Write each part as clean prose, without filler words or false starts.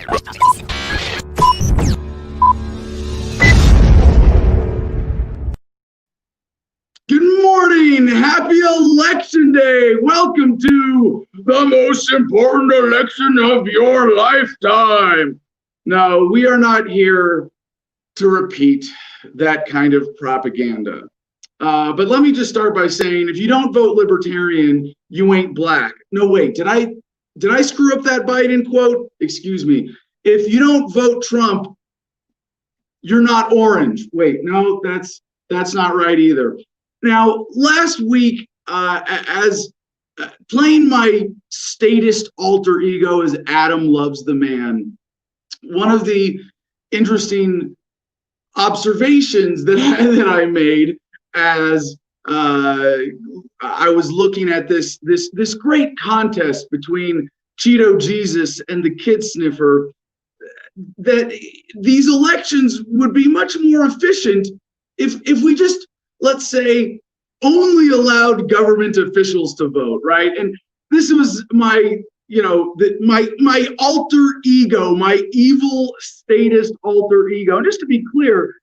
Good morning. Happy Election Day. Welcome to the most important election of your lifetime. No, we are not here to repeat that kind of propaganda. But let me just start by saying, if you don't vote Libertarian, you ain't black. No, wait, did I screw up that Biden quote? Excuse me. If you don't vote Trump, you're not orange. Wait, no, that's not right either. Now, last week, as playing my statist alter ego as Adam Loves the Man, one of the interesting observations that I made as I was looking at this great contest between Cheeto Jesus and the Kid Sniffer, that these elections would be much more efficient if we just, let's say, only allowed government officials to vote, right? And this was my, my alter ego, my evil statist alter ego. And just to be clear,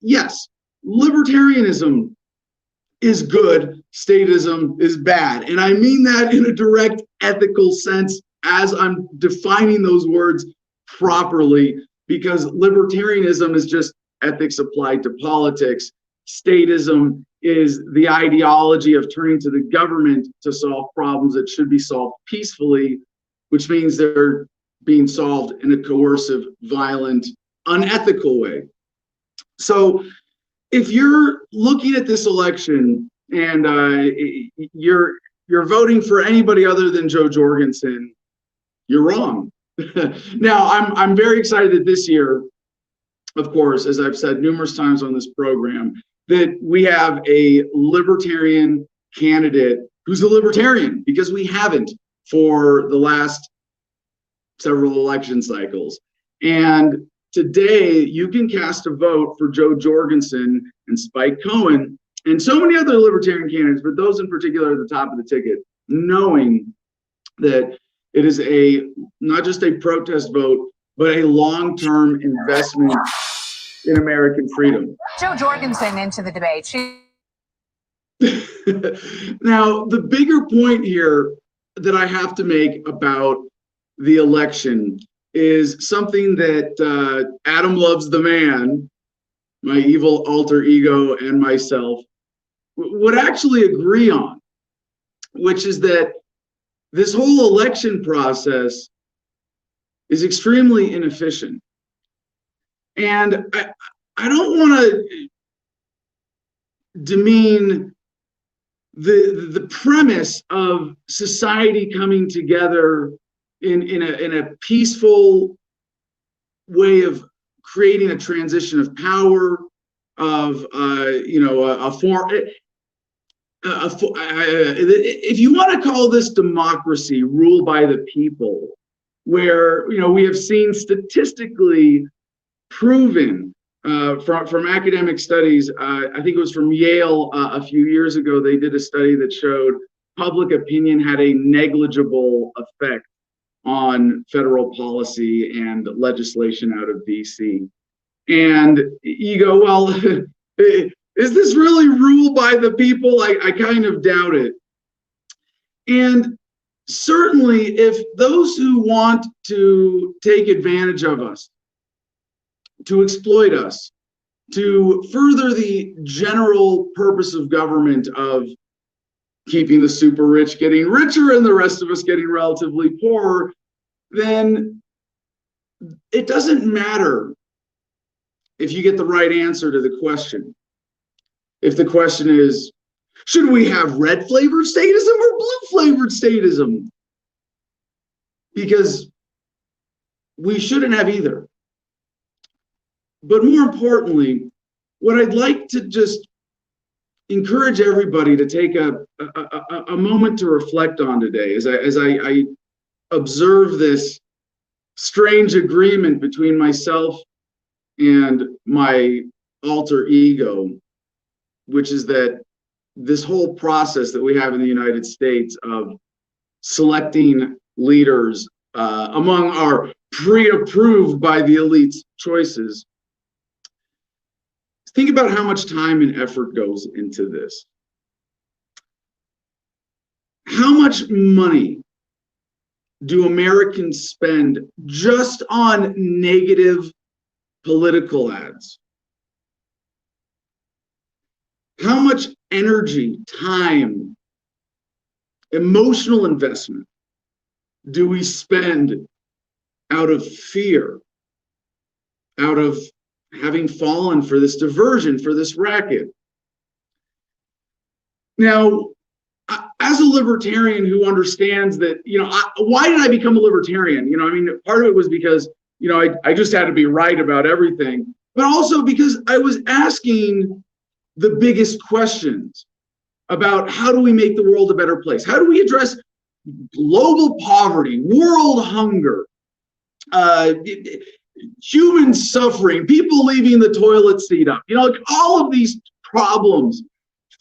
yes, libertarianism is good, statism is bad. And I mean that in a direct ethical sense as I'm defining those words properly, because libertarianism is just ethics applied to politics. Statism is the ideology of turning to the government to solve problems that should be solved peacefully, which means they're being solved in a coercive, violent, unethical way. So if you're looking at this election and you're voting for anybody other than Jo Jorgensen, you're wrong. Now, I'm very excited that this year, of course, as I've said numerous times on this program, that we have a libertarian candidate who's a libertarian, because we haven't for the last several election cycles. And today you can cast a vote for Jo Jorgensen and Spike Cohen and so many other libertarian candidates, but those in particular at the top of the ticket, knowing that it is not just a protest vote, but a long-term investment in American freedom. Jo Jorgensen into the debate. Now, the bigger point here that I have to make about the election is something that Adam Loves the Man, my evil alter ego, and myself would actually agree on, which is that this whole election process is extremely inefficient. And I don't want to demean the premise of society coming together in a peaceful way of creating a transition of power, of if you want to call this democracy, rule by the people, where we have seen statistically proven from academic studies, I think it was from Yale a few years ago, they did a study that showed public opinion had a negligible effect on federal policy and legislation out of DC. And you go, well, is this really rule by the people? I kind of doubt it. And certainly if those who want to take advantage of us, to exploit us, to further the general purpose of government of keeping the super rich getting richer and the rest of us getting relatively poor, then it doesn't matter if you get the right answer to the question. If the question is, should we have red flavored statism or blue flavored statism? Because we shouldn't have either. But more importantly, what I'd like to just encourage everybody to take a moment to reflect on today as I observe this strange agreement between myself and my alter ego, which is that this whole process that we have in the United States of selecting leaders among our pre-approved by the elite's choices. Think about how much time and effort goes into this. How much money do Americans spend just on negative political ads? How much energy, time, emotional investment do we spend out of fear, out of having fallen for this diversion, for this racket? Now, as a libertarian who understands that, why did I become a libertarian? Part of it was because, I just had to be right about everything, but also because I was asking the biggest questions about how do we make the world a better place? How do we address global poverty, world hunger, human suffering, people leaving the toilet seat up, all of these problems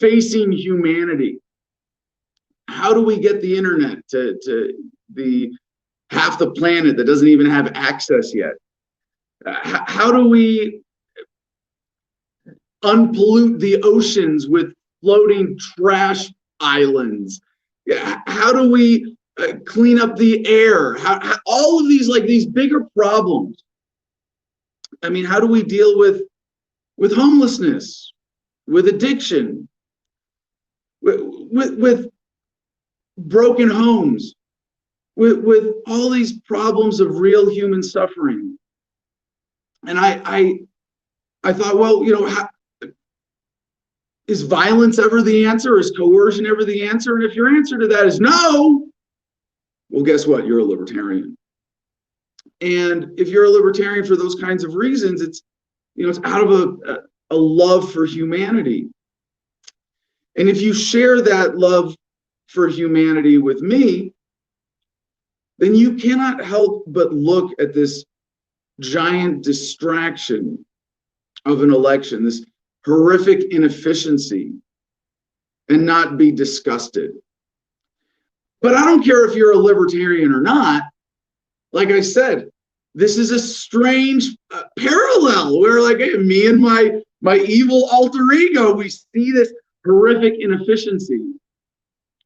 facing humanity. How do we get the internet to the half the planet that doesn't even have access yet? How do we unpollute the oceans with floating trash islands? How do we clean up the air? How all of these bigger problems. How do we deal with homelessness, with addiction, with broken homes, with all these problems of real human suffering? And I thought, well, is violence ever the answer? Is coercion ever the answer? And if your answer to that is no, well, guess what? You're a libertarian. And if you're a libertarian for those kinds of reasons, it's out of a love for humanity. And if you share that love for humanity with me, then you cannot help but look at this giant distraction of an election, this horrific inefficiency, and not be disgusted. But I don't care if you're a libertarian or not. Like I said, this is a strange parallel where, me and my evil alter ego, we see this horrific inefficiency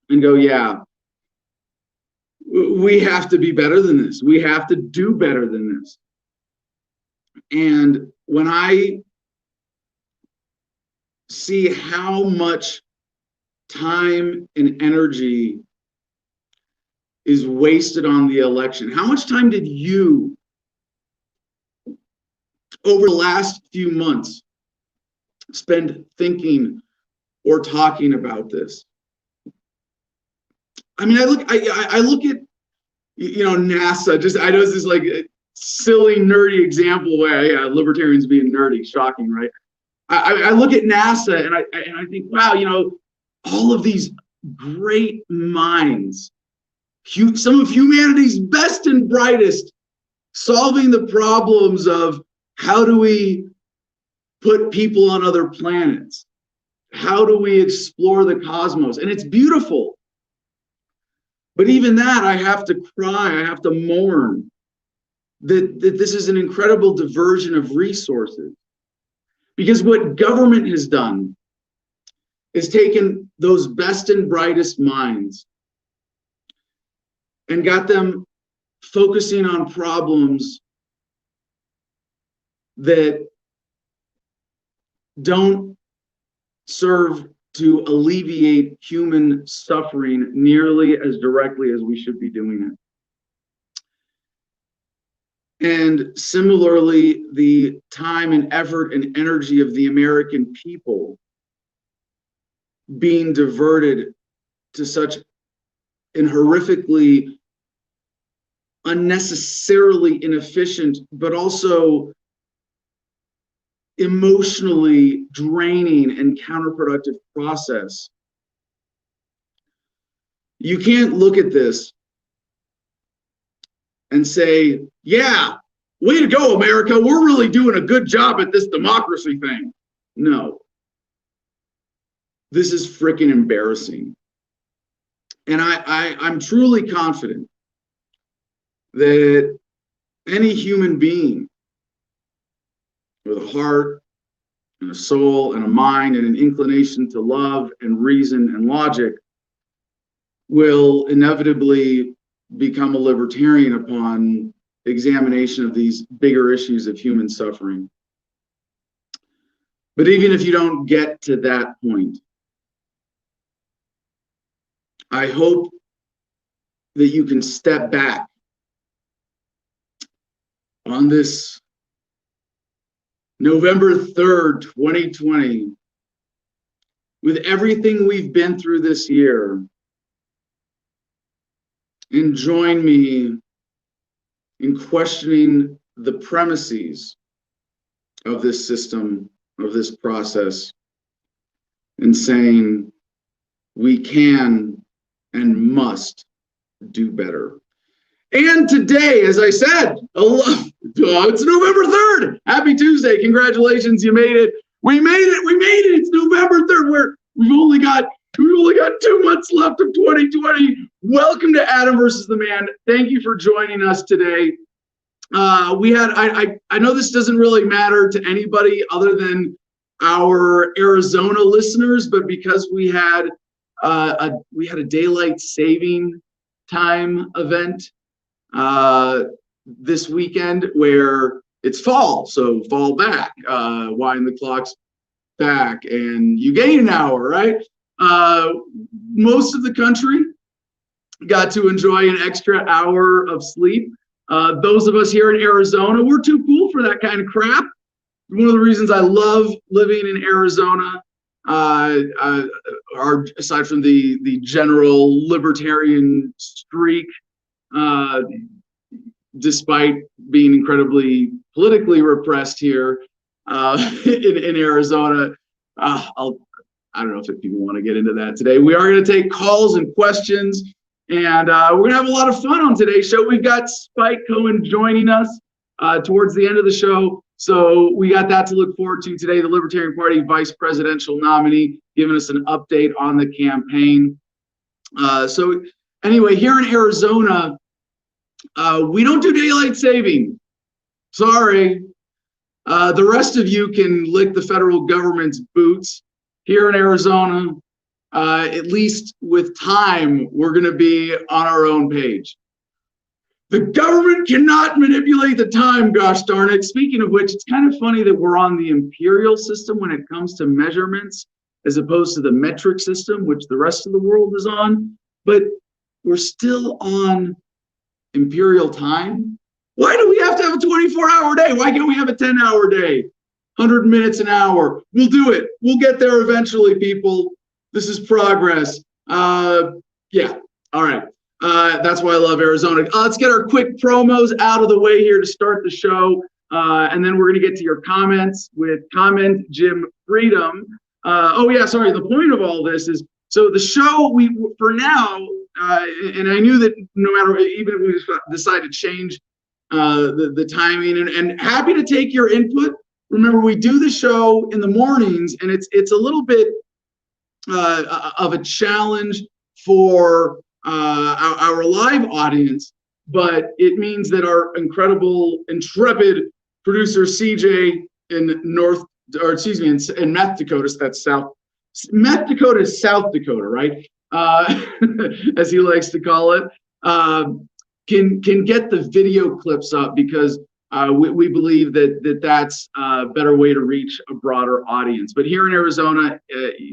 and go, yeah, we have to be better than this. We have to do better than this. And when I see how much time and energy is wasted on the election, how much time did you, over the last few months, spend thinking or talking about this? I look at NASA. I know this is like a silly, nerdy example where libertarians being nerdy, shocking, right? I look at NASA and I think, wow, all of these great minds, some of humanity's best and brightest, solving the problems of how do we put people on other planets? How do we explore the cosmos? And it's beautiful. But even that, I have to cry, I have to mourn that this is an incredible diversion of resources. Because what government has done is taken those best and brightest minds and got them focusing on problems that don't serve to alleviate human suffering nearly as directly as we should be doing it. And similarly, the time and effort and energy of the American people being diverted to such an horrifically, unnecessarily inefficient, but also emotionally draining and counterproductive process. You can't look at this and say, yeah, way to go, America. We're really doing a good job at this democracy thing. No. This is freaking embarrassing. And I'm truly confident that any human being with a heart and a soul and a mind and an inclination to love and reason and logic will inevitably become a libertarian upon examination of these bigger issues of human suffering. But even if you don't get to that point, I hope that you can step back on this November 3rd, 2020, with everything we've been through this year, and join me in questioning the premises of this system, of this process, and saying we can and must do better. And today, as I said, it's November 3rd. Happy Tuesday. Congratulations, you made it. We made it. We made it. It's November 3rd. We've only got 2 months left of 2020. Welcome to Adam versus the Man. Thank you for joining us today. I know this doesn't really matter to anybody other than our Arizona listeners, but because we had a daylight saving time event this weekend where it's fall, so fall back, wind the clocks back, and you gain an hour, right? Most of the country got to enjoy an extra hour of sleep. Those of us here in Arizona, we're too cool for that kind of crap. One of the reasons I love living in Arizona, are aside from the general libertarian streak, despite being incredibly politically repressed here in Arizona. I don't know if people want to get into that today. We are going to take calls and questions, and we're going to have a lot of fun on today's show. We've got Spike Cohen joining us towards the end of the show. So we got that to look forward to today. The Libertarian Party vice presidential nominee giving us an update on the campaign. So anyway, here in Arizona, we don't do daylight saving. Sorry. The rest of you can lick the federal government's boots. Here in Arizona, at least with time, we're going to be on our own page. The government cannot manipulate the time, gosh darn it. Speaking of which, it's kind of funny that we're on the imperial system when it comes to measurements, as opposed to the metric system, which the rest of the world is on. But we're still on imperial time. Why do we have to have a 24-hour day? Why can't we have a 10-hour day? 100 minutes an hour. We'll do it. We'll get there eventually, people. This is progress. Yeah. All right. That's why I love Arizona. Let's get our quick promos out of the way here to start the show. And then we're going to get to your comments with Comment Jim Freedom. Oh, yeah, sorry. The point of all this is, so the show, for now, and I knew that no matter, even if we decide to change the timing, and happy to take your input. Remember, we do the show in the mornings, and it's a little bit of a challenge for our live audience, but it means that our incredible, intrepid producer CJ in Meth Dakota, so that's Meth Dakota is South Dakota, right? As he likes to call it, can get the video clips up because we believe that's a better way to reach a broader audience. But here in Arizona,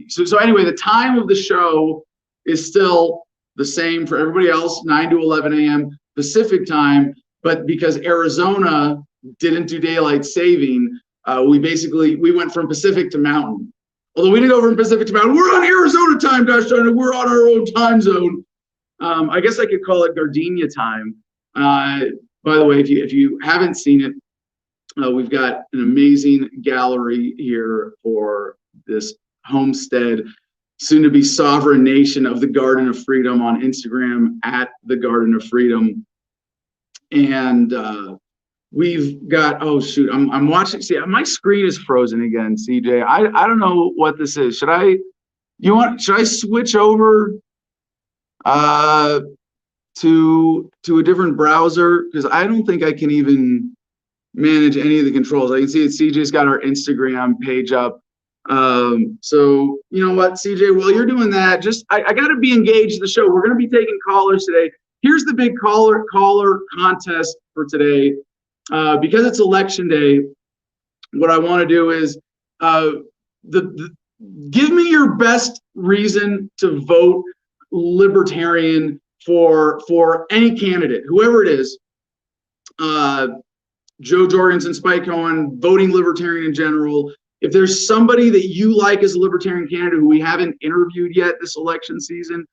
so anyway, the time of the show is still the same for everybody else, 9 to 11 a.m. Pacific time. But because Arizona didn't do daylight saving, we went from Pacific to Mountain. Although we didn't go from Pacific to Mountain, we're on Arizona time, gosh darn it, we're on our own time zone. I guess I could call it Gardenia time. By the way, if you haven't seen it, we've got an amazing gallery here for this homestead, soon to be sovereign nation of the Garden of Freedom on Instagram at the Garden of Freedom. And we've got, oh shoot, I'm watching, see, my screen is frozen again, CJ. I don't know what this is. Should I switch over to a different browser because I don't think I can even manage any of the controls. I can see that CJ's got our Instagram page up. So you know what, CJ, while you're doing that, I got to be engaged in the show. We're going to be taking callers today. Here's the big caller contest for today. Because it's election day, what I want to do is give me your best reason to vote Libertarian for any candidate, whoever it is. Jo Jorgensen, Spike Cohen, voting Libertarian in general. If there's somebody that you like as a Libertarian candidate who we haven't interviewed yet this election season,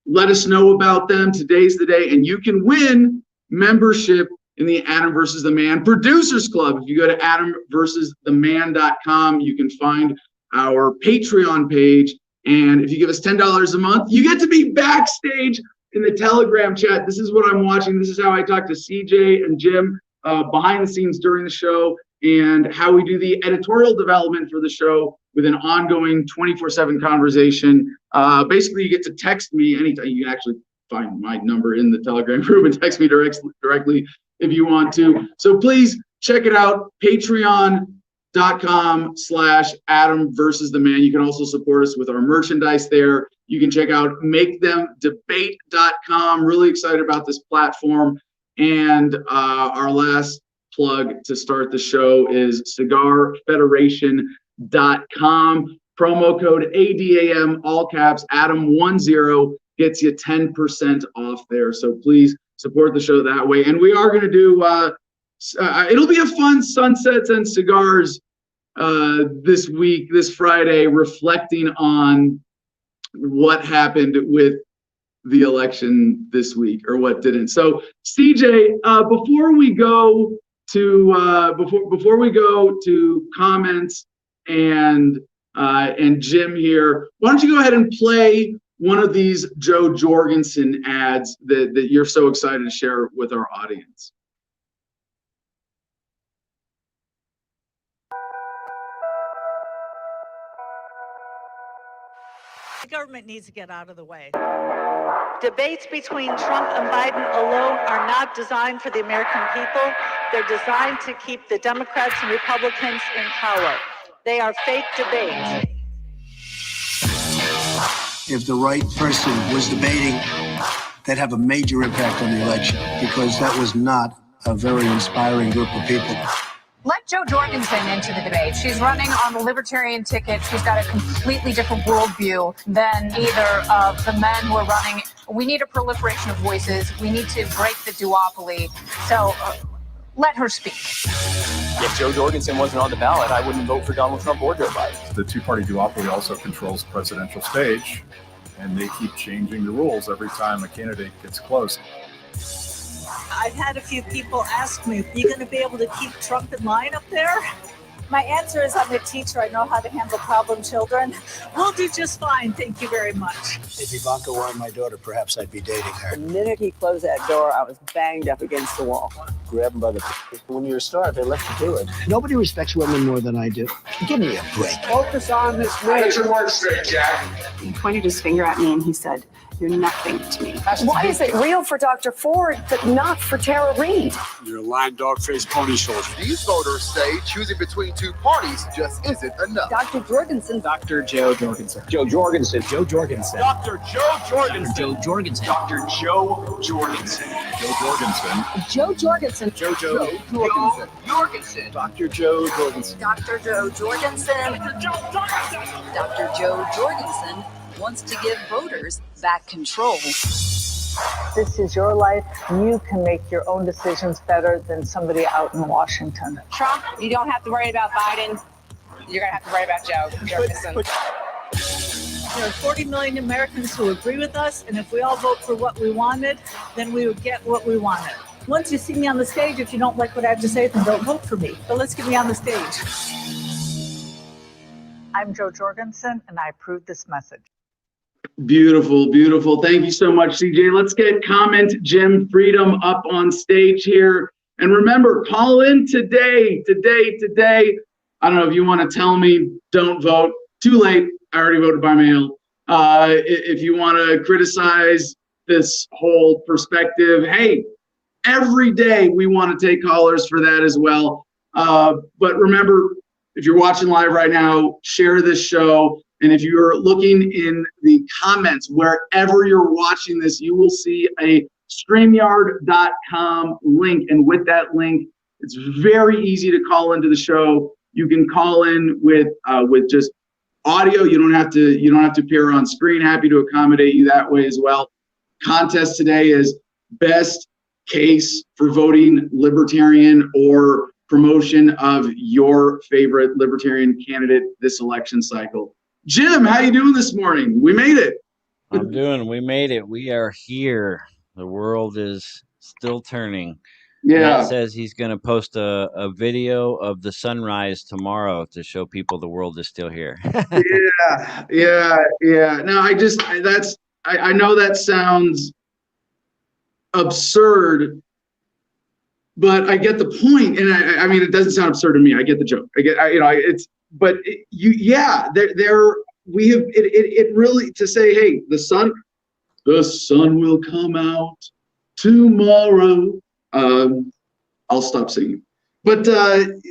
let us know about them. Today's the day, and you can win membership in the Adam versus the Man Producers Club. If you go to adamversustheman.com, you can find our Patreon page. And if you give us $10 a month, you get to be backstage in the Telegram chat. This is what I'm watching. This is how I talk to CJ and Jim behind the scenes during the show, and how we do the editorial development for the show with an ongoing 24/7 conversation. Basically, you get to text me anytime. You can actually find my number in the Telegram group and text me directly if you want to. So please check it out, patreon.com/Adam versus the Man. You can also support us with our merchandise there. You can check out makethemdebate.com. Really excited about this platform. And our last plug to start the show is cigarfederation.com. Promo code ADAM, all caps, Adam10 gets you 10% off there. So please support the show that way. And we are going to do, it'll be a fun Sunsets and Cigars this week, this Friday, reflecting on what happened with the election this week, or what didn't. So CJ, before we go to comments and Jim here, why don't you go ahead and play one of these Jo Jorgensen ads that you're so excited to share with our audience. The government needs to get out of the way. Debates between Trump and Biden alone are not designed for the American people. They're designed to keep the Democrats and Republicans in power. They are fake debates. If the right person was debating, they'd have a major impact on the election, because that was not a very inspiring group of people. Let Jo Jorgensen into the debate. She's running on the Libertarian ticket. She's got a completely different worldview than either of the men who are running. We need a proliferation of voices. We need to break the duopoly. So let her speak. If Jo Jorgensen wasn't on the ballot, I wouldn't vote for Donald Trump or Joe Biden. The two-party duopoly also controls the presidential stage, and they keep changing the rules every time a candidate gets close. I've had a few people ask me, are you going to be able to keep Trump in line up there? My answer is, I'm a teacher. I know how to handle problem children. We'll do just fine. Thank you very much. If Ivanka were my daughter, perhaps I'd be dating her. The minute he closed that door, I was banged up against the wall. Grab him by the when you're a star, they let you do it. Nobody respects women more than I do. Give me a break. Focus on this man. Get your words straight, Jack. He pointed his finger at me and he said, "You're nothing to me." Why is it real for Dr. Ford, but not for Tara Reid? You're a lying dog-faced pony soldier. These voters say choosing between two parties just isn't enough. Dr. Jorgensen. Dr. Jo Jorgensen. Jo Jorgensen. Jo Jorgensen. Dr. Jo Jorgensen. Jo Jorgensen. Dr. Jo Jorgensen. Jo Jorgensen. Jo Jorgensen. Jo Jorgensen. Jorgensen. Dr. Jo Jorgensen. Dr. Jo Jorgensen. Dr. Jo Jorgensen wants to give voters back control. This is your life. You can make your own decisions better than somebody out in Washington. Trump, you don't have to worry about Biden. You're going to have to worry about Jo Jorgensen. There are 40 million Americans who agree with us, and if we all vote for what we wanted, then we would get what we wanted. Once you see me on the stage, if you don't like what I have to say, then don't vote for me. But let's get me on the stage. I'm Jo Jorgensen, and I approve this message. Beautiful, beautiful. Thank you so much, CJ. Let's get Comment Jim Freedom up on stage here. And remember, call in today. I don't know if you want to tell me, don't vote. Too late. I already voted by mail. If you want to criticize this whole perspective. Hey, every day we want to take callers for that as well. But remember, if you're watching live right now, share this show. And if you're looking in the comments, wherever you're watching this, you will see a StreamYard.com link. And with that link, it's very easy to call into the show. You can call in with just audio. You don't have to appear on screen. Happy to accommodate you that way as well. Contest today is best case for voting Libertarian or promotion of your favorite Libertarian candidate this election cycle. Jim, how you doing this morning? We made it. We made it. We are here. The world is still turning. Yeah. Matt says he's going to post a video of the sunrise tomorrow to show people the world is still here. Yeah. No, I know that sounds absurd, but I get the point. And I mean, it doesn't sound absurd to me. I get the joke. It really, to say, hey, the sun will come out tomorrow. I'll stop singing. But that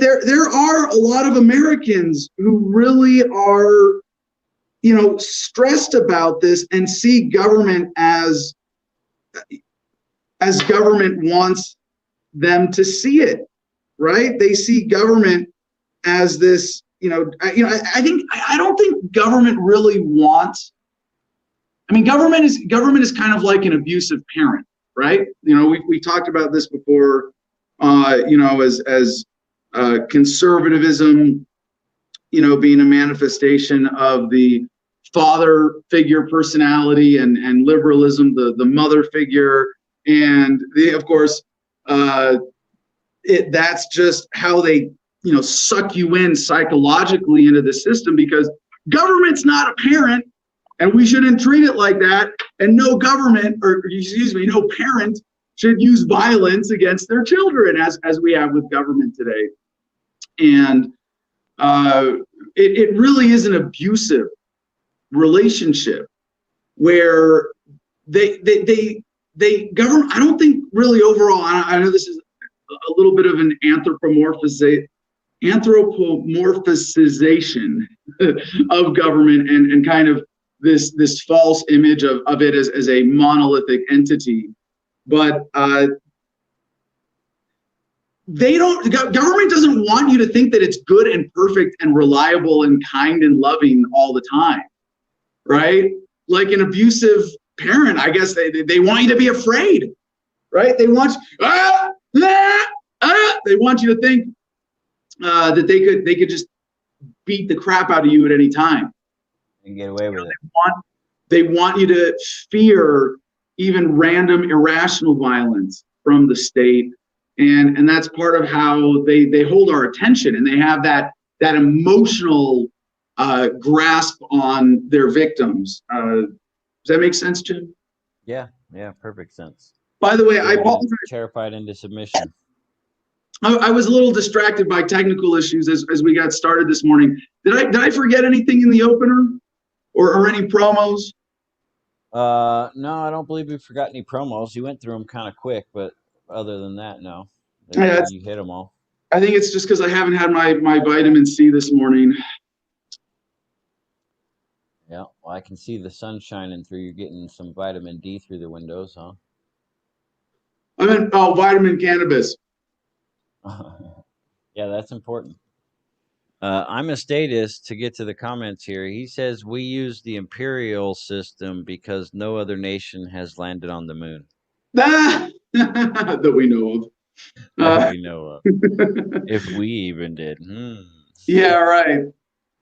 there are a lot of Americans who really are, stressed about this and see government as government wants them to see it, right? They see government as this, I don't think government really wants. I mean, government is kind of like an abusive parent, right? We talked about this before. As conservatism, being a manifestation of the father figure personality, and liberalism, the mother figure, and of course, that's just how they suck you in psychologically into the system, because government's not a parent, and we shouldn't treat it like that. And no parent should use violence against their children as we have with government today. And it really is an abusive relationship where they government, I don't think really overall, I know this is a little bit of an anthropomorphization of government, and kind of this false image of it as a monolithic entity. But government doesn't want you to think that it's good and perfect and reliable and kind and loving all the time, right? Like an abusive parent, I guess they want you to be afraid, right? They want they want you to think that they could just beat the crap out of you at any time and get away with it. They want you to fear even random irrational violence from the state, and that's part of how they hold our attention, and they have that emotional grasp on their victims. Does that make sense, Jim? Yeah, perfect sense. By the way, I apologize. Terrified into submission. I was a little distracted by technical issues as we got started this morning. Did I forget anything in the opener, or any promos? No, I don't believe we forgot any promos. You went through them kind of quick, but other than that, no. You hit them all. I think it's just because I haven't had my vitamin C this morning. Yeah, well, I can see the sun shining through. You're getting some vitamin D through the windows, huh? I meant vitamin cannabis. Yeah, that's important. I'm a statist, to get to the comments here. He says we use the imperial system because no other nation has landed on the moon. That we know of. If we even did. Yeah, right.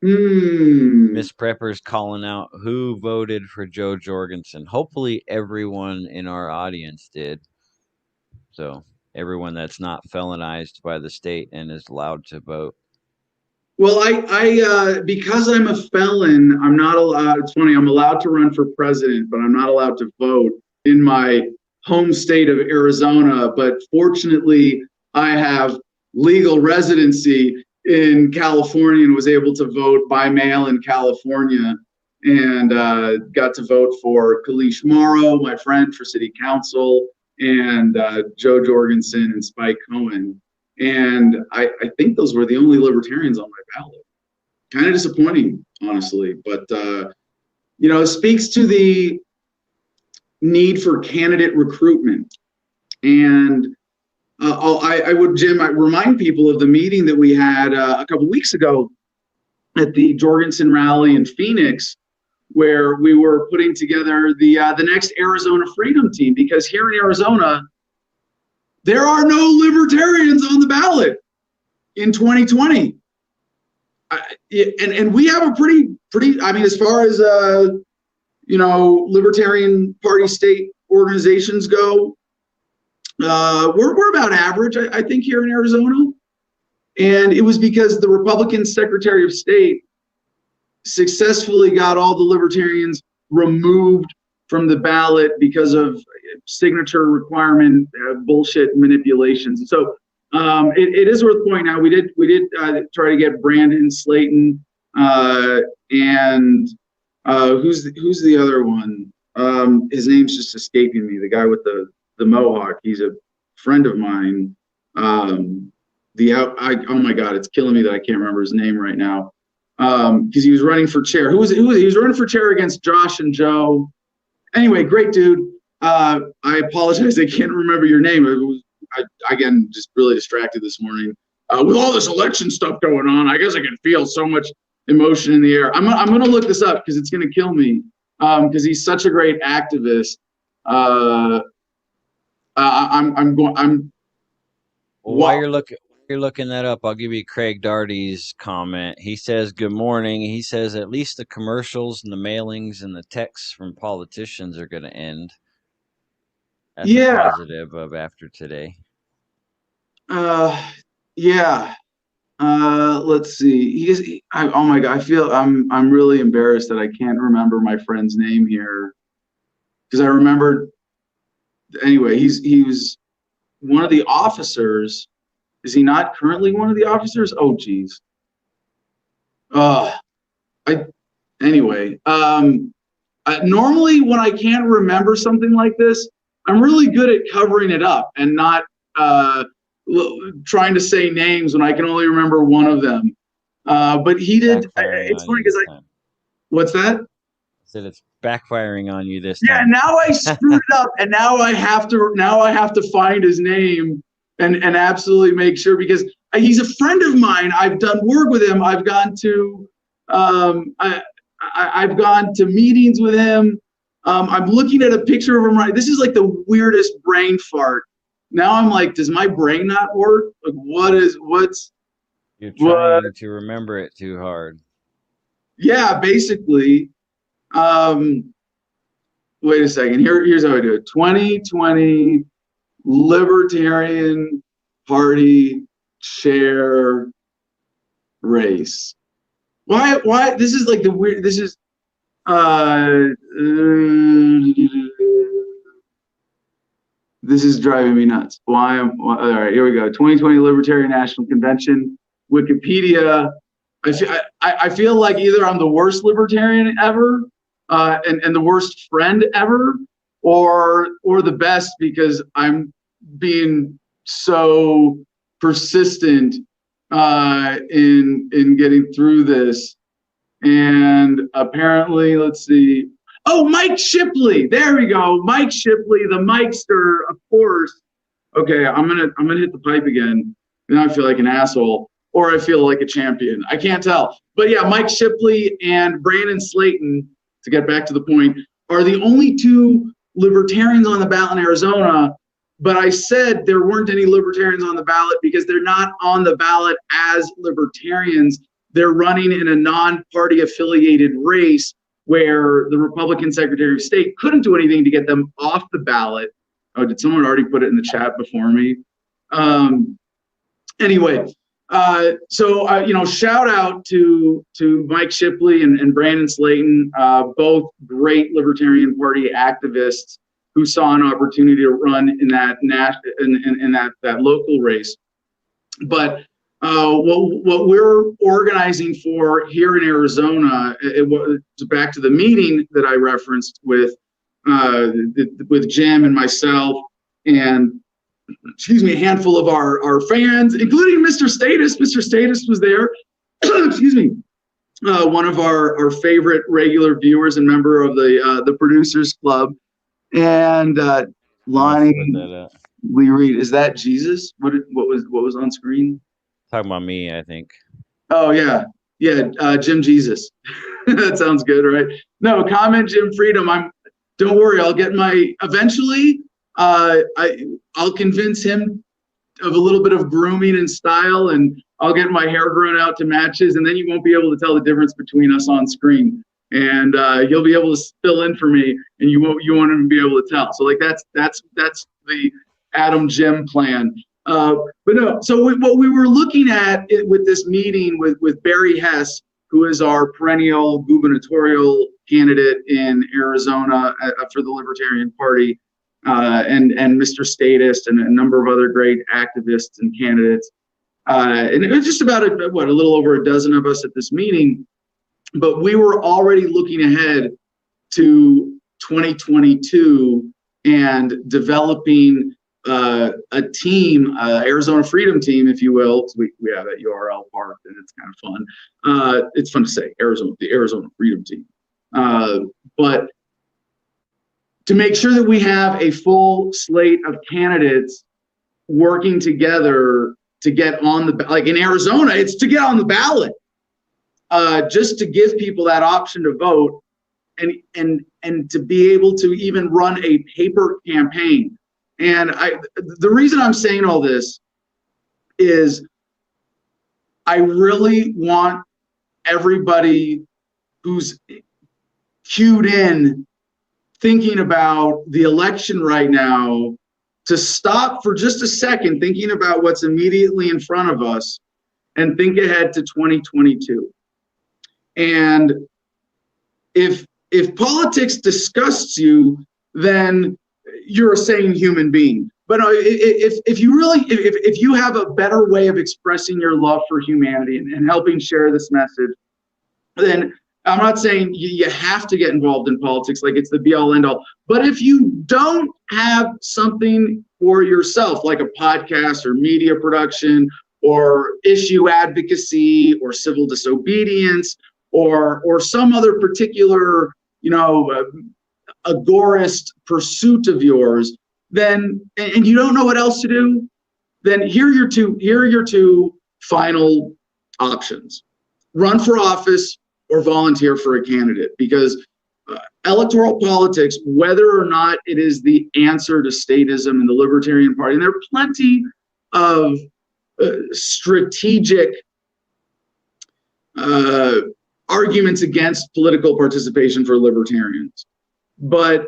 Miss Prepper's calling out who voted for Jo Jorgensen. Hopefully everyone in our audience did. So everyone that's not felonized by the state and is allowed to vote. Well, I because I'm a felon, I'm not allowed. It's funny, I'm allowed to run for president, but I'm not allowed to vote in my home state of Arizona. But fortunately, I have legal residency in California and was able to vote by mail in California. and got to vote for Kalish Morrow, my friend, for city council, and Joe Jorgensen and Spike Cohen. And I think those were the only libertarians on my ballot. Kind of disappointing, honestly, but it speaks to the need for candidate recruitment. And I would, Jim, I remind people of the meeting that we had a couple weeks ago at the Jorgensen rally in Phoenix, where we were putting together the next Arizona Freedom Team, because here in Arizona, there are no libertarians on the ballot in 2020. And we have a pretty, I mean, as far as, Libertarian Party state organizations go, we're about average, I think, here in Arizona. And it was because the Republican Secretary of State successfully got all the libertarians removed from the ballot because of signature requirement bullshit manipulations. So it is worth pointing out, we did try to get Brandon Slayton and who's the other one? His name's just escaping me. The guy with the mohawk. He's a friend of mine. Oh my God, it's killing me that I can't remember his name right now. Because he was running for chair. He was running for chair against Josh and Joe. Anyway, great dude. I apologize, I can't remember your name. I again, just really distracted this morning. With all this election stuff going on, I guess I can feel so much emotion in the air. I'm gonna look this up because it's gonna kill me. Because he's such a great activist. While you're looking that up, I'll give you Craig Darty's comment. He says, good morning. He says, at least the commercials and the mailings and the texts from politicians are going to end. That's a positive of after today. Yeah. Let's see. Oh my God, I feel I'm really embarrassed that I can't remember my friend's name here, because I remembered. Anyway, he was one of the officers. Is he not currently one of the officers? Oh, geez. Anyway, normally when I can't remember something like this, I'm really good at covering it up and not trying to say names when I can only remember one of them. But he did. It's funny because what's that? I said it's backfiring on you this time. Yeah, now I screwed it up, and now I have to find his name and absolutely make sure, because he's a friend of mine. I've done work with him. I've gone to I've gone to meetings with him. I'm looking at a picture of him right. This is like the weirdest brain fart. Now I'm like, does my brain not work? Like, what's? You're trying to remember it too hard. Yeah, basically. Wait a second. Here's how I do it. 2020 Libertarian Party chair race. Why? This is like the weird. This is. This is driving me nuts. All right, here we go. 2020 Libertarian National Convention. Wikipedia. I feel like either I'm the worst libertarian ever, and the worst friend ever, or the best because I'm being so persistent in getting through this. And apparently, let's see. Oh, Mike Shipley. There we go. Mike Shipley, the Mikester, of course. Okay, I'm gonna hit the pipe again. Now I feel like an asshole, or I feel like a champion. I can't tell. But yeah, Mike Shipley and Brandon Slayton, to get back to the point, are the only two libertarians on the ballot in Arizona. But I said there weren't any libertarians on the ballot because they're not on the ballot as libertarians. They're running in a non-party affiliated race where the Republican Secretary of State couldn't do anything to get them off the ballot. Oh, did someone already put it in the chat before me? Anyway, so shout out to Mike Shipley and Brandon Slayton, both great Libertarian Party activists who saw an opportunity to run in that local race. But what we're organizing for here in Arizona, back to the meeting that I referenced with Jim and myself and a handful of our fans, including Mr. Status. Mr. Status was there. Excuse me. One of our favorite regular viewers and member of the Producers Club. And Lonnie Lee Reed, is that Jesus? What was on screen? Talking about me, I think. Oh yeah, Jim Jesus. That sounds good, right? No, comment Jim Freedom. Don't worry, I'll get eventually. I'll convince him of a little bit of grooming and style, and I'll get my hair grown out to matches, and then you won't be able to tell the difference between us on screen. And he'll be able to fill in for me, and you won't even be able to tell. So like that's the Adam Jim plan. But no, so what we were looking at with this meeting with Barry Hess, who is our perennial gubernatorial candidate in Arizona for the Libertarian Party, and Mr. Statist and a number of other great activists and candidates. And it was just about a little over a dozen of us at this meeting, but we were already looking ahead to 2022 and developing a team, Arizona Freedom Team, if you will. So we have that URL parked, and it's kind of fun. It's fun to say the Arizona Freedom Team. But to make sure that we have a full slate of candidates working together to get on like in Arizona, it's to get on the ballot, just to give people that option to vote and to be able to even run a paper campaign. And the reason I'm saying all this is I really want everybody who's cued in thinking about the election right now to stop for just a second thinking about what's immediately in front of us and think ahead to 2022. And if politics disgusts you, then you're a sane human being. But if you have a better way of expressing your love for humanity and helping share this message, then I'm not saying you have to get involved in politics like it's the be-all end-all. But if you don't have something for yourself, like a podcast or media production or issue advocacy or civil disobedience or some other particular, agorist pursuit of yours, then and you don't know what else to do, then here are your two final options: run for office or volunteer for a candidate. Because electoral politics, whether or not it is the answer to statism and the Libertarian Party, and there are plenty of strategic arguments against political participation for libertarians. But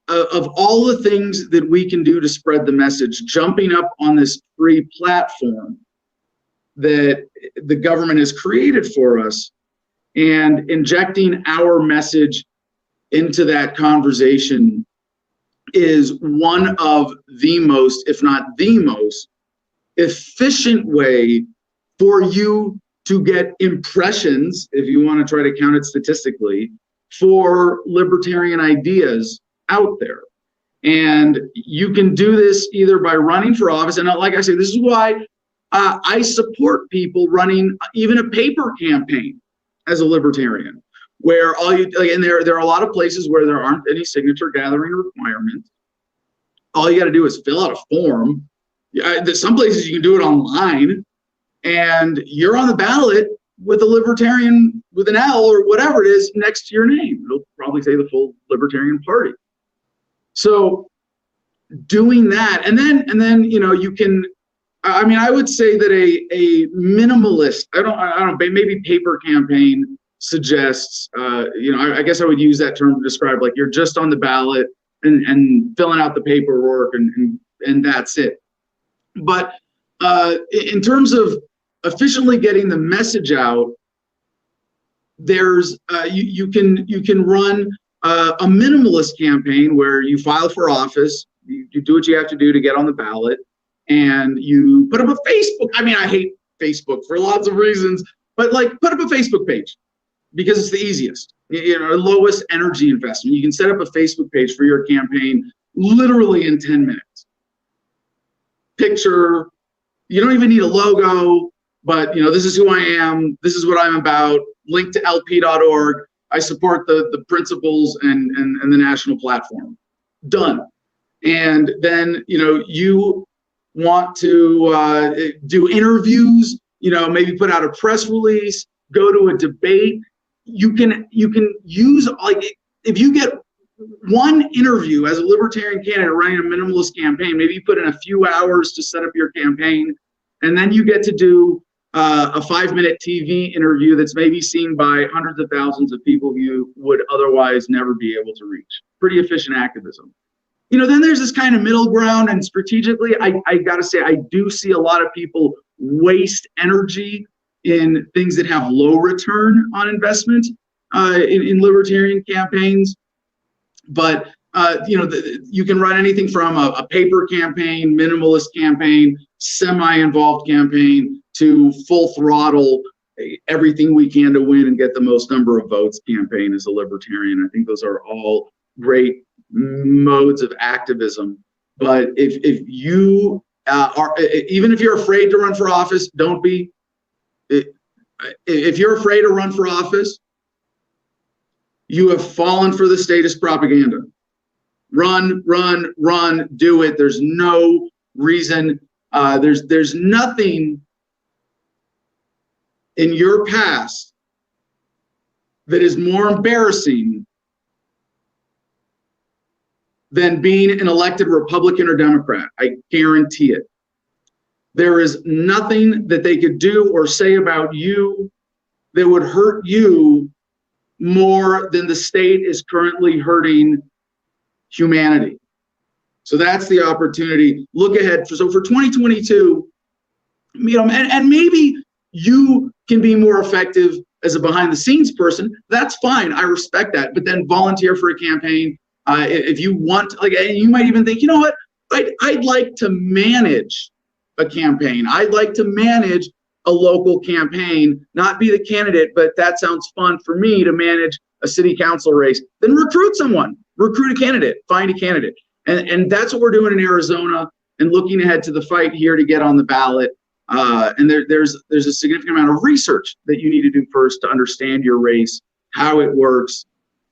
of all the things that we can do to spread the message, jumping up on this free platform that the government has created for us and injecting our message into that conversation is one of the most, if not the most, efficient way for you to get impressions, if you want to try to count it statistically, for libertarian ideas out there. And you can do this either by running for office, and like I say, this is why I support people running even a paper campaign as a libertarian, where and there are a lot of places where there aren't any signature gathering requirements. All you got to do is fill out a form. There's some places you can do it online, and you're on the ballot with a libertarian with an L or whatever it is next to your name. It'll probably say the full Libertarian Party. So doing that, and then you can. I mean, I would say that a minimalist, I don't maybe paper campaign suggests, I guess I would use that term to describe, like, you're just on the ballot and filling out the paperwork and that's it. But in terms of efficiently getting the message out, there's you can run a minimalist campaign where you file for office, you do what you have to do to get on the ballot, and you put up a Facebook. I mean, I hate Facebook for lots of reasons, but like put up a Facebook page because it's the easiest, lowest energy investment. You can set up a Facebook page for your campaign literally in 10 minutes. Picture, you don't even need a logo, but this is who I am. This is what I'm about. Link to lp.org. I support the principles and the national platform. Done. And then, you want to do interviews, maybe put out a press release, go to a debate. You can use, like, if you get one interview as a libertarian candidate running a minimalist campaign, maybe you put in a few hours to set up your campaign, and then you get to do a 5-minute TV interview that's maybe seen by hundreds of thousands of people you would otherwise never be able to reach. Pretty efficient activism. Then there's this kind of middle ground, and strategically, I gotta say, I do see a lot of people waste energy in things that have low return on investment in libertarian campaigns. But you can run anything from a paper campaign, minimalist campaign, semi-involved campaign, to full throttle, everything we can to win and get the most number of votes campaign as a libertarian. I think those are all great modes of activism. But if you are, even if you're afraid to run for office, don't be. If you're afraid to run for office, you have fallen for the statist propaganda. Run, run, run, do it. There's no reason. There's nothing in your past that is more embarrassing than being an elected Republican or Democrat. I guarantee it. There is nothing that they could do or say about you that would hurt you more than the state is currently hurting humanity. So that's the opportunity. Look ahead. So for 2022, and maybe you can be more effective as a behind the scenes person. That's fine. I respect that. But then volunteer for a campaign. If you want, and you might even think, what? I'd like to manage a campaign. I'd like to manage a local campaign, not be the candidate, but that sounds fun for me to manage a city council race. Then recruit someone, recruit a candidate, find a candidate. And that's what we're doing in Arizona, and looking ahead to the fight here to get on the ballot. And there's a significant amount of research that you need to do first to understand your race, how it works,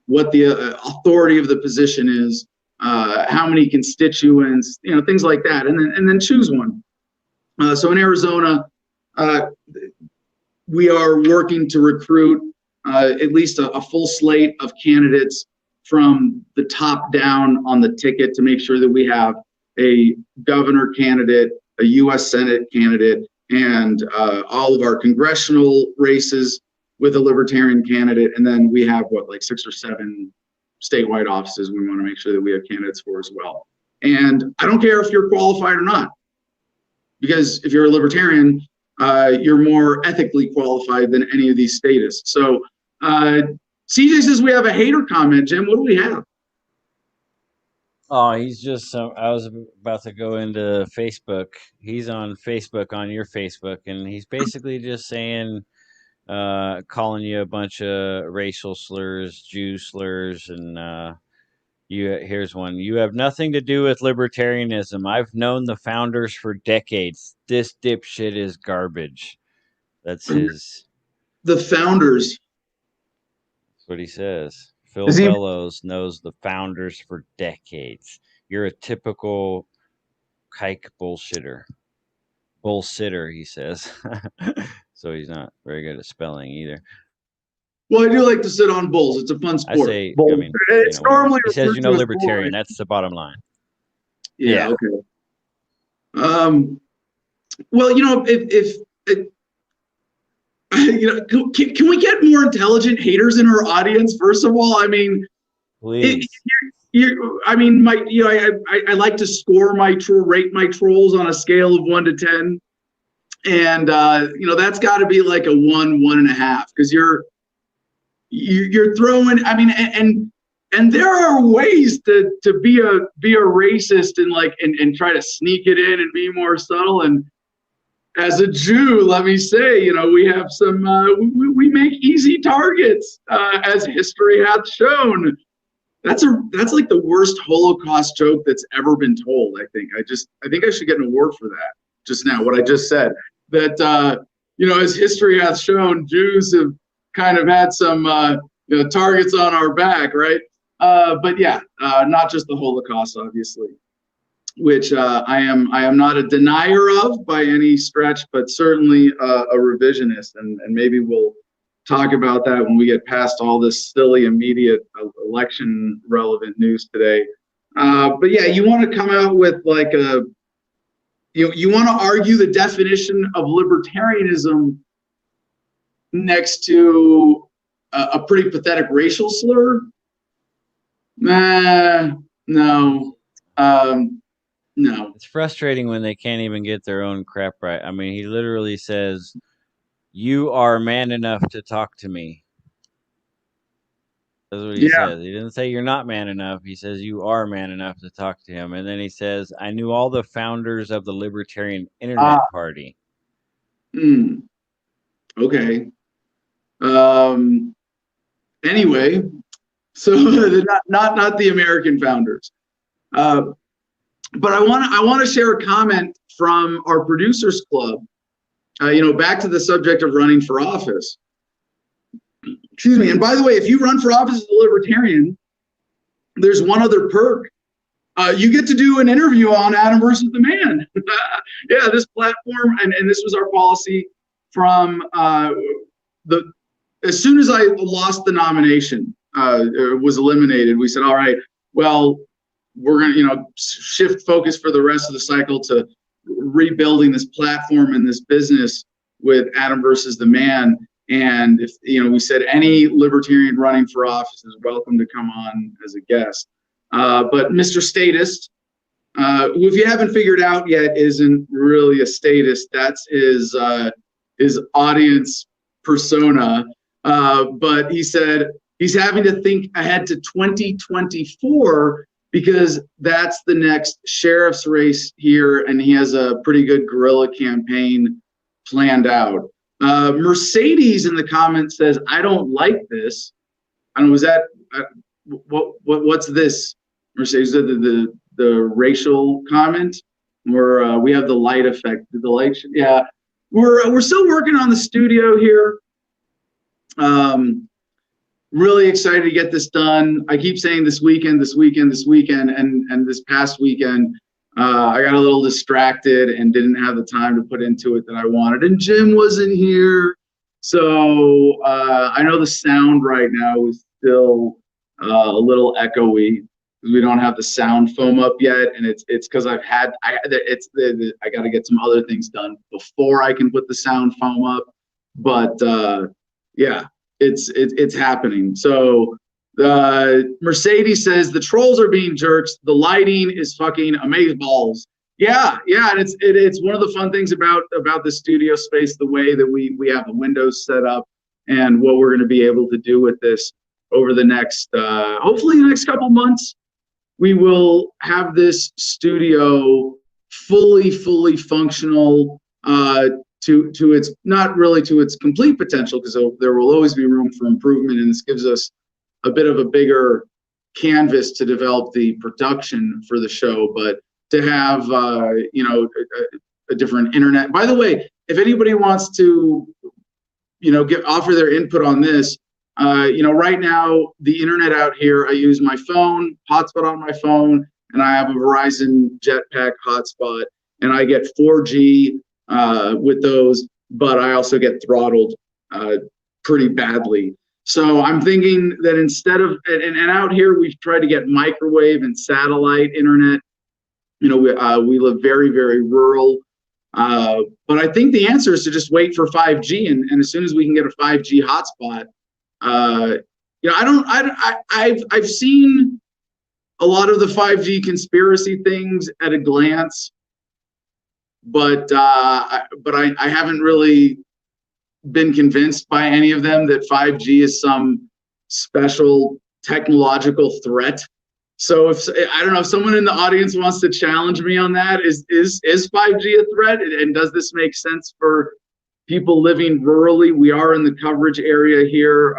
what the authority of the position is, how many constituents, things like that, and then choose one. So in Arizona, we are working to recruit at least a full slate of candidates from the top down on the ticket to make sure that we have a governor candidate, a U.S. Senate candidate, and all of our congressional races with a libertarian candidate. And then we have 6 or 7 statewide offices we want to make sure that we have candidates for as well. And I don't care if you're qualified or not, because if you're a libertarian, you're more ethically qualified than any of these statists. So CJ says we have a hater comment. Jim, what do we have? Oh, he's just I was about to go into Facebook. He's on Facebook, on your Facebook, and he's basically just saying, calling you a bunch of racial slurs, Jew slurs, and here's one. You have nothing to do with libertarianism. I've known the founders for decades. This dipshit is garbage. That's his. The founders. That's what he says. Phil Fellows knows the founders for decades. You're a typical kike bullshitter. Bullsitter, he says. So he's not very good at spelling either. Well, I do like to sit on bulls. It's a fun sport. I say, it's normally he says, libertarian. That's the bottom line. Yeah. Okay. Well, can we get more intelligent haters in our audience? First of all, please. I like to rate my trolls on a scale of 1 to 10, and that's got to be like a 1.5, because you're throwing. And there are ways to be a racist and try to sneak it in and be more subtle. And as a Jew, let me say, you know, we have some, we make easy targets, as history hath shown. That's like the worst Holocaust joke that's ever been told. I think I should get an award for that. Just now, what I just said, that you know, as history hath shown, Jews have kind of had some you know, targets on our back, right? But yeah, not just the Holocaust, obviously, which I am not a denier of by any stretch, but certainly a revisionist, and maybe we'll talk about that when we get past all this silly immediate election relevant news today. But yeah, you want to come out with like you want to argue the definition of libertarianism next to a pretty pathetic racial slur? No. No. It's frustrating when they can't even get their own crap right. I mean, he literally says, "You are man enough to talk to me." That's what he says. He didn't say you're not man enough. He says you are man enough to talk to him. And then he says, "I knew all the founders of the Libertarian Internet Party." Okay. Anyway, so not the American founders. But I want to share a comment from our producers club. You know, back to the subject of running for office. Excuse me. And by the way, if you run for office as a libertarian, there's one other perk. You get to do an interview on Adam versus the Man. Yeah, this platform, and this was our policy from as soon as I lost the nomination, was eliminated, we said, all right, well, we're going to, you know, shift focus for the rest of the cycle to rebuilding this platform and this business with Adam versus the Man. And if, you know, we said any libertarian running for office is welcome to come on as a guest. But Mr. Statist, who, if you haven't figured out yet, isn't really a statist. That's his audience persona. But he said he's having to think ahead to 2024 because that's the next sheriff's race here, and he has a pretty good guerrilla campaign planned out. Mercedes in the comments says, "I don't like this." I don't know, was that what's this? Mercedes, the racial comment, where we have the light effect. The light, yeah. We're still working on the studio here. Really excited to get this done. I keep saying this weekend, and this past weekend, I got a little distracted and didn't have the time to put into it that I wanted. And Jim wasn't here, so I know the sound right now is still a little echoey because we don't have the sound foam up yet, and it's because I got to get some other things done before I can put the sound foam up. But yeah, it's happening. So Mercedes says the trolls are being jerks. The lighting is fucking amazeballs. Yeah, and it's one of the fun things about the studio space, the way that we have the windows set up, and what we're going to be able to do with this over the next hopefully the next couple months. We will have this studio fully functional to its, not really to its complete potential, because there will always be room for improvement, and this gives us a bit of a bigger canvas to develop the production for the show. But to have you know, a different internet. By the way, if anybody wants to, you know, offer their input on this, you know, right now the internet out here, I use my phone, hotspot on my phone, and I have a Verizon Jetpack hotspot, and I get 4G with those, but I also get throttled pretty badly. So I'm thinking that instead of, and out here we've tried to get microwave and satellite internet. You know, we live very I'm but I think the answer is to just wait for 5G, and as soon as we can get a 5G hotspot, you know, I've seen a lot of the 5G conspiracy things at a glance, but I haven't really been convinced by any of them that 5G is some special technological threat So if I don't know if someone in the audience wants to challenge me on that, is 5G a threat, and does this make sense for people living rurally? We are in the coverage area here.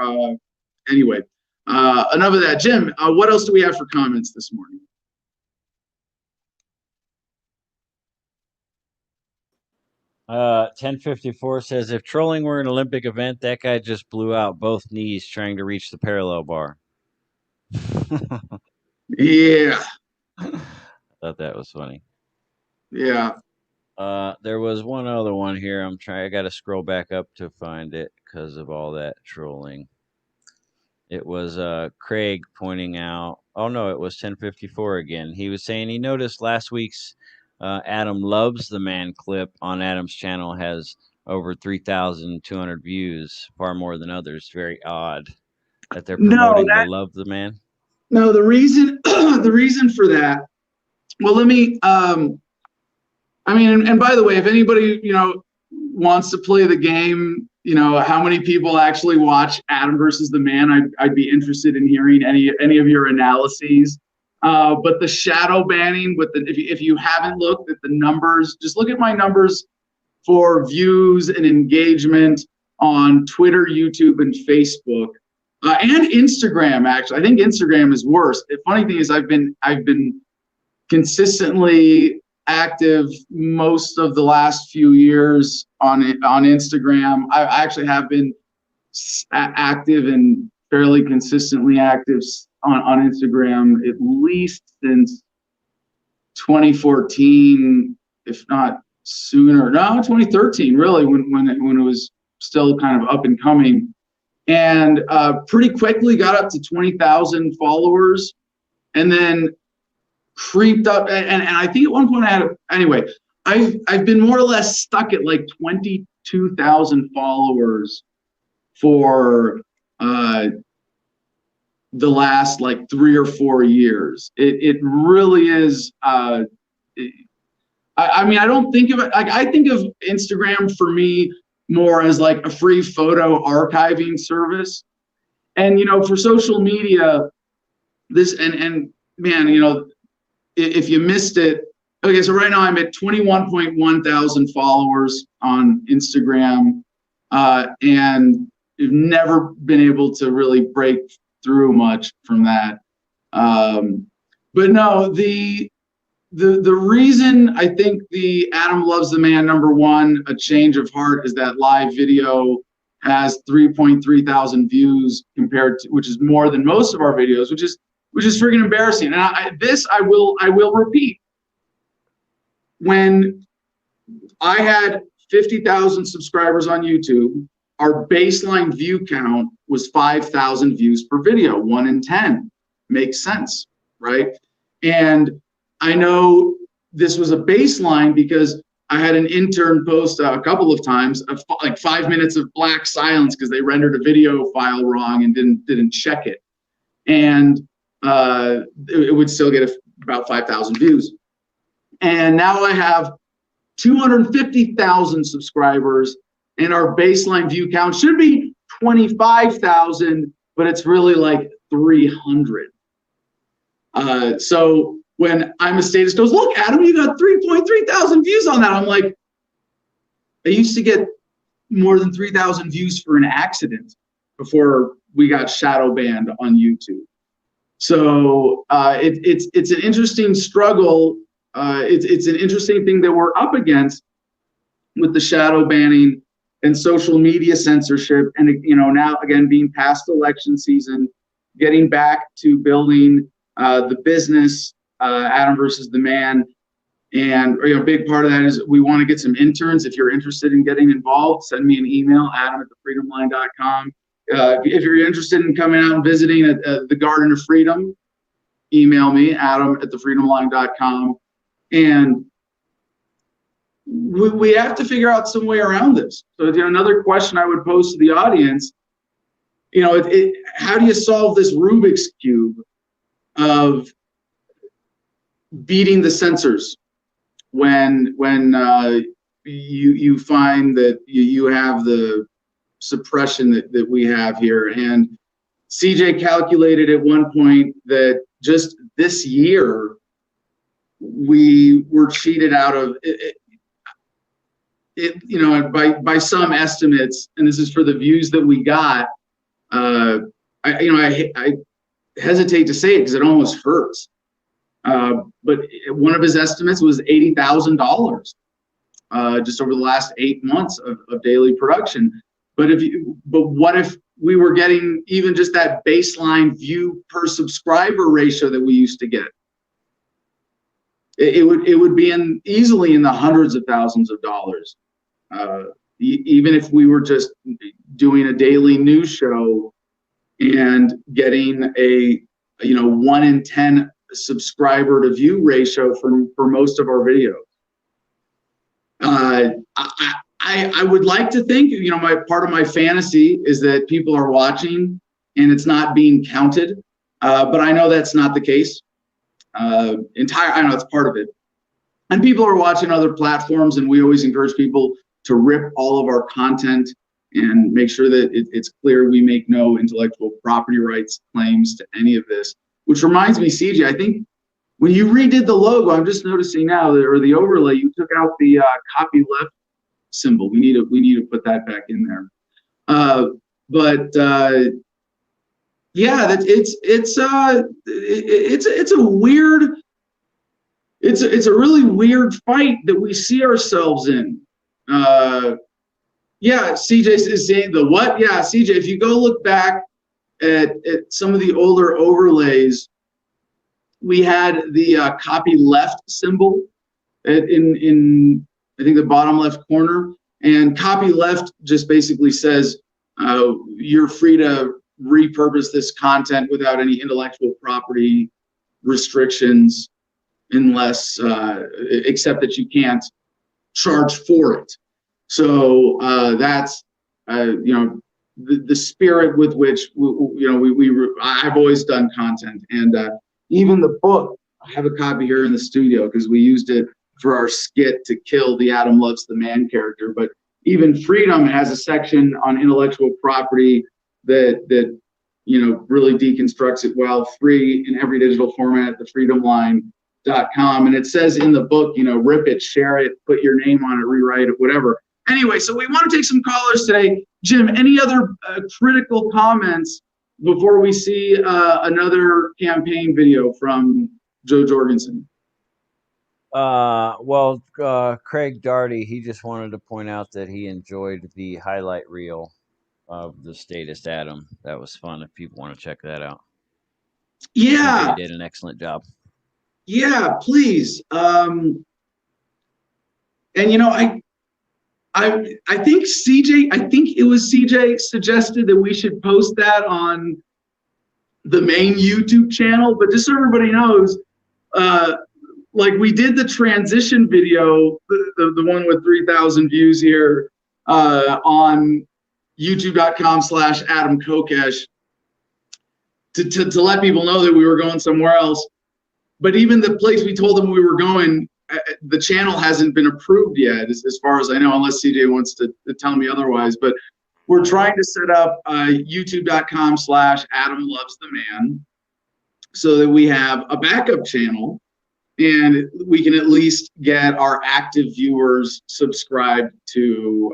Anyway, enough of that. Jim, what else do we have for comments this morning? Uh, 1054 says, if trolling were an Olympic event, that guy just blew out both knees trying to reach the parallel bar. Yeah. I thought that was funny. Yeah. There was one other one here. I got to scroll back up to find it because of all that trolling. It was Craig pointing out, oh no, it was 1054 again. He was saying he noticed last week's Adam Loves the Man clip on Adam's channel has over 3,200 views, far more than others. Very odd that they're promoting the Love the Man. No, the reason for that, well, let me I mean, and by the way, if anybody, wants to play the game, how many people actually watch Adam versus the Man, I'd be interested in hearing any of your analyses. But the shadow banning, if you haven't looked at the numbers, just look at my numbers for views and engagement on Twitter, YouTube, and Facebook, and Instagram. Actually, I think Instagram is worse. The funny thing is, I've been consistently active most of the last few years on Instagram. I actually have been active and fairly consistently active on Instagram at least since 2014, if not sooner. No, 2013, really, when it was still kind of up and coming, and pretty quickly got up to 20,000 followers, and then creeped up, and I think at one point I've been more or less stuck at like 22,000 followers for the last like 3 or 4 years. It really is. I mean, I don't think of it like, I think of Instagram for me more as like a free photo archiving service, and for social media, this and man, if you missed it, okay, so right now I'm at 21.1 thousand followers on Instagram, and I've never been able to really break through much from that. But no, the reason I think the Adam Loves the Man #1, A Change of Heart, is that live video has 3.3 thousand views compared to, which is more than most of our videos, which is freaking embarrassing. And I will repeat. When I had 50,000 subscribers on YouTube, our baseline view count was 5,000 views per video, 1 in 10. Makes sense, right? And I know this was a baseline because I had an intern post a couple of times of like 5 minutes of black silence because they rendered a video file wrong and didn't check it. And it would still get about 5,000 views. And now I have 250,000 subscribers, and our baseline view count should be 25,000, but it's really like 300. So when I'm a Status goes, look, Adam, you got 3.3 thousand views on that. I'm like, I used to get more than 3,000 views for an accident before we got shadow banned on YouTube. So it's an interesting struggle. It's an interesting thing that we're up against with the shadow banning and social media censorship. And now again, being past election season, getting back to building the business, Adam versus the Man. And a big part of that is we want to get some interns. If you're interested in getting involved, send me an email, adam@thefreedomline.com. If you're interested in coming out and visiting at the Garden of Freedom, email me, adam@thefreedomline.com. And we have to figure out some way around this. So another question I would pose to the audience, how do you solve this Rubik's Cube of beating the censors when you find that you have the suppression that we have here? And CJ calculated at one point that just this year we were cheated out of it, you know, by some estimates, and this is for the views that we got. I hesitate to say it because it almost hurts. But one of his estimates was $80,000 just over the last 8 months of daily production. But what if we were getting even just that baseline view per subscriber ratio that we used to get? It would be easily in the hundreds of thousands of dollars. Even if we were just doing a daily news show and getting a 1 in 10 subscriber to view ratio for most of our videos. I would like to think, my part of my fantasy is that people are watching and it's not being counted, but I know that's not the case. I know it's part of it. And people are watching other platforms, and we always encourage people to rip all of our content and make sure that it's clear we make no intellectual property rights claims to any of this. Which reminds me, CJ, I think when you redid the logo, I'm just noticing now, or the overlay, you took out the copy left symbol. We need to put that back in there. Yeah, it's a really weird fight that we see ourselves in. Yeah, CJ is saying the what? Yeah, CJ, if you go look back at some of the older overlays, we had the copy left symbol in I think the bottom left corner, and copy left just basically says you're free to repurpose this content without any intellectual property restrictions, unless except that you can't charge for it. So that's the spirit with which I've always done content, and even the book, I have a copy here in the studio because we used it for our skit to kill the Adam Loves the Man character. But even Freedom has a section on intellectual property that really deconstructs it well, free in every digital format at thefreedomline.com. And it says in the book, rip it, share it, put your name on it, rewrite it, whatever. Anyway, so we want to take some callers today. Jim, any other critical comments before we see another campaign video from Jo Jorgensen? Craig Darty, he just wanted to point out that he enjoyed the highlight reel of the Statist Adam. That was fun if people want to check that out. Yeah. He did an excellent job. Yeah, please. And I think it was CJ suggested that we should post that on the main YouTube channel, but just so everybody knows, like we did the transition video, the one with 3,000 views here on youtube.com/Adam Kokesh to let people know that we were going somewhere else. But even the place we told them we were going, the channel hasn't been approved yet, as far as I know, unless CJ wants to tell me otherwise. But we're trying to set up youtube.com/Adam Loves the Man so that we have a backup channel and we can at least get our active viewers subscribed to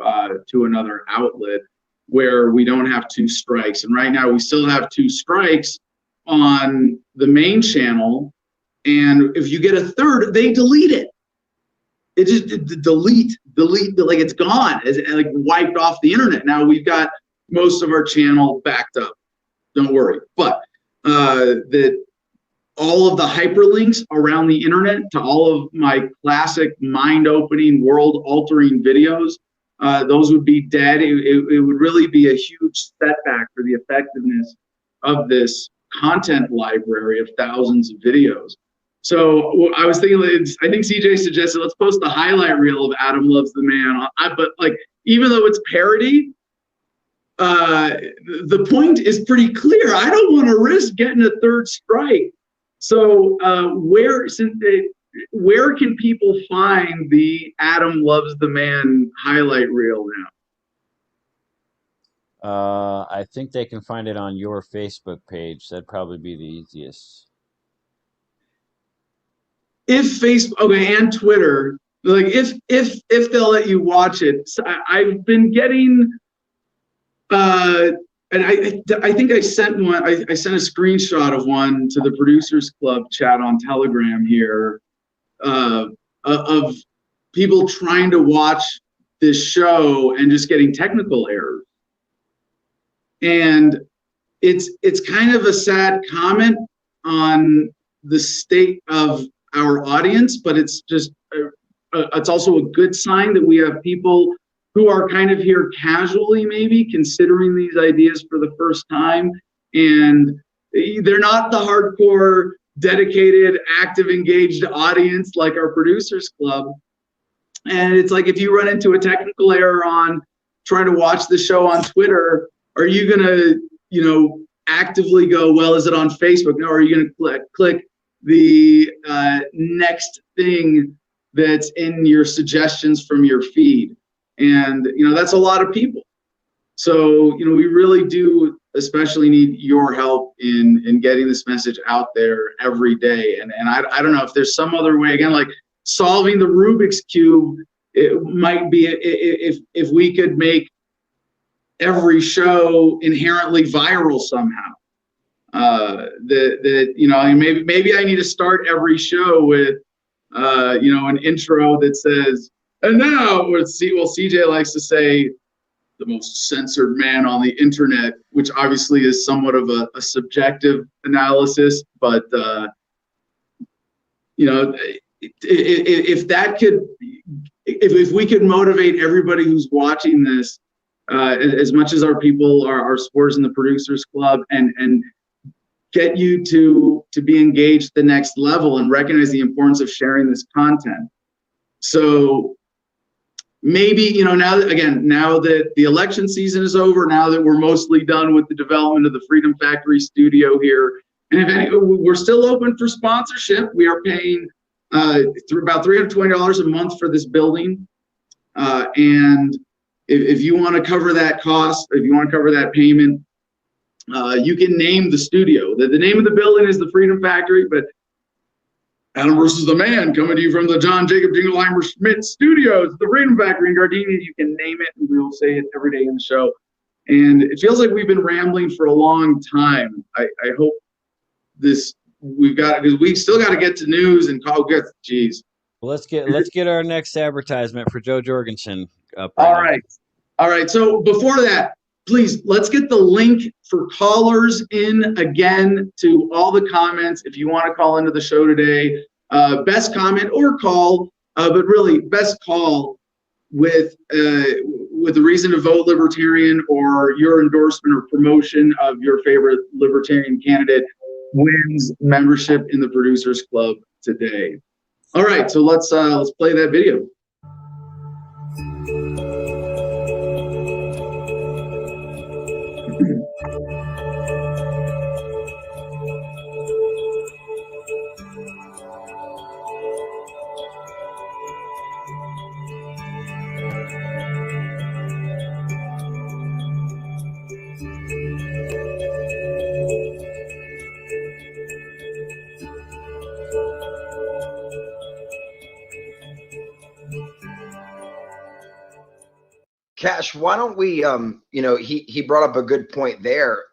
another outlet where we don't have 2 strikes. And right now we still have 2 strikes on the main channel. And if you get a third, they delete it. It just delete, like it's gone. It's like wiped off the internet. Now we've got most of our channel backed up. Don't worry. But that all of the hyperlinks around the internet to all of my classic mind-opening, world-altering videos, those would be dead. It would really be a huge setback for the effectiveness of this content library of thousands of videos. So I was thinking, I think CJ suggested let's post the highlight reel of Adam Loves the Man. But like, even though it's parody, the point is pretty clear. I don't want to risk getting a third strike. So where can people find the Adam Loves the Man highlight reel now? I think they can find it on your Facebook page. That'd probably be the easiest. if Facebook, okay, and Twitter, like if they'll let you watch it. So I've been getting, and I think I sent one. I sent a screenshot of one to the Producers Club chat on Telegram here, of people trying to watch this show and just getting technical errors. And it's kind of a sad comment on the state of our audience, but it's just it's also a good sign that we have people who are kind of here casually, maybe considering these ideas for the first time, and they're not the hardcore, dedicated, active, engaged audience like our Producers Club. And it's like, if you run into a technical error on trying to watch the show on Twitter, are you gonna, actively go, well, is it on Facebook? No, are you gonna click the next thing that's in your suggestions from your feed? And that's a lot of people. So we really do especially need your help in getting this message out there every day. And I don't know if there's some other way, again, like solving the Rubik's Cube. It might be if we could make every show inherently viral somehow. Maybe I need to start every show with an intro that says, and now CJ likes to say the most censored man on the internet, which obviously is somewhat of a subjective analysis, but if we could motivate everybody who's watching this, as much as our people are supporters in the Producers Club, and get you to be engaged the next level and recognize the importance of sharing this content. So maybe, now that the election season is over, now that we're mostly done with the development of the Freedom Factory studio here, and we're still open for sponsorship. We are paying about $320 a month for this building. And if you want to cover that cost, if you want to cover that payment, you can name the studio. The name of the building is the Freedom Factory, but Adam versus the Man, coming to you from the John Jacob Jingleheimer Schmidt Studios, the Freedom Factory in Gardenia. You can name it, and we will say it every day in the show. And it feels like we've been rambling for a long time. I hope because we still got to get to news and call. Geez. Well, let's get our next advertisement for Joe Jorgensen up. All right. So before that, please, let's get the link for callers in again to all the comments. If you want to call into the show today, best comment or call, but really best call with the reason to vote Libertarian or your endorsement or promotion of your favorite Libertarian candidate wins membership in the Producers Club today. All right, so let's play that video. Cash, why don't we, he brought up a good point there.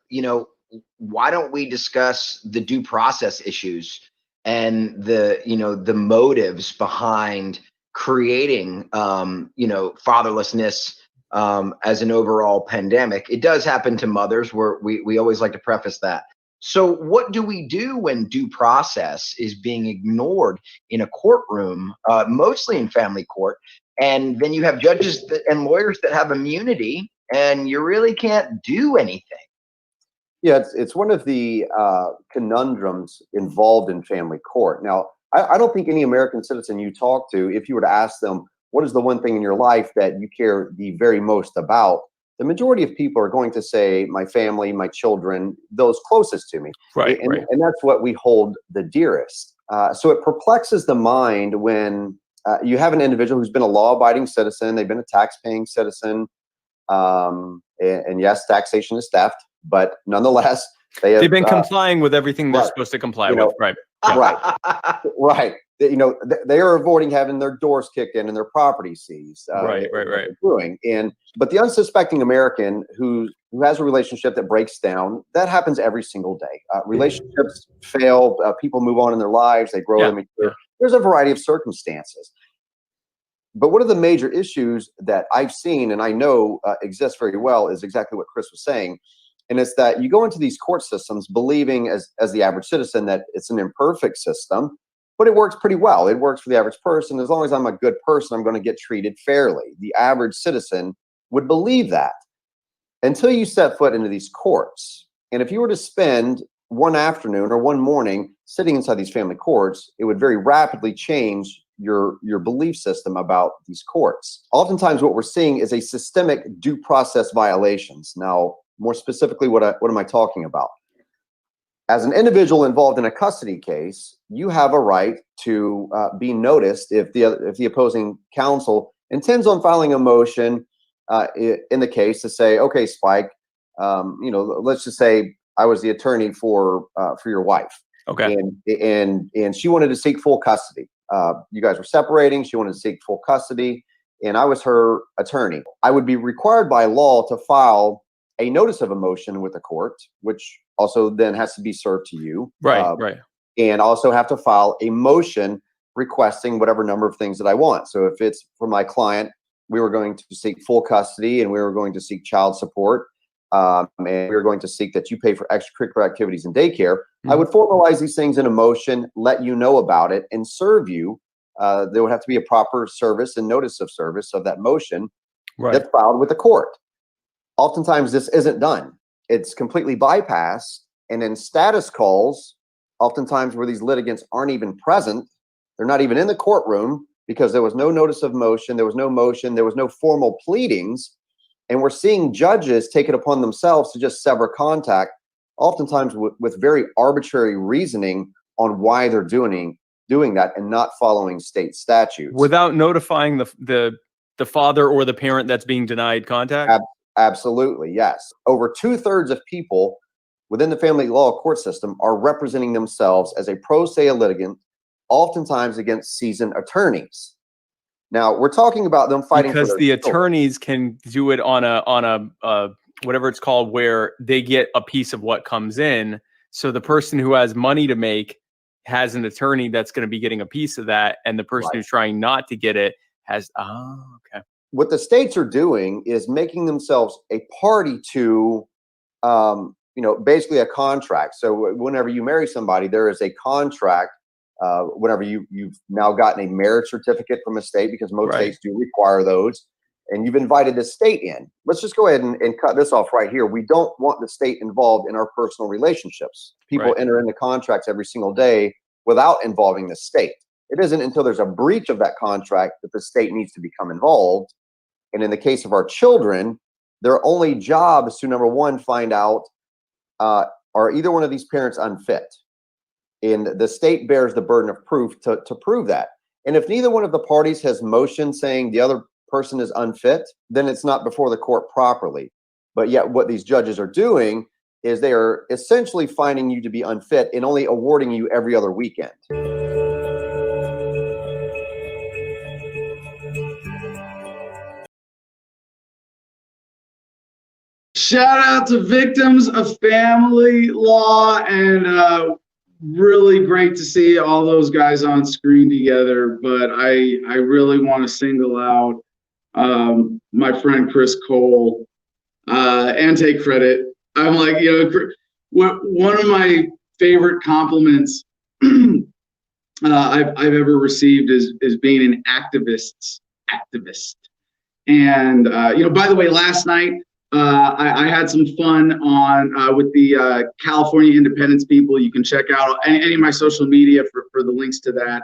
Why don't we discuss the due process issues and the motives behind creating, fatherlessness as an overall pandemic? It does happen to mothers, where we always like to preface that. So what do we do when due process is being ignored in a courtroom, mostly in family court? And then you have judges and lawyers that have immunity, and you really can't do anything. Yeah, it's one of the conundrums involved in family court. Now, I don't think any American citizen you talk to, if you were to ask them, what is the one thing in your life that you care the very most about? The majority of people are going to say, my family, my children, those closest to me. Right. And that's what we hold the dearest. So it perplexes the mind when you have an individual who's been a law-abiding citizen, they've been a tax-paying citizen, and yes, taxation is theft, but nonetheless, they've been complying with everything they're supposed to comply with, right? Right. they are avoiding having their doors kicked in and their property seized. Right. But the unsuspecting American who has a relationship that breaks down, that happens every single day. Relationships fail. People move on in their lives. They grow and mature. There's a variety of circumstances. But one of the major issues that I've seen and I know exists very well is exactly what Chris was saying. And it's that you go into these court systems believing as the average citizen that it's an imperfect system, but it works pretty well. It works for the average person. As long as I'm a good person, I'm going to get treated fairly. The average citizen would believe that until you set foot into these courts. And if you were to spend one afternoon or one morning sitting inside these family courts, it would very rapidly change your belief system about these courts. Oftentimes what we're seeing is a systemic due process violations. Now, more specifically, what am I talking about? As an individual involved in a custody case, you have a right to be noticed if the opposing counsel intends on filing a motion in the case to say, okay, Spike, let's just say I was the attorney for your wife. Okay. And she wanted to seek full custody. You guys were separating. She wanted to seek full custody, and I was her attorney. I would be required by law to file a notice of a motion with the court, which also then has to be served to you. Right. And also have to file a motion requesting whatever number of things that I want. So if it's for my client, we were going to seek full custody and we were going to seek child support, and we were going to seek that you pay for extracurricular activities in daycare. I would formalize these things in a motion, let you know about it, and serve you. There would have to be a proper service and notice of service of that motion that's filed with the court. Oftentimes this isn't done. It's completely bypassed. And then status calls, oftentimes where these litigants aren't even present, they're not even in the courtroom because there was no notice of motion, there was no motion, there was no formal pleadings. And we're seeing judges take it upon themselves to just sever contact, oftentimes with very arbitrary reasoning on why they're doing that and not following state statutes. Without notifying the father or the parent that's being denied contact? Absolutely, yes. Over 2/3 of people within the family law court system are representing themselves as a pro se litigant, oftentimes against seasoned attorneys. Now, we're talking about them fighting because the attorneys can do it on a whatever it's called, where they get a piece of what comes in. So the person who has money to make has an attorney that's going to be getting a piece of that, and the person who's trying not to get it has. Okay. What the states are doing is making themselves a party to, basically a contract. So whenever you marry somebody, there is a contract. Whenever you've now gotten a marriage certificate from a state, because most states do require those, and you've invited the state in. Let's just go ahead and cut this off right here. We don't want the state involved in our personal relationships. People enter into contracts every single day without involving the state. It isn't until there's a breach of that contract that the state needs to become involved. And in the case of our children, their only job is to, number one, find out, are either one of these parents unfit? And the state bears the burden of proof to prove that. And if neither one of the parties has motion saying the other person is unfit, then it's not before the court properly. But yet what these judges are doing is they are essentially finding you to be unfit and only awarding you every other weekend. Shout out to victims of family law, and really great to see all those guys on screen together. But I really want to single out my friend Chris Cole and take credit. I'm like, one of my favorite compliments I've ever received is being an activist. And by the way, last night I had some fun on with the California Independence people. You can check out any of my social media for the links to that.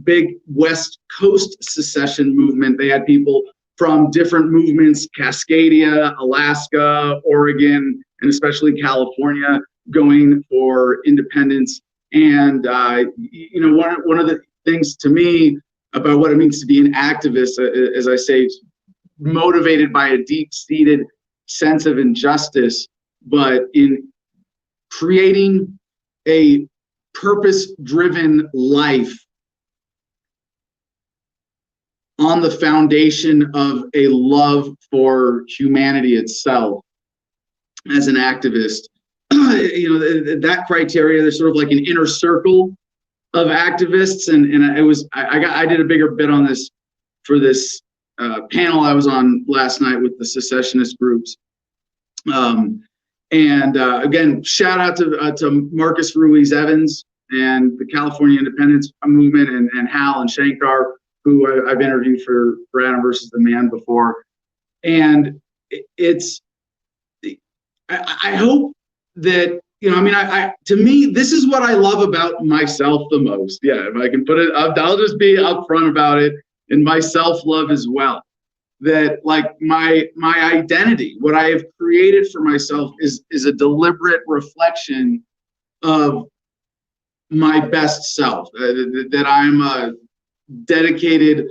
Big West Coast secession movement. They had people from different movements, Cascadia, Alaska, Oregon, and especially California, going for independence. And one of the things to me about what it means to be an activist, as I say, motivated by a deep-seated sense of injustice, but in creating a purpose-driven life on the foundation of a love for humanity itself as an activist. That criteria, there's sort of like an inner circle of activists, and I did a bigger bit on this for this panel I was on last night with the secessionist groups. Again, shout out to Marcus Ruiz Evans and the California Independence Movement, and Hal and Shankar, who I've interviewed for Adam versus the Man before. And I hope that, to me, this is what I love about myself the most. Yeah, if I can put it up, I'll just be upfront about it, and my self-love as well. That like my identity, what I have created for myself is a deliberate reflection of my best self, that I'm a dedicated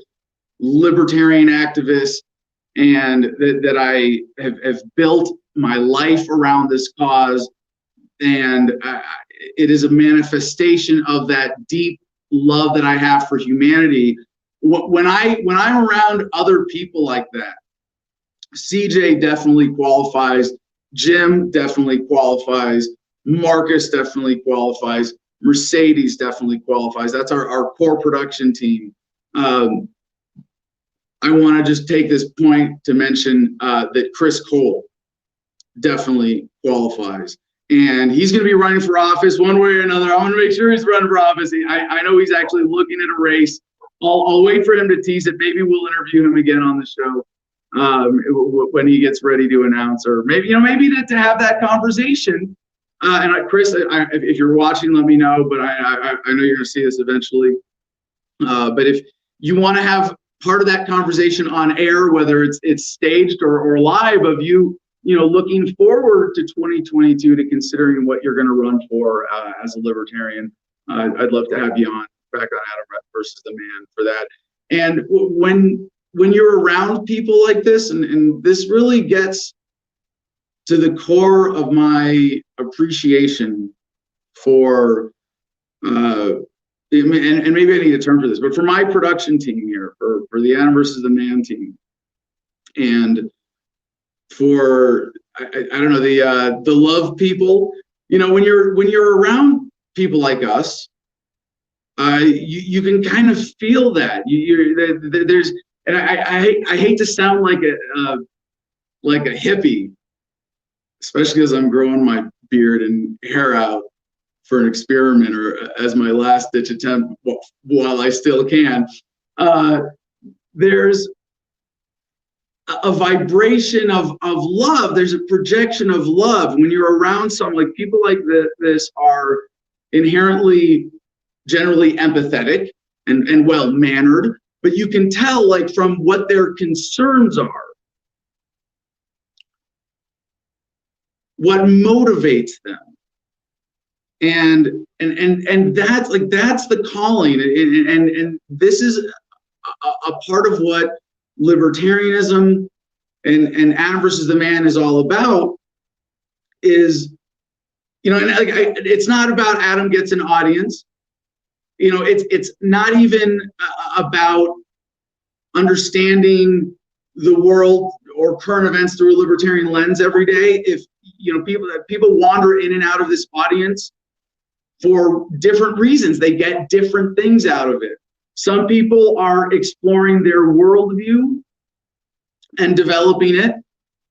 libertarian activist, and that I have built my life around this cause, and it is a manifestation of that deep love that I have for humanity. When I'm around other people like that, CJ definitely qualifies, Jim definitely qualifies, Marcus definitely qualifies, Mercedes definitely qualifies. That's our core production team. I want to just take this point to mention that Chris Cole definitely qualifies. And he's going to be running for office one way or another. I want to make sure he's running for office. I know he's actually looking at a race. I'll wait for him to tease it. Maybe we'll interview him again on the show when he gets ready to announce, or maybe to have that conversation. And Chris, if you're watching, let me know. But I know you're going to see this eventually. But if you want to have part of that conversation on air, whether it's staged or live, of you looking forward to 2022 to considering what you're going to run for as a libertarian, I'd love to have you on back on Adam versus the Man for that. And when you're around people like this, and this really gets to the core of my appreciation for, and maybe I need a term for this, but for my production team here, for the Adam versus the Man team, and for I don't know, the love people, when you're around people like us, you can kind of feel that there's, and I hate to sound like a hippie, especially as I'm growing my beard and hair out for an experiment, or as my last ditch attempt while I still can. There's a vibration of love. There's a projection of love when you're around someone. Like, people like this are inherently generally empathetic and well-mannered, but you can tell, like, from what their concerns are, what motivates them. And that's the calling. And this is a part of what libertarianism and Adam versus the Man is all about. Is, it's not about Adam gets an audience. It's not even about understanding the world or current events through a libertarian lens every day. If people wander in and out of this audience for different reasons, they get different things out of it. Some people are exploring their worldview and developing it,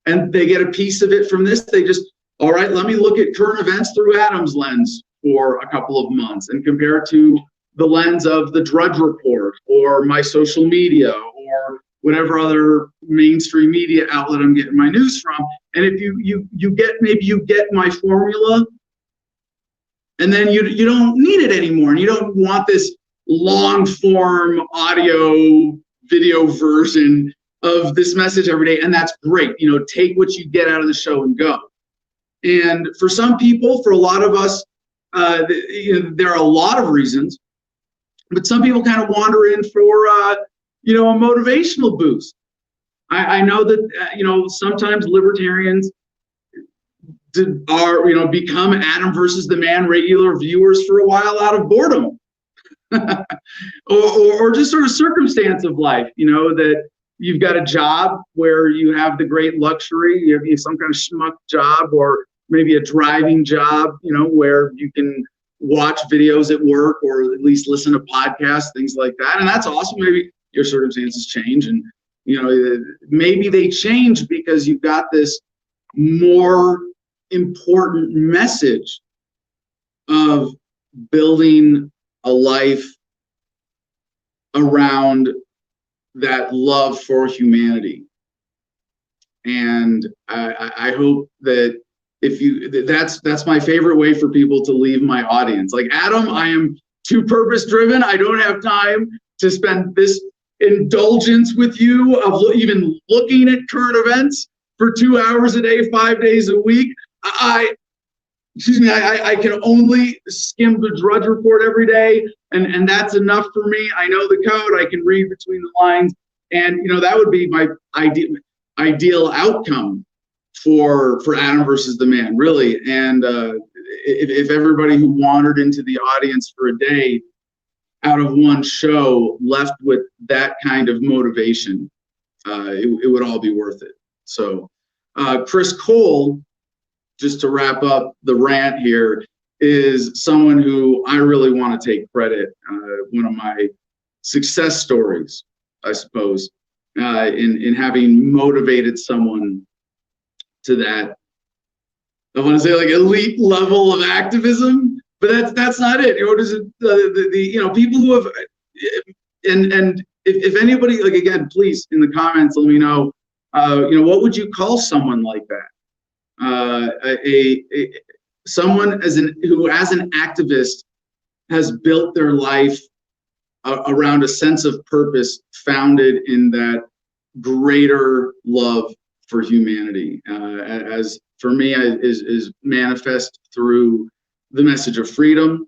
and they get a piece of it from this. They just, all right, let me look at current events through Adam's lens for a couple of months and compare it to the lens of the Drudge Report or my social media or whatever other mainstream media outlet I'm getting my news from. And if you get my formula, and then you don't need it anymore, and you don't want this long form audio video version of this message every day, and that's great. Take what you get out of the show and go. And for some people, for a lot of us, there are a lot of reasons, but some people kind of wander in for a motivational boost. I know that sometimes libertarians are become Adam versus the Man regular viewers for a while out of boredom. or just sort of circumstance of life, that you've got a job where you have the great luxury, you have some kind of schmuck job, or maybe a driving job, where you can watch videos at work or at least listen to podcasts, things like that. And that's awesome. Maybe your circumstances change, and maybe they change because you've got this more important message of building a life around that love for humanity. And I hope that that's my favorite way for people to leave my audience. Like, Adam, I am too purpose driven. I don't have time to spend this indulgence with you of even looking at current events for 2 hours a day, 5 days a week. I can only skim the Drudge Report every day, and that's enough for me. I know the code. I can read between the lines, and that would be my ideal outcome for Adam versus the Man, really. And if everybody who wandered into the audience for a day out of one show left with that kind of motivation, it would all be worth it. So Chris Cole, just to wrap up the rant here, is someone who I really want to take credit. One of my success stories, I suppose, in having motivated someone to that, I want to say, like, elite level of activism, but that's not it. What is it? The people who have, and if anybody, like, again, please in the comments let me know. What would you call someone like that? Someone who as an activist has built their life around a sense of purpose founded in that greater love for humanity, as for me is manifest through the message of freedom,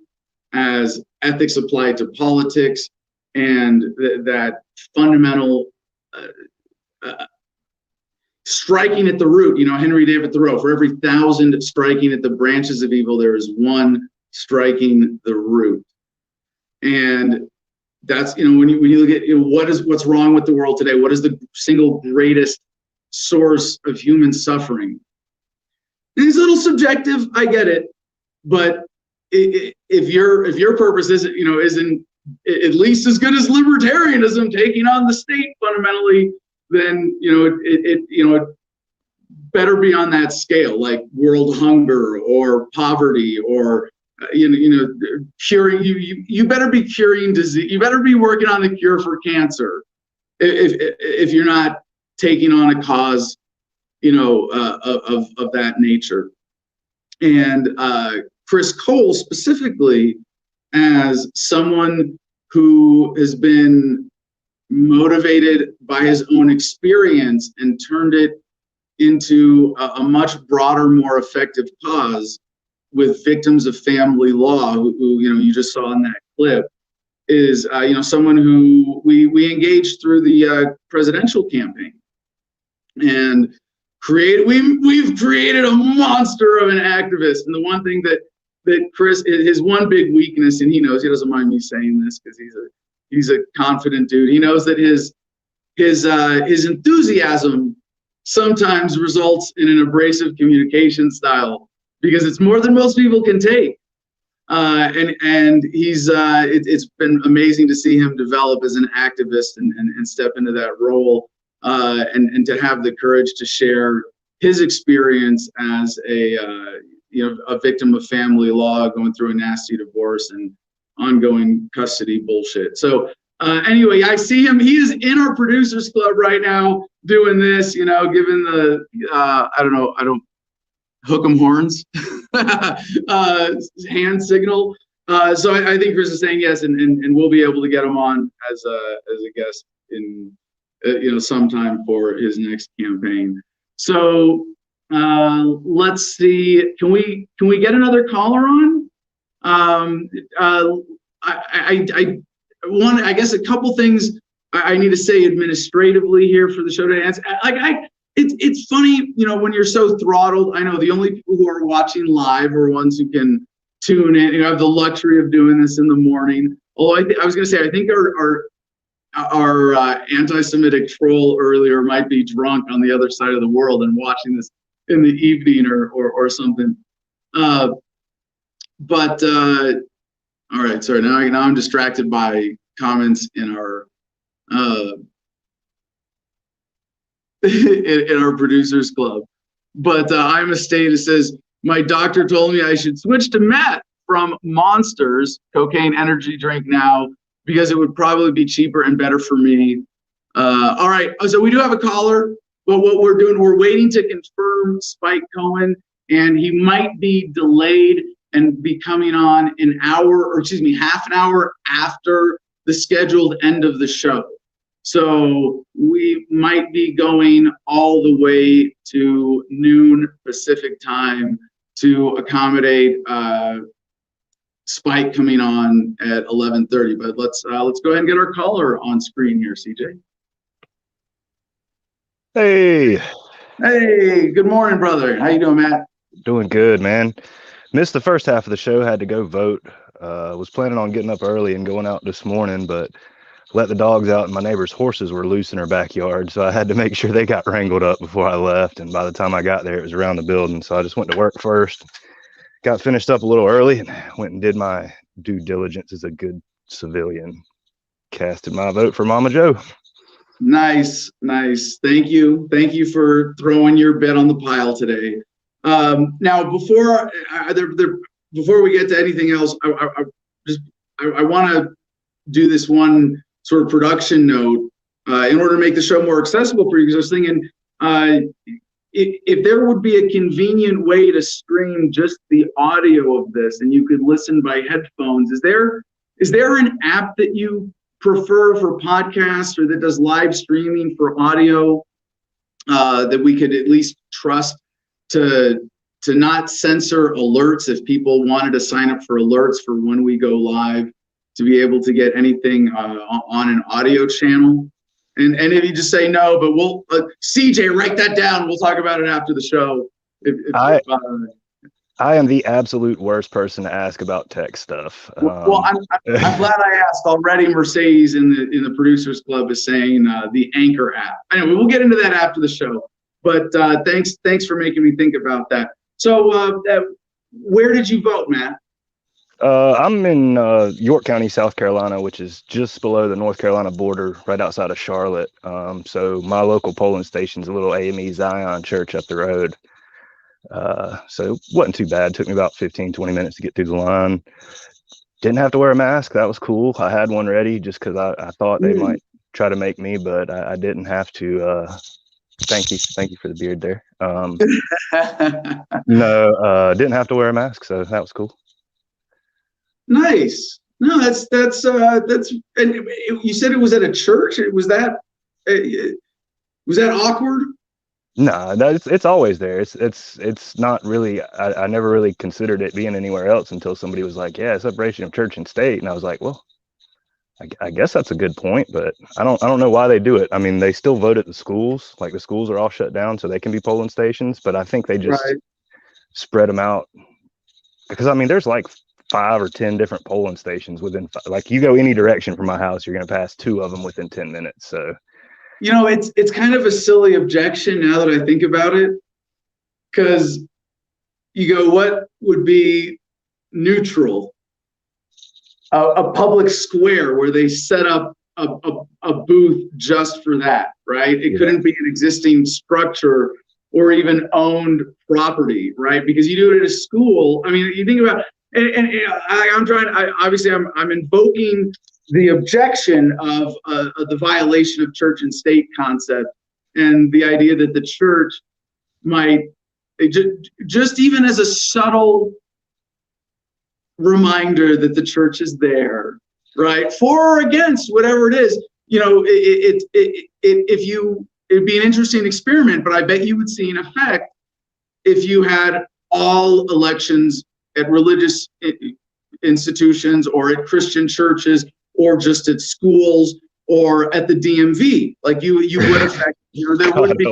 as ethics applied to politics, and that fundamental striking at the root. Henry David Thoreau, for every 1,000 striking at the branches of evil, there is one striking the root. And that's, when you look at what's wrong with the world today, what is the single greatest source of human suffering? And it's a little subjective, I get it, but if your purpose isn't at least as good as libertarianism, taking on the state fundamentally, then it better be on that scale, like world hunger or poverty, or curing. You better be curing disease. You better be working on the cure for cancer if you're not taking on a cause of that nature. And Chris Cole specifically, as someone who has been motivated by his own experience and turned it into a much broader, more effective cause with victims of family law, who you just saw in that clip, is someone who we engaged through the presidential campaign, and we've created a monster of an activist. And the one thing that Chris, his one big weakness, and he knows, he doesn't mind me saying this because he's a confident dude. He knows that his enthusiasm sometimes results in an abrasive communication style, because it's more than most people can take. And he's it's been amazing to see him develop as an activist and step into that role, and to have the courage to share his experience as a victim of family law, going through a nasty divorce and ongoing custody bullshit. So anyway, I see him. He is in our producers club right now doing this, giving the I don't hook 'em horns hand signal. So I think Chris is saying yes, and we'll be able to get him on as a guest in sometime for his next campaign. So let's see. Can we get another caller on? I guess a couple things I need to say administratively here for the show to answer. It's funny, when you're so throttled. I know the only people who are watching live are ones who can tune in, have the luxury of doing this in the morning. Although I was going to say, I think our anti-Semitic troll earlier might be drunk on the other side of the world and watching this in the evening or something. All right, sorry. Now I'm distracted by comments in our in our producers club. But I'm a state. It says my doctor told me I should switch to Matt from Monsters cocaine energy drink now because it would probably be cheaper and better for me. All right, so we do have a caller, but what we're doing, we're waiting to confirm Spike Cohen, and he might be delayed and be coming on half an hour after the scheduled end of the show. So we might be going all the way to noon Pacific time to accommodate Spike coming on at 11:30. But let's go ahead and get our caller on screen here, CJ. Hey, good morning, brother. How you doing, Matt? Doing good, man. Missed the first half of the show, had to go vote. Was planning on getting up early and going out this morning, but let the dogs out and my neighbor's horses were loose in her backyard, so I had to make sure they got wrangled up before I left, and by the time I got there it was around the building, so I just went to work first, got finished up a little early, and went and did my due diligence as a good civilian. Casted my vote for Mama Joe. Nice. Thank you for throwing your bet on the pile today. Now before we get to anything else, I want to do this one sort of production note in order to make the show more accessible for you, because I was thinking if there would be a convenient way to stream just the audio of this and you could listen by headphones, is there an app that you prefer for podcasts or that does live streaming for audio that we could at least trust to not censor alerts if people wanted to sign up for alerts for when we go live, to be able to get anything on an audio channel? And if you just say no, but we'll CJ, write that down. We'll talk about it after the show. I am the absolute worst person to ask about tech stuff. Well, I'm glad I asked already. Mercedes in the Producers Club is saying the Anchor app. Anyway, we'll get into that after the show. But thanks for making me think about that. So where did you vote, Matt? I'm in York County, South Carolina, which is just below the North Carolina border, right outside of Charlotte. So my local polling station's a little AME Zion church up the road. So it wasn't too bad. It took me about 15, 20 minutes to get through the line. Didn't have to wear a mask. That was cool. I had one ready just because I thought they might try to make me, but I didn't have to. Thank you for the beard there. No, didn't have to wear a mask, so that was cool. Nice. No, that's. And you said it was at a church. Was that awkward? No, it's always there. It's not really. I never really considered it being anywhere else until somebody was like, "Yeah, separation of church and state," and I was like, "Well, I guess that's a good point, but I don't know why they do it. I mean, they still vote at the schools. Like the schools are all shut down, so they can be polling stations. But I think they just spread them out because I mean, there's like 5 or 10 different polling stations within. Like you go any direction from my house, you're going to pass 2 of them within 10 minutes. So, you know, it's kind of a silly objection now that I think about it, because you go, what would be neutral? A public square where they set up a booth just for that, right? It couldn't be an existing structure or even owned property, right? Because you do it at a school. I mean, you think about, and I'm invoking the objection of the violation of church and state concept, and the idea that the church might just even as a subtle reminder that the church is there, right? For or against, whatever it is, you know, it'd be an interesting experiment, but I bet you would see an effect if you had all elections at religious institutions or at Christian churches or just at schools or at the DMV. Like you would affect, you know, there would be.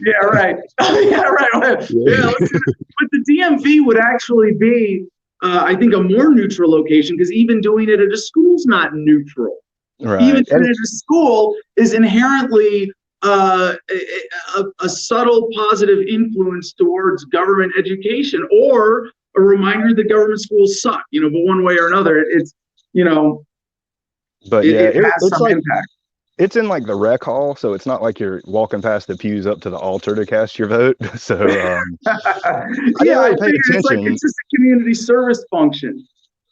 Yeah, right. Yeah, right. Yeah, but the DMV would actually be I think, a more neutral location, because even doing it at a school is not neutral. Right. Even doing it at a school is inherently a subtle positive influence towards government education, or a reminder that government schools suck, but one way or another, it's, but it has it's some like, impact. it's in like the rec hall, so it's not like you're walking past the pews up to the altar to cast your vote. So I didn't really pay attention. It's just a community service function.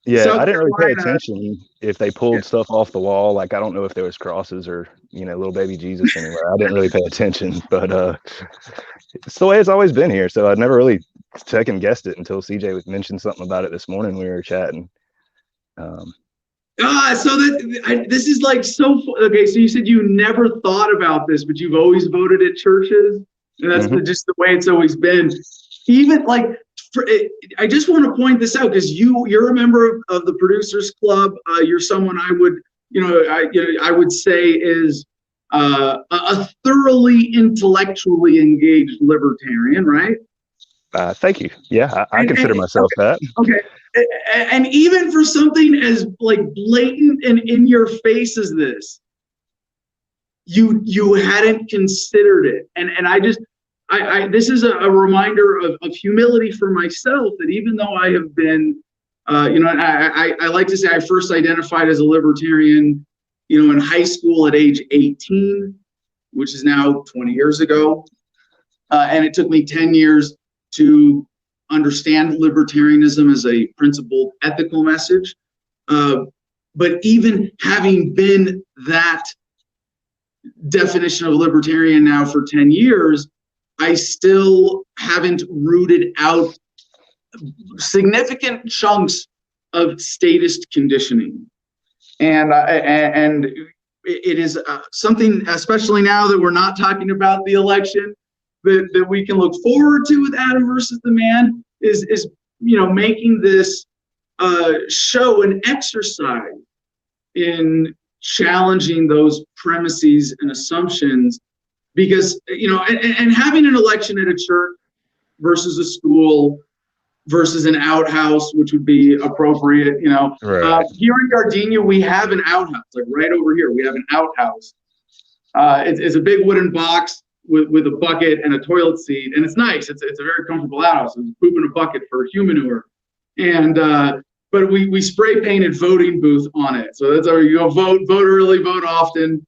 Yeah, South I didn't really pay Carolina- attention if they pulled stuff off the wall. Like, I don't know if there was crosses or, little baby Jesus anywhere. I didn't really pay attention, but it's the way it's always been here. So I'd never really second guessed it until CJ mentioned something about it this morning when we were chatting. So this is like okay. So you said you never thought about this, but you've always voted at churches, and that's just the way it's always been. Even like, I just want to point this out, because you're a member of the Producers Club. You're someone I would, I would say is a thoroughly intellectually engaged libertarian, right? Thank you. Yeah, I consider myself that. Okay. And even for something as like blatant and in your face as this, you hadn't considered it. And I this is a reminder of humility for myself, that even though I have been, I like to say I first identified as a libertarian, in high school at age 18, which is now 20 years ago. And it took me 10 years to understand libertarianism as a principled ethical message. But even having been that definition of libertarian now for 10 years, I still haven't rooted out significant chunks of statist conditioning. And it is something, especially now that we're not talking about the election, that we can look forward to with Adam versus the Man, is making this show an exercise in challenging those premises and assumptions, because and having an election at a church versus a school versus an outhouse, which would be appropriate, Right. Here in Gardenia we have an outhouse, like right over here we have an outhouse. It's a big wooden box with a bucket and a toilet seat, and it's nice. It's a very comfortable outhouse. It's poop in a bucket for human manure, and but we spray painted voting booth on it. So that's our, vote early, vote often.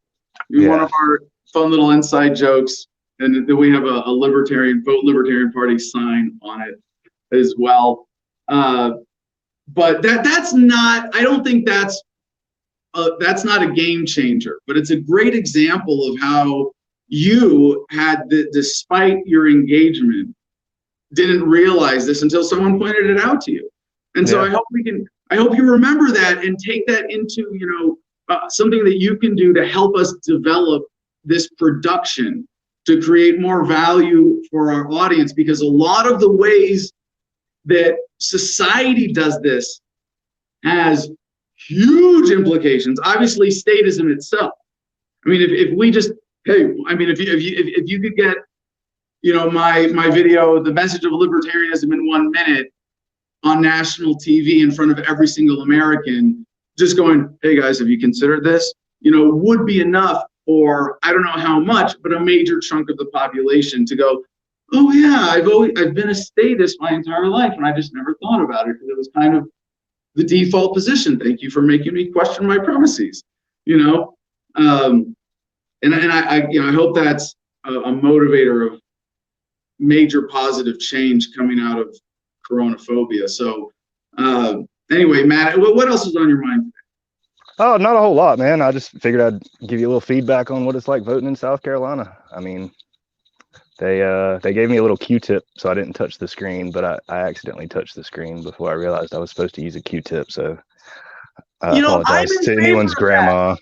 One of our fun little inside jokes, and then we have a Vote Libertarian Party sign on it as well. But that's not. I don't think that's not a game changer, but it's a great example of how you had, despite your engagement, didn't realize this until someone pointed it out to you. And so I hope you remember that and take that into, something that you can do to help us develop this production to create more value for our audience, because a lot of the ways that society does this has huge implications. Obviously, statism itself. I mean, if we just, if you could get, my video, The Message of Libertarianism in 1 minute, on national TV in front of every single American, just going, hey guys, have you considered this? Would be enough for, I don't know how much, but a major chunk of the population to go, oh yeah, I've been a statist my entire life, and I just never thought about it because it was kind of the default position. Thank you for making me question my premises. And I hope that's a motivator of major positive change coming out of coronaphobia. So anyway, Matt, what else is on your mind today? Oh, not a whole lot, man. I just figured I'd give you a little feedback on what it's like voting in South Carolina. I mean, they gave me a little Q-tip, so I didn't touch the screen, but I accidentally touched the screen before I realized I was supposed to use a Q-tip. So I apologize to anyone's grandma.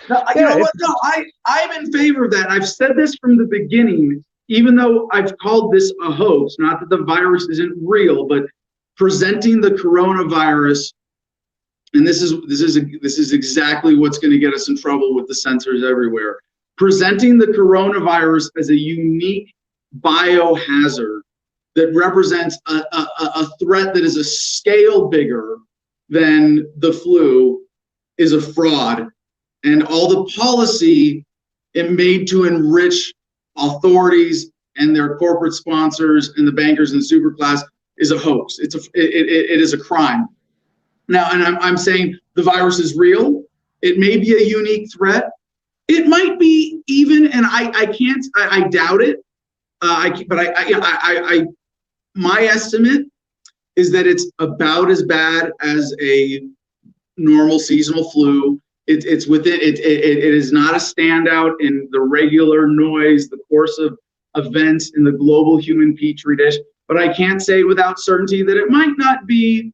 No, I'm in favor of that. I've said this from the beginning, even though I've called this a hoax, not that the virus isn't real, but presenting the coronavirus, and this is exactly what's going to get us in trouble with the censors everywhere. Presenting the coronavirus as a unique biohazard that represents a threat that is a scale bigger than the flu is a fraud. And all the policy it made to enrich authorities and their corporate sponsors and the bankers and the superclass is a hoax. It is a crime. Now, and I'm saying the virus is real. It may be a unique threat. It might be even, and I doubt it. My estimate is that it's about as bad as a normal seasonal flu. It's within it. It is not a standout in the regular noise, the course of events in the global human petri dish. But I can't say without certainty that it might not be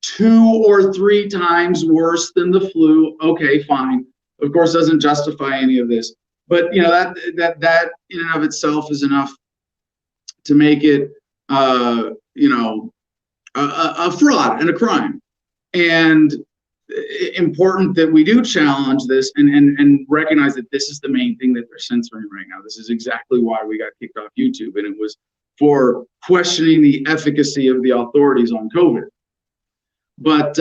2 or 3 times worse than the flu. Okay, fine. Of course, doesn't justify any of this. But you know that in and of itself is enough to make it a fraud and a crime. And important that we do challenge this and recognize that this is the main thing that they're censoring right now. This is exactly why we got kicked off YouTube, and it was for questioning the efficacy of the authorities on COVID. But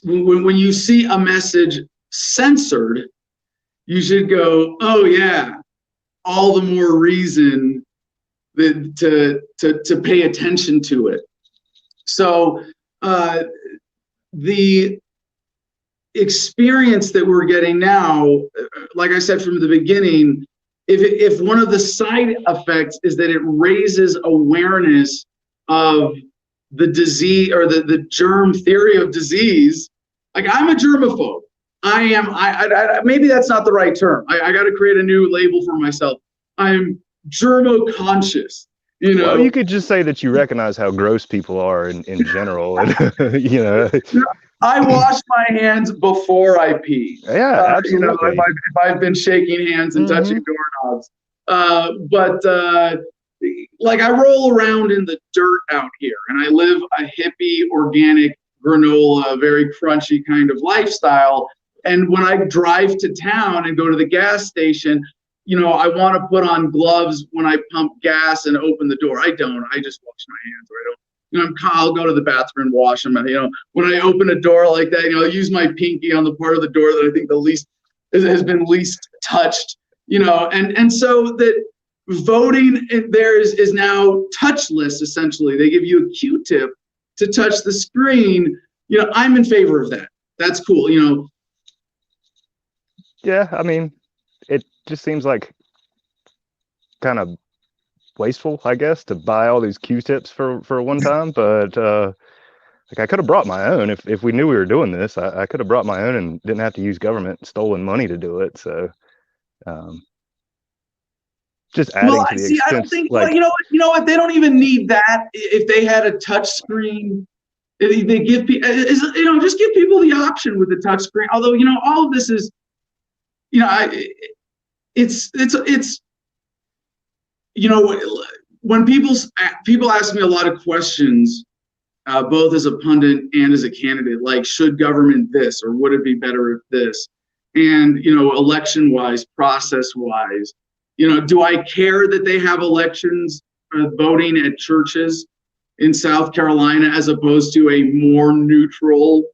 when you see a message censored, you should go, oh yeah, all the more reason that to pay attention to it. So the experience that we're getting now, like I said from the beginning, if one of the side effects is that it raises awareness of the disease or the germ theory of disease, like I'm a germaphobe. I maybe that's not the right term. I got to create a new label for myself. I'm germo-conscious. You know, well, you could just say that you recognize how gross people are in general. And, you know, I wash my hands before I pee. Yeah, absolutely. You know, if I've been shaking hands and touching doorknobs. Like I roll around in the dirt out here, and I live a hippie, organic, granola, very crunchy kind of lifestyle. And when I drive to town and go to the gas station, you know, I want to put on gloves when I pump gas and open the door. I don't. I just wash my hands, or I don't. You know, I'll go to the bathroom and wash them. And, you know, when I open a door like that, you know, I'll use my pinky on the part of the door that I think has been least touched. You know, and so that voting there is now touchless. Essentially, they give you a Q-tip to touch the screen. You know, I'm in favor of that. That's cool. You know. Yeah, I mean, it just seems like kind of wasteful, I guess, to buy all these Q-tips for one time. But like I could have brought my own if we knew we were doing this. I could have brought my own and didn't have to use government stolen money to do it. So just adding to the expense. I don't think. Like, well, you know what? They don't even need that. If they had a touch screen, they give people. You know, just give people the option with the touch screen. Although, you know, all of this is. You know, it's you know, when people ask me a lot of questions, both as a pundit and as a candidate, like, should government this, or would it be better if this? And, you know, election-wise, process-wise, you know, do I care that they have elections, voting at churches in South Carolina as opposed to a more neutral,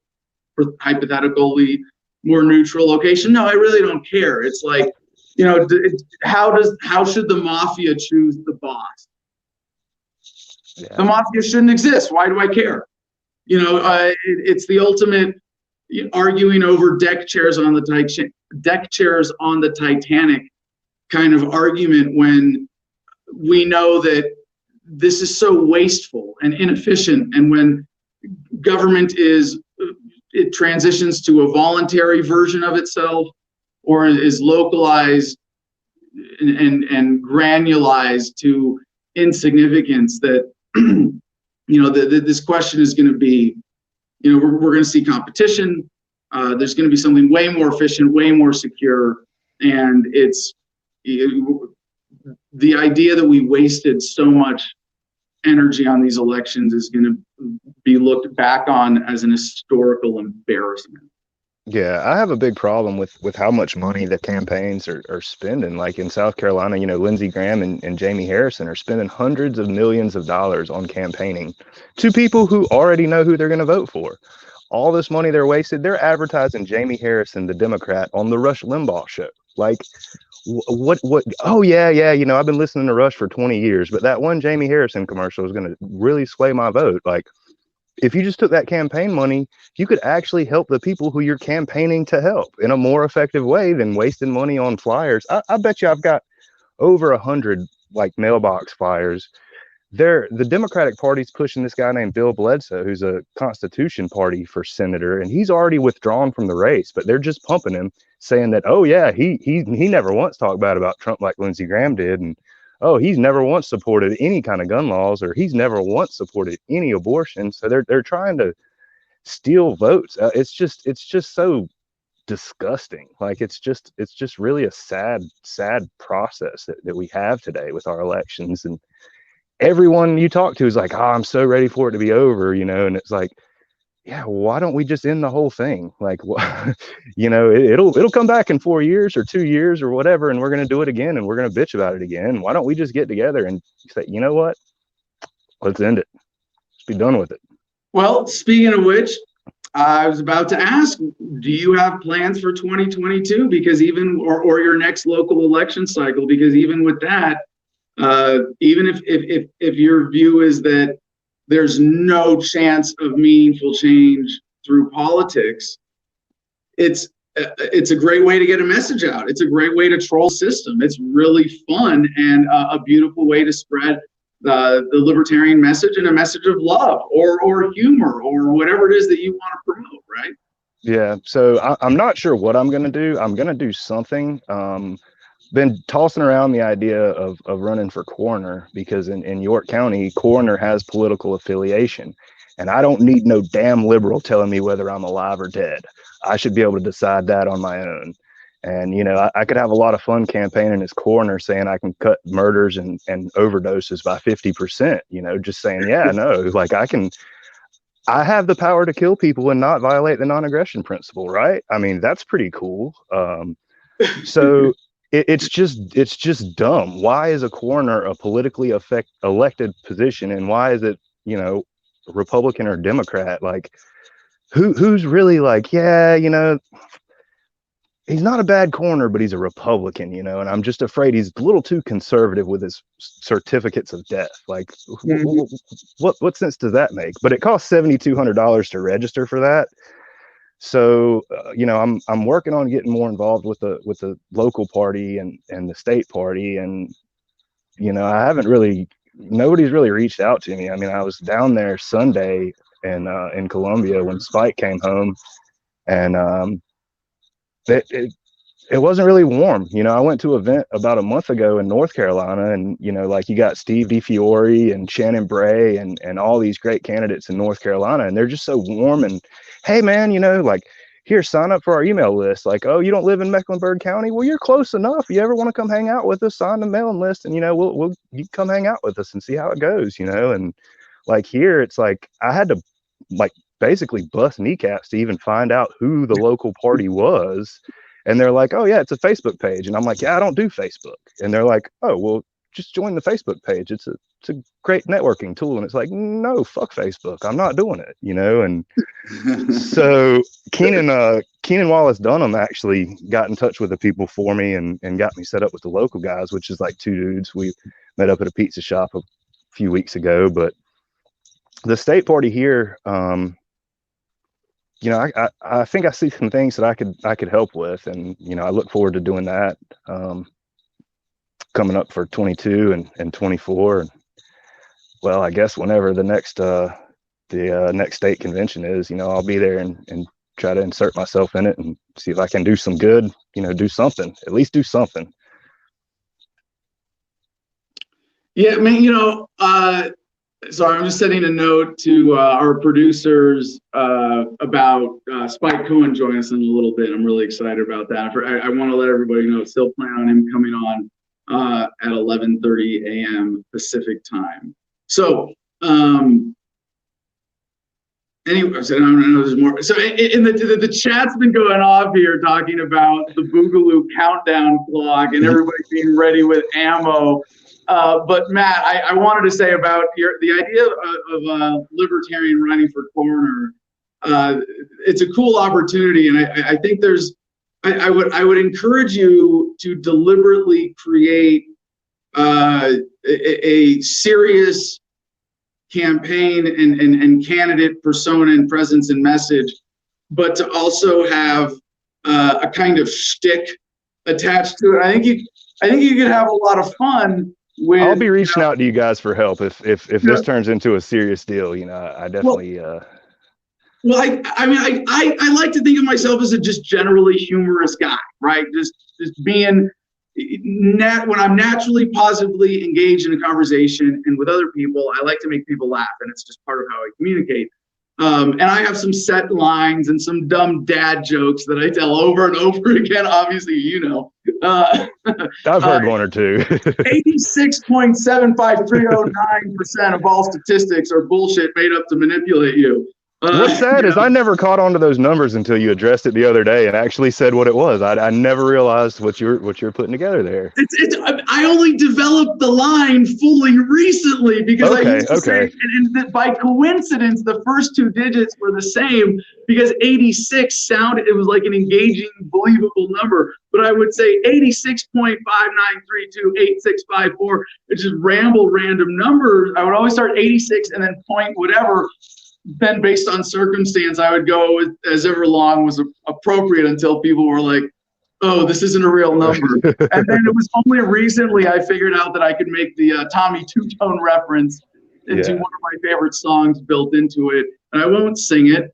hypothetically, more neutral location? No, I really don't care. It's like, you know, how should the mafia choose the boss? Yeah. The mafia shouldn't exist. Why do I care? You know, it's the ultimate arguing over deck chairs on the Titanic kind of argument, when we know that this is so wasteful and inefficient, and when government it transitions to a voluntary version of itself, or is localized and granulized to insignificance, that you know, this question is going to be, you know, we're going to see competition. There's going to be something way more efficient, way more secure, and it's the idea that we wasted so much energy on these elections is going to be looked back on as an historical embarrassment. Yeah, I have a big problem with how much money the campaigns are spending. Like in South Carolina, Lindsey Graham and Jamie Harrison are spending hundreds of millions of dollars on campaigning to people who already know who they're going to vote for. All this money they're wasted. They're advertising Jamie Harrison, the Democrat, on the Rush Limbaugh show. Like, what? Oh yeah, I've been listening to Rush for 20 years, but that one Jamie Harrison commercial is going to really sway my vote. Like, if you just took that campaign money, you could actually help the people who you're campaigning to help in a more effective way than wasting money on flyers. I bet you I've got over 100 like mailbox flyers. The Democratic Party's pushing this guy named Bill Bledsoe, who's a Constitution Party for senator, and he's already withdrawn from the race, but they're just pumping him, saying that, oh yeah, he never once talked bad about Trump like Lindsey Graham did, and oh, he's never once supported any kind of gun laws, or he's never once supported any abortion. So they're trying to steal votes. It's just so disgusting. Like it's just really a sad process that we have today with our elections. And everyone you talk to is like, oh, I'm so ready for it to be over, and it's like, yeah, why don't we just end the whole thing? Like, it'll come back in 4 years or 2 years or whatever, and we're going to do it again, and we're going to bitch about it again. Why don't we just get together and say, you know what? Let's end it. Let's be done with it. Well, speaking of which, I was about to ask, do you have plans for 2022? Because or your next local election cycle? Because even with that, even if your view is that there's no chance of meaningful change through politics, it's a great way to get a message out. It's a great way to troll system. It's really fun and a beautiful way to spread the libertarian message and a message of love or humor or whatever it is that you want to promote, right? Yeah. So I'm not sure what I'm going to do. I'm going to do something. Been tossing around the idea of running for coroner, because in York County, coroner has political affiliation, and I don't need no damn liberal telling me whether I'm alive or dead. I should be able to decide that on my own. And, I could have a lot of fun campaigning as coroner, saying I can cut murders and overdoses by 50%, just saying, yeah, no, like I have the power to kill people and not violate the non-aggression principle, right? I mean, that's pretty cool. So it's just dumb. Why is a coroner a politically elected position, and why is it, Republican or Democrat? Like, who's really like, yeah, he's not a bad coroner, but he's a Republican, and I'm just afraid he's a little too conservative with his certificates of death. Like, what sense does that make? But it costs $7,200 to register for that. So, I'm working on getting more involved with the local party and the state party. And, nobody's really reached out to me. I mean, I was down there Sunday in Columbia when Spike came home, and it wasn't really warm. I went to an event about a month ago in North Carolina, and, like, you got Steve DeFiore and Shannon Bray and all these great candidates in North Carolina, and they're just so warm. And hey, man, like, here, sign up for our email list. Like, oh, you don't live in Mecklenburg County? Well, you're close enough. You ever want to come hang out with us, sign the mailing list, and, you come hang out with us and see how it goes, and like here, it's like, I had to like basically bust kneecaps to even find out who the local party was. And they're like, oh yeah, it's a Facebook page. And I'm like, yeah, I don't do Facebook. And they're like, oh, well, just join the Facebook page. It's a great networking tool. And it's like, no, fuck Facebook. I'm not doing it, And so Keenan Wallace Dunham actually got in touch with the people for me and got me set up with the local guys, which is like two dudes. We met up at a pizza shop a few weeks ago. But the state party here, I think I see some things that I could help with, and I look forward to doing that coming up for 22 and 24. And well, I guess whenever the next next state convention is, I'll be there and try to insert myself in it and see if I can do some good, do something, at least do something. Yeah, man, sorry, I'm just sending a note to our producers about Spike Cohen joining us in a little bit. I'm really excited about that. I want to let everybody know, still plan on him coming on at 11:30 a.m. Pacific time. So anyway, so I don't know, there's more. So in the chat's been going off here talking about the Boogaloo countdown clock and everybody being ready with ammo. But Matt, I wanted to say about the idea of a libertarian running for coroner. It's a cool opportunity, and I think I would encourage you to deliberately create a serious campaign and candidate persona and presence and message, but to also have a kind of shtick attached to it. I think you could have a lot of fun. I'll be reaching out to you guys for help if this turns into a serious deal. I definitely. Well, I mean, I like to think of myself as a just generally humorous guy, right? Just being when I'm naturally positively engaged in a conversation and with other people, I like to make people laugh, and it's just part of how I communicate. And I have some set lines and some dumb dad jokes that I tell over and over again. Obviously, I've heard one or two. 86.75309% of all statistics are bullshit made up to manipulate you. What's sad is I never caught on to those numbers until you addressed it the other day and actually said what it was. I never realized what you're putting together there. I only developed the line fully recently because I used to say, and by coincidence, the first two digits were the same because 86 sounded, it was like an engaging, believable number. But I would say 86.59328654. It's just random numbers. I would always start 86 and then point whatever. Then based on circumstance, I would go with as ever long was appropriate until people were like, oh, this isn't a real number. And then it was only recently I figured out that I could make the Tommy Two-Tone reference into one of my favorite songs built into it. And I won't sing it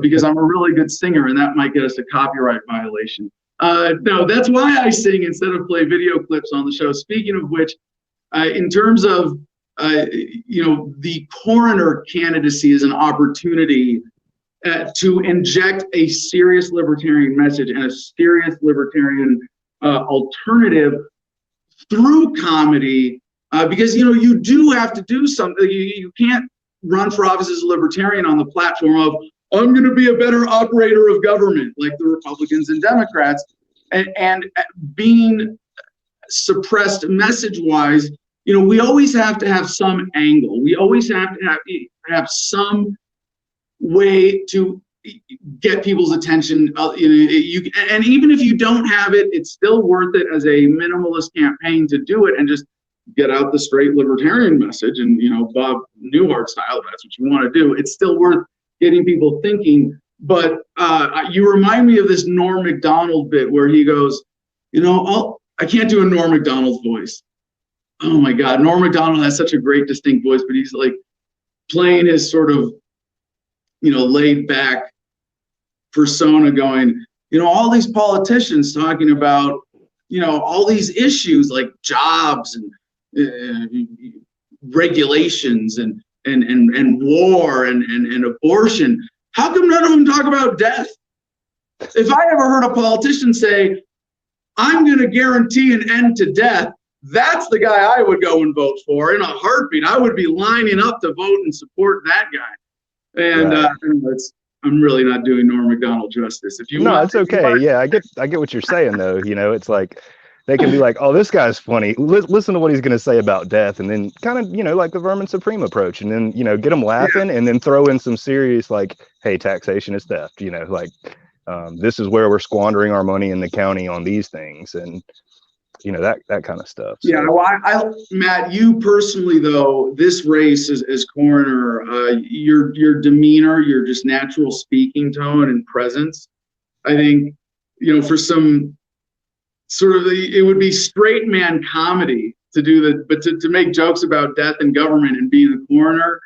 because I'm a really good singer and that might get us a copyright violation. No, that's why I sing instead of play video clips on the show. Speaking of which, in terms of the coroner candidacy is an opportunity to inject a serious libertarian message and a serious libertarian alternative through comedy, because you do have to do something. You can't run for office as a libertarian on the platform of I'm going to be a better operator of government like the Republicans and Democrats, and being suppressed message-wise. We always have to have some angle. We always have to have some way to get people's attention. And even if you don't have it, it's still worth it as a minimalist campaign to do it and just get out the straight libertarian message. And Bob Newhart style, if that's what you want to do. It's still worth getting people thinking. But you remind me of this Norm Macdonald bit where he goes, I can't do a Norm Macdonald voice. Oh my God, Norm Macdonald has such a great distinct voice, but he's like playing his sort of, laid back persona going, all these politicians talking about, all these issues like jobs and regulations and war and abortion. How come none of them talk about death? If I ever heard a politician say, I'm going to guarantee an end to death, that's the guy I would go and vote for in a heartbeat. I would be lining up to vote and support that guy. And I'm really not doing Norm Macdonald justice. If you want, it's okay. Yeah, I get what you're saying though. It's like they can be like, oh, this guy's funny. Listen to what he's going to say about death, and then kind of like the Vermin Supreme approach, and then get them laughing, and then throw in some serious like, hey, taxation is theft. This is where we're squandering our money in the county on these things, and that kind of stuff. So. Yeah, well, Matt, you personally though, this race as coroner, your demeanor, your just natural speaking tone and presence, I think, for some sort of it would be straight man comedy to do that, but to make jokes about death and government and being a coroner,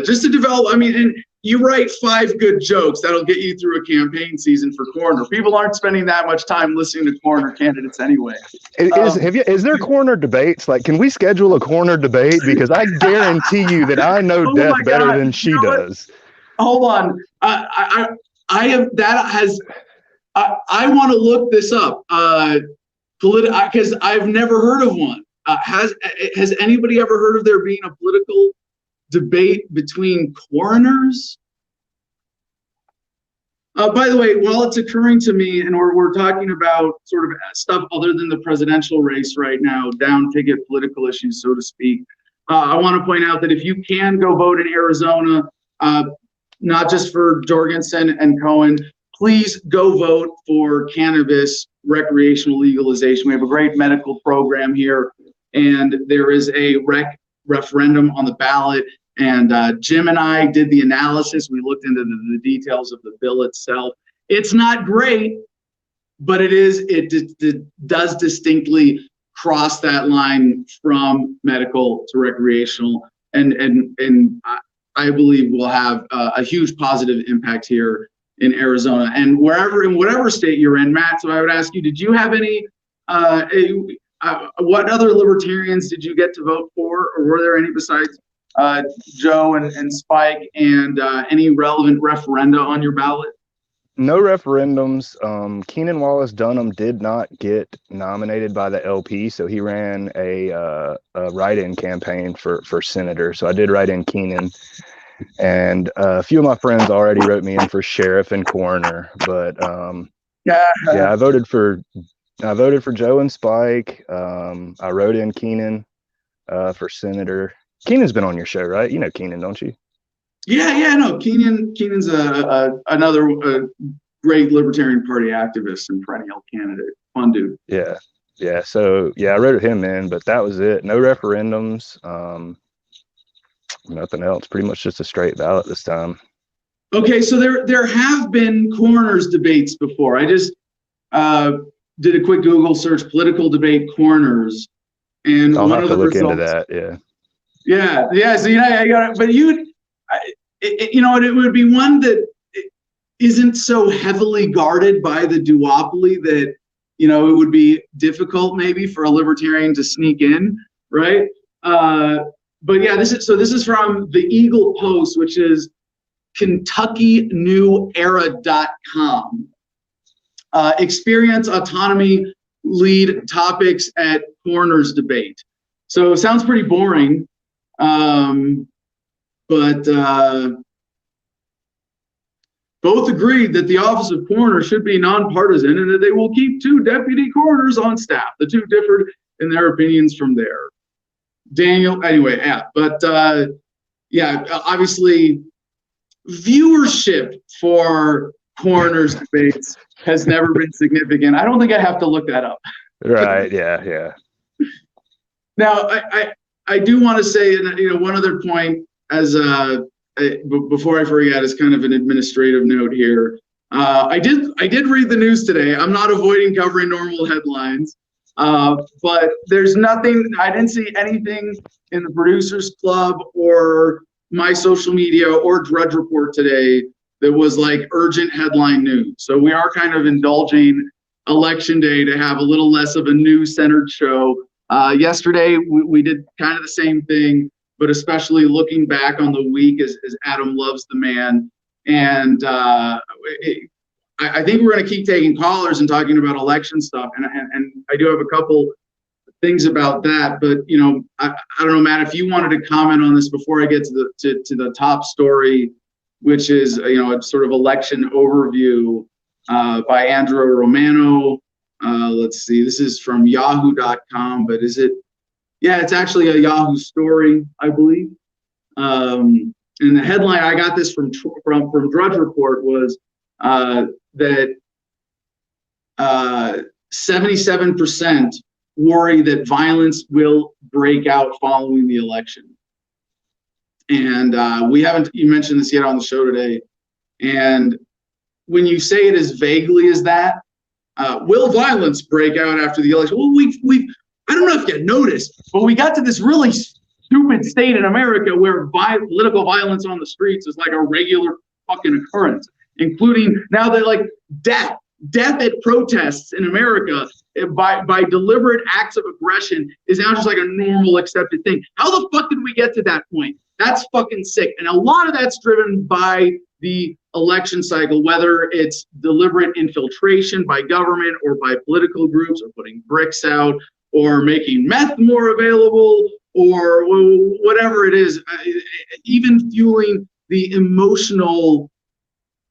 just to develop. And you write 5 good jokes that'll get you through a campaign season for coroner. People aren't spending that much time listening to coroner candidates anyway. Is there coroner debates? Like, can we schedule a coroner debate? Because I guarantee you that I know death better than she does. Hold on, I want to look this up. Because I've never heard of one. Has anybody ever heard of there being a political debate between coroners? By the way, while it's occurring to me, and we're talking about sort of stuff other than the presidential race right now, down ticket political issues, so to speak, I want to point out that if you can go vote in Arizona, not just for Jorgensen and Cohen, please go vote for cannabis recreational legalization. We have a great medical program here, and there is a referendum on the ballot. And Jim and I did the analysis. We looked into the details of the bill itself. It's not great, but it does distinctly cross that line from medical to recreational, and I believe will have a huge positive impact here in Arizona and in whatever state you're in, Matt. So I would ask you, did you have any? What other libertarians did you get to vote for, or were there any besides Joe and Spike, and any relevant referenda on your ballot? No referendums. Keenan Wallace Dunham did not get nominated by the LP, so he ran a write-in campaign for senator. So I did write in Keenan, and a few of my friends already wrote me in for sheriff and coroner. But yeah, I voted for Joe and Spike. I wrote in Keenan for senator. Keenan's been on your show, right? You know Keenan, don't you? Yeah, no. Keenan's another great Libertarian Party activist and perennial candidate. Fun dude. Yeah. So yeah, I wrote him in, but that was it. No referendums. Nothing else. Pretty much just a straight ballot this time. Okay, so there have been coroner's debates before. I just did a quick Google search, political debate coroners, and I'll one have of to the look results. into that. Yeah. So I got it. But it would be one that isn't so heavily guarded by the duopoly that it would be difficult maybe for a libertarian to sneak in, right? But yeah, this is from the Eagle Post, which is KentuckyNewEra.com. Experience autonomy lead topics at coroner's debate. So it sounds pretty boring. But both agreed that the office of coroner should be nonpartisan and that they will keep 2 deputy coroners on staff. The two differed in their opinions from there. Obviously viewership for coroner's debates has never been significant. I don't think I have to look that up. Right. Yeah. Now, I do want to say, one other point before I forget, as kind of an administrative note here. I did read the news today. I'm not avoiding covering normal headlines, but there's nothing. I didn't see anything in the Producers Club or my social media or Drudge Report today that was like urgent headline news. So we are kind of indulging Election Day to have a little less of a news-centered show. Yesterday, we did kind of the same thing, but especially looking back on the week as Adam loves the man. And I think we're going to keep taking callers and talking about election stuff. And I do have a couple things about that. But, I don't know, Matt, if you wanted to comment on this before I get to the top story, which is, a sort of election overview by Andrew Romano. Let's see, this is from yahoo.com, but is it? Yeah, it's actually a Yahoo story, I believe. And the headline, I got this from Drudge Report, was that 77% worry that violence will break out following the election. And you mentioned this yet on the show today. And when you say it as vaguely as that, will violence break out after the election? Well, I don't know if you noticed, but we got to this really stupid state in America where political violence on the streets is like a regular fucking occurrence, including now that like death at protests in America by deliberate acts of aggression is now just like a normal accepted thing. How the fuck did we get to that point? That's fucking sick. And a lot of that's driven by the election cycle, whether it's deliberate infiltration by government or by political groups, or putting bricks out, or making meth more available, or whatever it is, even fueling the emotional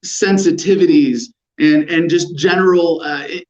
sensitivities and just general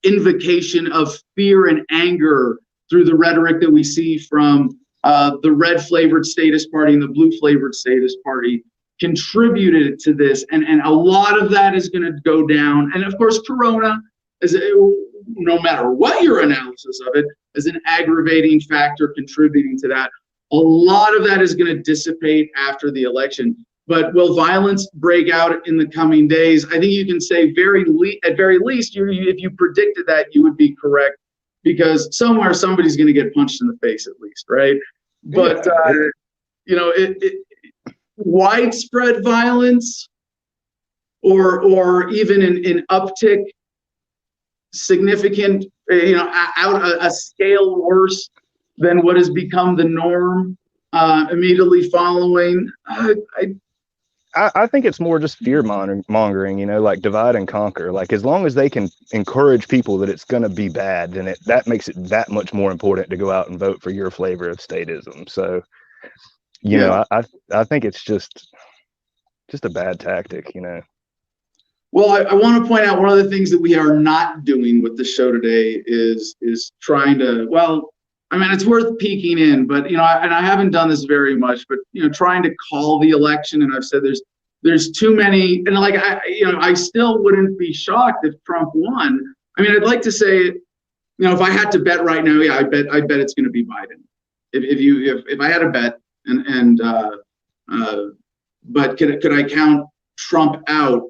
invocation of fear and anger through the rhetoric that we see from the red flavored status party and the blue flavored status party contributed to this. And a lot of that is going to go down. And of course, Corona, no matter what your analysis of it, is an aggravating factor contributing to that. A lot of that is going to dissipate after the election. But will violence break out in the coming days? I think you can say at very least, if you predicted that, you would be correct, because somewhere somebody's going to get punched in the face at least, right? But widespread violence, or even an uptick, significant, out a scale worse than what has become the norm immediately following. I think it's more just fear mongering, like divide and conquer. Like, as long as they can encourage people that it's going to be bad, then that makes it that much more important to go out and vote for your flavor of statism. So, I think it's just a bad tactic, Well, I want to point out one of the things that we are not doing with the show today is trying to, it's worth peeking in, but, and I haven't done this very much, but, trying to call the election. And I've said there's too many, and I still wouldn't be shocked if Trump won. I'd like to say, if I had to bet right now, I bet it's going to be Biden. If I had a bet, but could I count Trump out?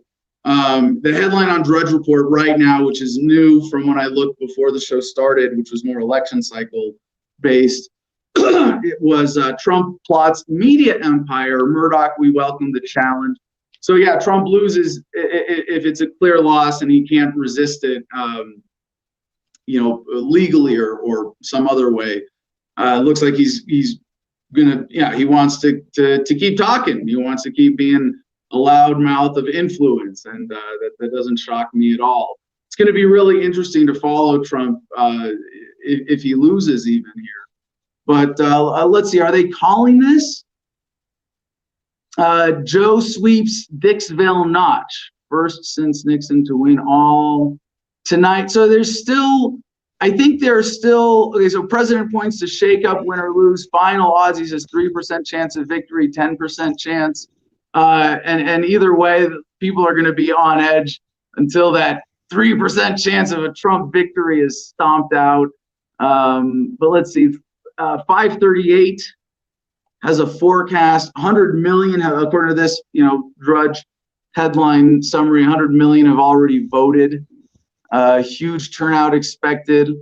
The headline on Drudge Report right now, which is new from when I looked before the show started, which was more election cycle based, it was Trump plots media empire. Murdoch, we welcome the challenge. So yeah, Trump loses if it's a clear loss and he can't resist it, legally or some other way. Looks like he's gonna, he wants to keep talking. He wants to keep being a loud mouth of influence, and that doesn't shock me at all. It's going to be really interesting to follow Trump if he loses even here. But let's see, are they calling this? Joe sweeps Dixville Notch, first since Nixon to win all tonight. So there's still, okay, so president points to shake up, win or lose. Final odds, he says 3% chance of victory, 10% chance. And either way, people are going to be on edge until that 3% chance of a Trump victory is stomped out. But let's see, 538 has a forecast. 100 million, according to this, Drudge headline summary, 100 million have already voted. Huge turnout expected.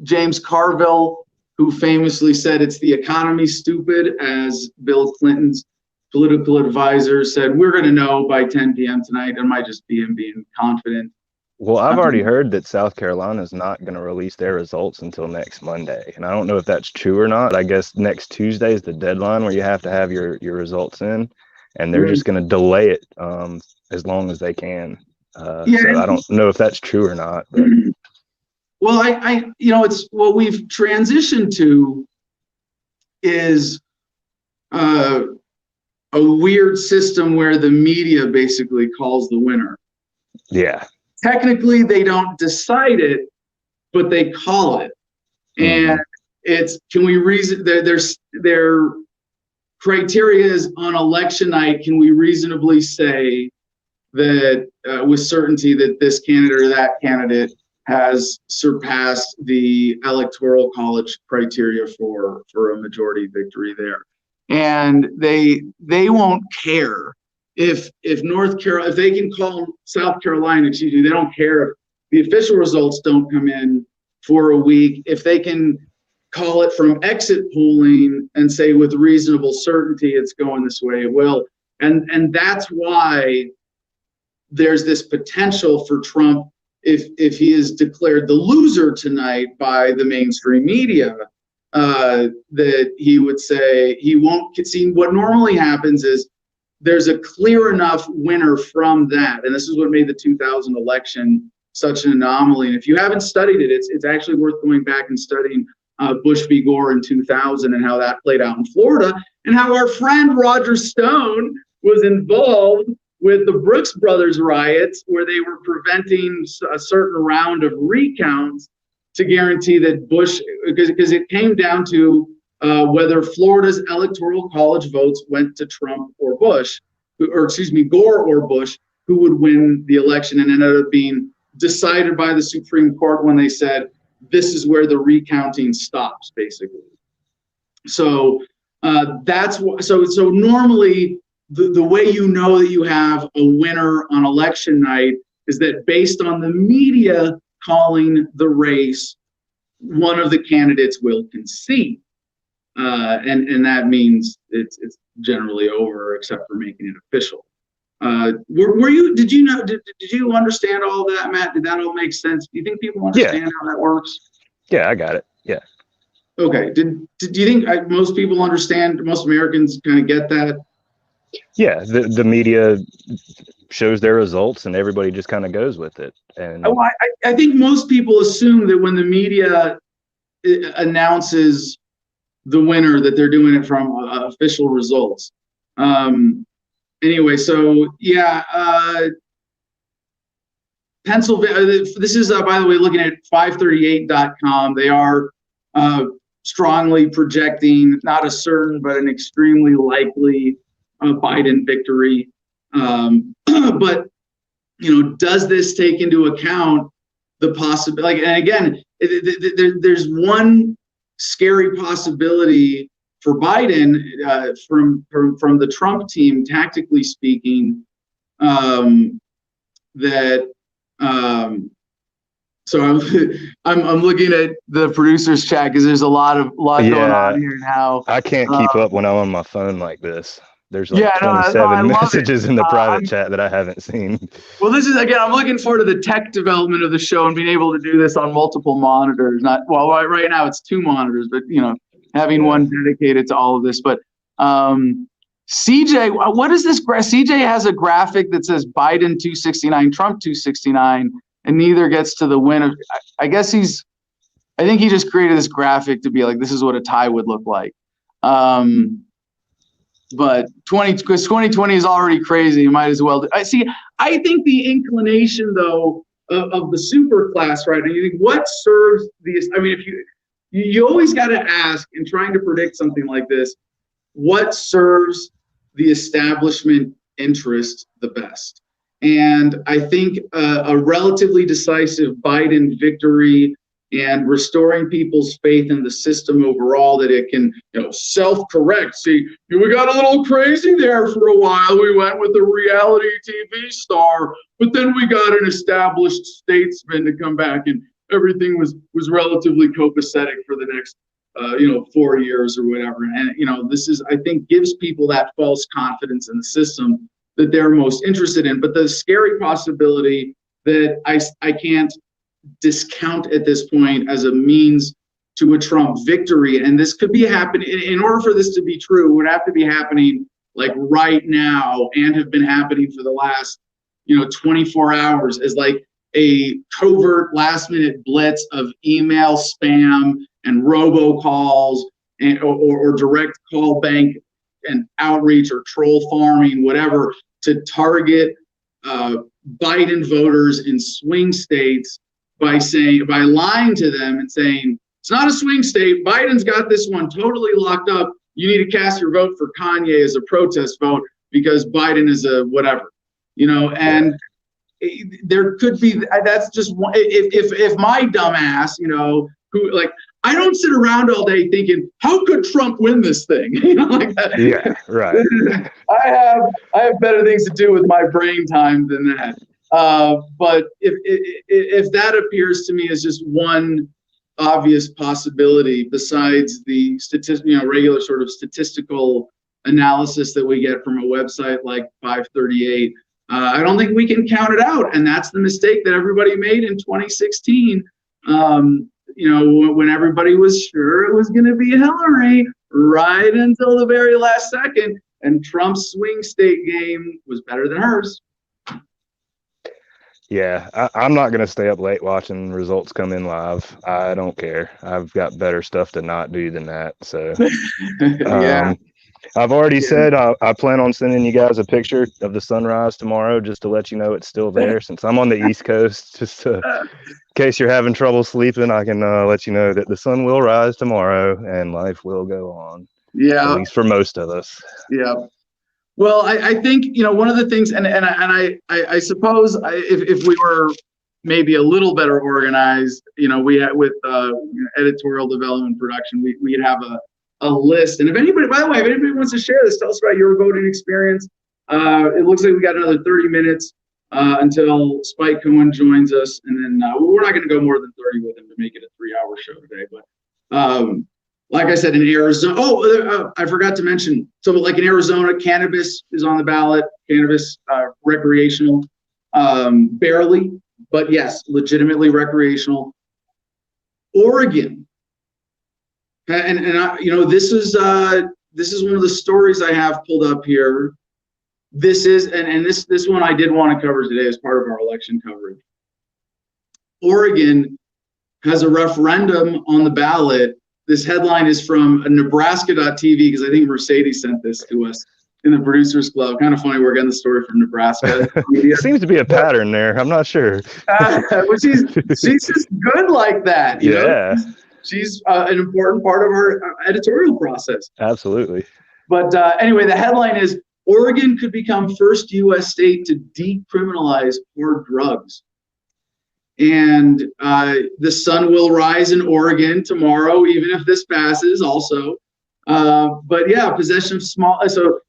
James Carville, who famously said it's the economy, stupid, as Bill Clinton's political advisor said, we're going to know by 10 p.m. tonight. It might just be him being confident. Well, I've already heard that South Carolina is not going to release their results until next Monday. And I don't know if that's true or not. I guess next Tuesday is the deadline where you have to have your results in. And they're just going to delay it as long as they can. So I don't know if that's true or not. But. Well, it's what we've transitioned to is a weird system where the media basically calls the winner. Yeah. Technically, they don't decide it, but they call it. And can we reason their criteria is on election night, can we reasonably say that with certainty that this candidate or that candidate has surpassed the electoral college criteria for a majority victory there? And they won't care if North Carolina, if they can call South Carolina, they don't care if the official results don't come in for a week. If they can call it from exit polling and say with reasonable certainty it's going this way, it will. And that's why there's this potential for Trump, if he is declared the loser tonight by the mainstream media, that he would say he won't see. What normally happens is there's a clear enough winner from that. And this is what made the 2000 election such an anomaly. And if you haven't studied it, it's actually worth going back and studying Bush v. Gore in 2000 and how that played out in Florida, and how our friend Roger Stone was involved with the Brooks Brothers riots, where they were preventing a certain round of recounts to guarantee that Bush, because it came down to whether Florida's electoral college votes went to Trump or Bush, or excuse me, Gore or Bush, who would win the election, and ended up being decided by the Supreme Court when they said, this is where the recounting stops, basically. So that's what, so normally the way you know that you have a winner on election night is that based on the media calling the race, one of the candidates will concede. And that means it's generally over, except for making it official. Did you understand all of that, Matt? Did that all make sense? Do you think people understand how that works? Yeah, I got it. Yeah. Okay. Do you think most people understand, most Americans kind of get that? Yeah, the media shows their results and everybody just kind of goes with it. And I think most people assume that when the media announces the winner, that they're doing it from official results. Anyway, so yeah, Pennsylvania, this is, by the way, looking at 538.com. They are strongly projecting, not a certain, but an extremely likely Biden victory. But, does this take into account the possibility? And again, there's one scary possibility for Biden from the Trump team, tactically speaking, so I'm looking at the producer's chat because there's a lot going on here now. I can't keep up when I'm on my phone like this. There's like 27 I messages in the private chat that I haven't seen. Well, this is, again, I'm looking forward to the tech development of the show and being able to do this on multiple monitors. Right now it's 2 monitors, but having one dedicated to all of this. But CJ, what is this? CJ has a graphic that says Biden 269, Trump 269, and neither gets to the win of. I think he just created this graphic to be like, this is what a tie would look like. But 2020 is already crazy. You might as well. I think the inclination, though, of the super class, right? And you think, what serves these? I mean, if you always got to ask in trying to predict something like this, what serves the establishment interest the best? And I think a relatively decisive Biden victory and restoring people's faith in the system overall, that it can, self-correct. See, we got a little crazy there for a while. We went with a reality TV star, but then we got an established statesman to come back, and everything was relatively copacetic for the next 4 years or whatever. And this is, I think, gives people that false confidence in the system that they're most interested in. But the scary possibility that I can't discount at this point as a means to a Trump victory, and this could be happening, in order for this to be true, it would have to be happening like right now, and have been happening for the last 24 hours, as like a covert last minute blitz of email spam and robocalls and or direct call bank and outreach or troll farming, whatever, to target Biden voters in swing states by lying to them and saying, it's not a swing state, Biden's got this one totally locked up, you need to cast your vote for Kanye as a protest vote because Biden is a whatever, and there could be, that's just one, if my dumbass, who, like, I don't sit around all day thinking, how could Trump win this thing? Like that. Yeah, right. I have better things to do with my brain time than that. But if that appears to me as just one obvious possibility, besides the regular sort of statistical analysis that we get from a website like 538, I don't think we can count it out. And that's the mistake that everybody made in 2016. When everybody was sure it was going to be Hillary right until the very last second, and Trump's swing state game was better than hers. Yeah, I'm not going to stay up late watching results come in live. I don't care. I've got better stuff to not do than that. So, Yeah. I've already said I plan on sending you guys a picture of the sunrise tomorrow, just to let you know it's still there. Since I'm on the East Coast, just to, in case you're having trouble sleeping, I can let you know that the sun will rise tomorrow and life will go on. Yeah, at least for most of us. Yeah. Well, I think, you know, one of the things, and I suppose if we were maybe a little better organized, you know, we had with editorial development production, we'd have a list. And if anybody, by the way, if anybody wants to share this, tell us about your voting experience. It looks like we got another 30 minutes until Spike Cohen joins us, and then we're not going to go more than 30 with him to make it a 3-hour show today. But like I said, in Arizona, I forgot to mention. So, like in Arizona, cannabis is on the ballot. Cannabis, recreational, barely, but yes, legitimately recreational. Oregon, and I, you know, this is one of the stories I have pulled up here. This is, and this one I did want to cover today as part of our election coverage. Oregon has a referendum on the ballot. This headline is from Nebraska.tv, because I think Mercedes sent this to us in the Producers Club. Kind of funny, we're getting the story from Nebraska. Seems to be a pattern there. I'm not sure. Well, she's just good like that. You know? She's an important part of our editorial process. Absolutely. But anyway, the headline is, Oregon could become first U.S. state to decriminalize hard drugs. And the sun will rise in Oregon tomorrow, even if this passes also. But yeah, possession of small, so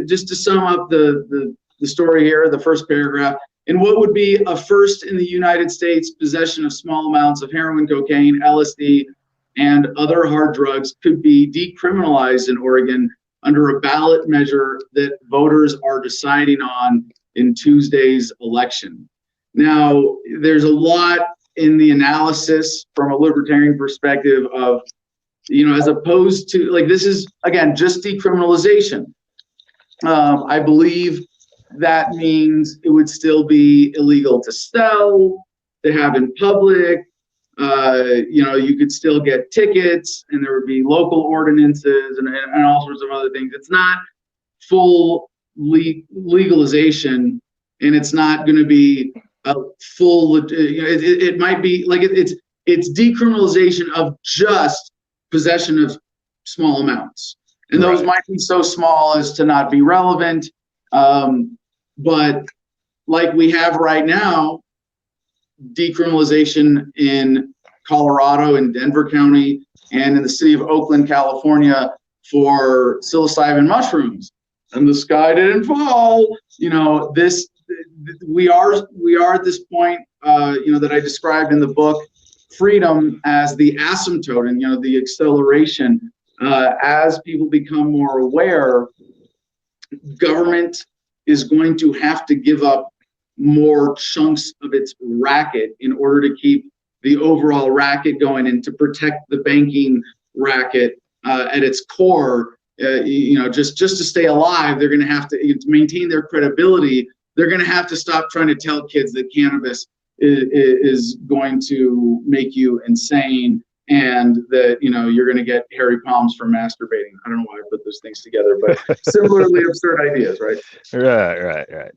just to sum up the story here, the first paragraph, in what would be a first in the United States, possession of small amounts of heroin, cocaine, LSD, and other hard drugs could be decriminalized in Oregon under a ballot measure that voters are deciding on in Tuesday's election. Now, there's a lot in the analysis from a libertarian perspective of, you know, as opposed to, like, this is, again, just decriminalization. I believe that means it would still be illegal to sell, to have in public. You know, you could still get tickets, and there would be local ordinances and all sorts of other things. It's not full legalization, and it's not going to be a full, you know, it might be like it's decriminalization of just possession of small amounts, and those might be so small as to not be relevant. But like we have right now, decriminalization in Colorado and Denver County and in the city of Oakland, California, for psilocybin mushrooms, and the sky didn't fall. You know, this. We are at this point, you know, that I described in the book, freedom as the asymptote, and, you know, the acceleration. As people become more aware, government is going to have to give up more chunks of its racket in order to keep the overall racket going and to protect the banking racket at its core. You know, just to stay alive, they're going to have to maintain their credibility. They're going to have to stop trying to tell kids that cannabis is going to make you insane, and that, you know, you're going to get hairy palms from masturbating. I don't know why I put those things together, but similarly absurd ideas, right? Right.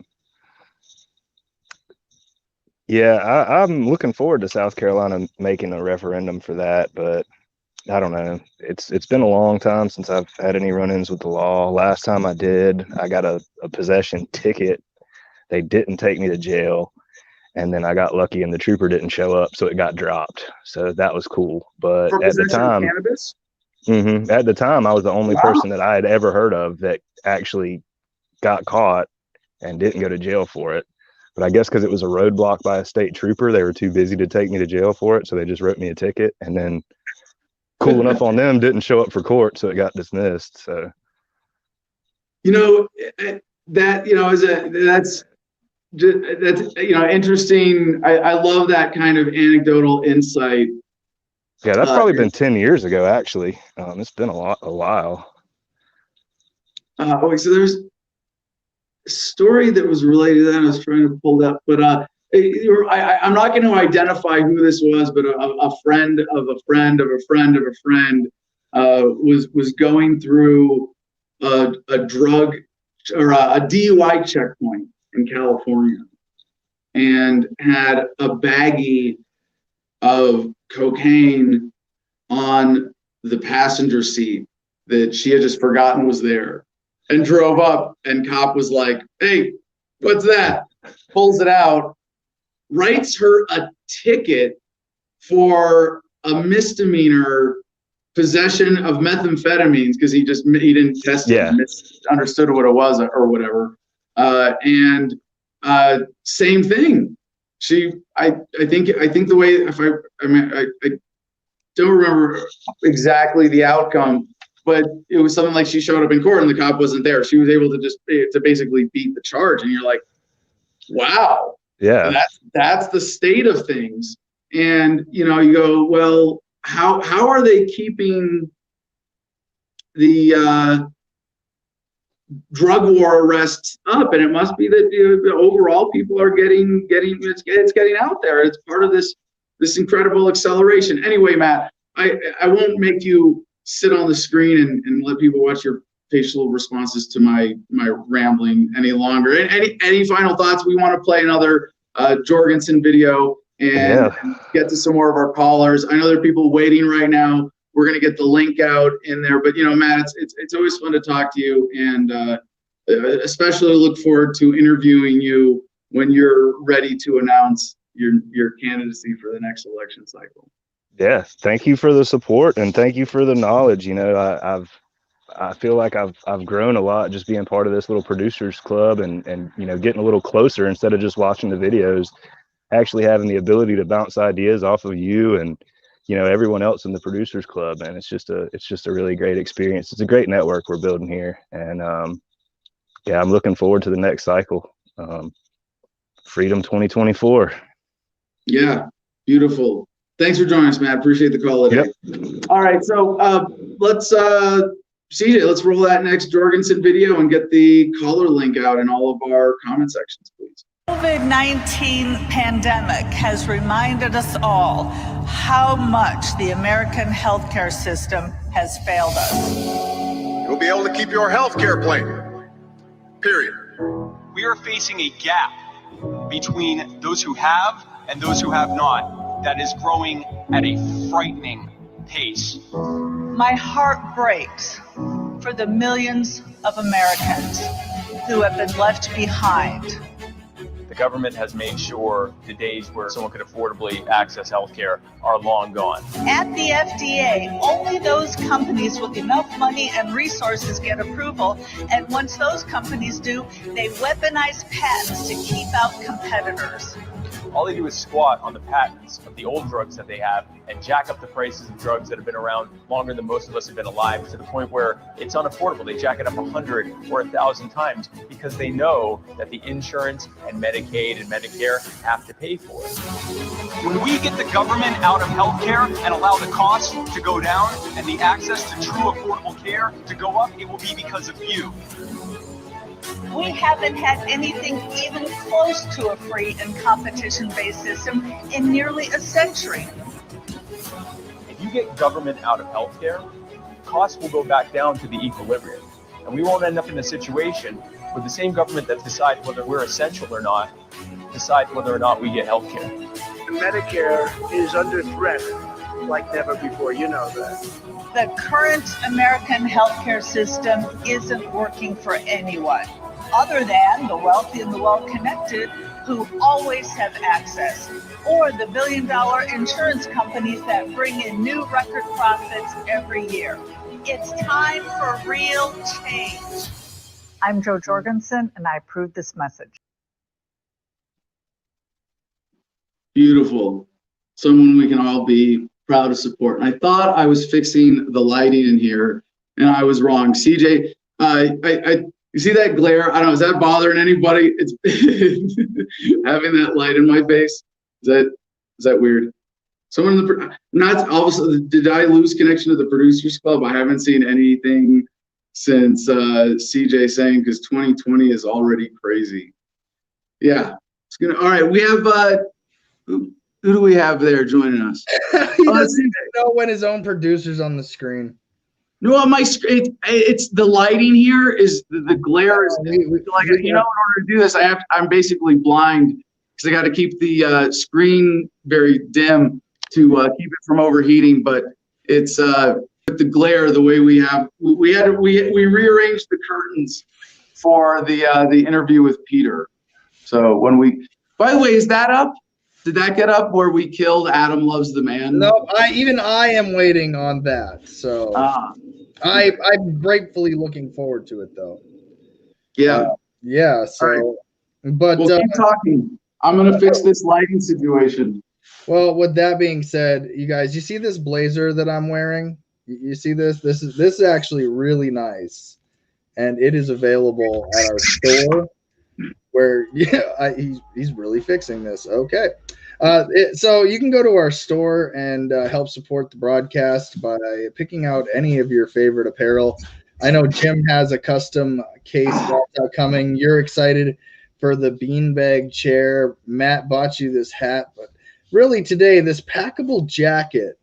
Yeah, I'm looking forward to South Carolina making a referendum for that, but I don't know. It's been a long time since I've had any run-ins with the law. Last time I did, I got a possession ticket. They didn't take me to jail, and then I got lucky and the trooper didn't show up, so it got dropped. So that was cool. But at the time, at the time, I was the only person that I had ever heard of that actually got caught and didn't go to jail for it. But I guess because it was a roadblock by a state trooper, they were too busy to take me to jail for it, so they just wrote me a ticket. And then, cool enough on them, didn't show up for court, so it got dismissed. So, you know, that, you know, that's you know, interesting. I love that kind of anecdotal insight. Yeah, that's probably been 10 years ago, actually. It's been a while. Okay, so there's a story that was related to that. I was trying to pull that, but I'm not going to identify who this was, but a friend of a friend of a friend of a friend was going through a drug or a DUI checkpoint in California and had a baggie of cocaine on the passenger seat that she had just forgotten was there, and drove up, and cop was like, "Hey, what's that?" Pulls it out, writes her a ticket for a misdemeanor possession of methamphetamines because he didn't test it, and misunderstood what it was or whatever. And same thing. I think the way, I don't remember exactly the outcome, but it was something like she showed up in court and the cop wasn't there. She was able to basically beat the charge, and you're like, wow, yeah, that's the state of things. And you go, well, how are they keeping the drug war arrests up? And it must be that overall people are getting it's getting out there. It's part of this incredible acceleration. Anyway, Matt, I won't make you sit on the screen and let people watch your facial responses to my rambling any longer. Any final thoughts? We want to play another Jorgensen video and get to some more of our callers. I know there are people waiting right now. We're going to get the link out in there, but Matt, it's always fun to talk to you, and especially look forward to interviewing you when you're ready to announce your candidacy for the next election cycle. Yeah, thank you for the support, and thank you for the knowledge. I feel like I've grown a lot just being part of this little producers club, and getting a little closer instead of just watching the videos, actually having the ability to bounce ideas off of you and everyone else in the producers club. And it's just a really great experience. It's a great network we're building here, and I'm looking forward to the next cycle. Freedom 2024. Yeah, beautiful. Thanks for joining us, Matt. Appreciate the call today. Yep. All right, so let's CJ, let's roll that next Jorgensen video and get the caller link out in all of our comment sections, please. COVID-19 pandemic has reminded us all how much the American healthcare system has failed us. You'll be able to keep your healthcare plan. Period. We are facing a gap between those who have and those who have not that is growing at a frightening pace. My heart breaks for the millions of Americans who have been left behind. The government has made sure the days where someone could affordably access healthcare are long gone. At the FDA, only those companies with enough money and resources get approval, and once those companies do, they weaponize patents to keep out competitors. All they do is squat on the patents of the old drugs that they have and jack up the prices of drugs that have been around longer than most of us have been alive, to the point where it's unaffordable. They jack it up 100 or 1,000 times because they know that the insurance and Medicaid and Medicare have to pay for it. When we get the government out of healthcare and allow the costs to go down and the access to true affordable care to go up, it will be because of you. We haven't had anything even close to a free and competition-based system in nearly a century. If you get government out of healthcare, costs will go back down to the equilibrium. And we won't end up in a situation where the same government that decides whether we're essential or not decides whether or not we get healthcare. Medicare is under threat like never before. You know that. The current American healthcare system isn't working for anyone, other than the wealthy and the well-connected who always have access, or the billion-dollar insurance companies that bring in new record profits every year. It's time for real change. I'm Jo Jorgensen, and I approve this message. Beautiful. Someone we can all be proud to support. And I thought I was fixing the lighting in here, and I was wrong. CJ, you see that glare? I don't know, is that bothering anybody? It's having that light in my face. Is that weird? Someone in the not all of a sudden, did I lose connection to the producers club? I haven't seen anything since CJ saying, because 2020 is already crazy. Yeah, it's gonna. All right, we have who do we have there joining us? He doesn't even know when his own producer's on the screen. No, it's the lighting here is the glare is like, in order to do this, I'm basically blind because I got to keep the screen very dim to keep it from overheating. But it's with the glare, the way we rearranged the curtains for the interview with Peter. So by the way, is that up? Did that get up where we killed Adam Loves the Man? No, I am waiting on that. So I'm gratefully looking forward to it, though. Yeah. Yeah. So, right. But we'll keep talking. I'm gonna fix this lighting situation. Well, with that being said, you guys, you see this blazer that I'm wearing? You see this? This is actually really nice, and it is available at our store. Where he's really fixing this. Okay. So you can go to our store and help support the broadcast by picking out any of your favorite apparel. I know Jim has a custom case coming. You're excited for the beanbag chair. Matt bought you this hat, but really today, this packable jacket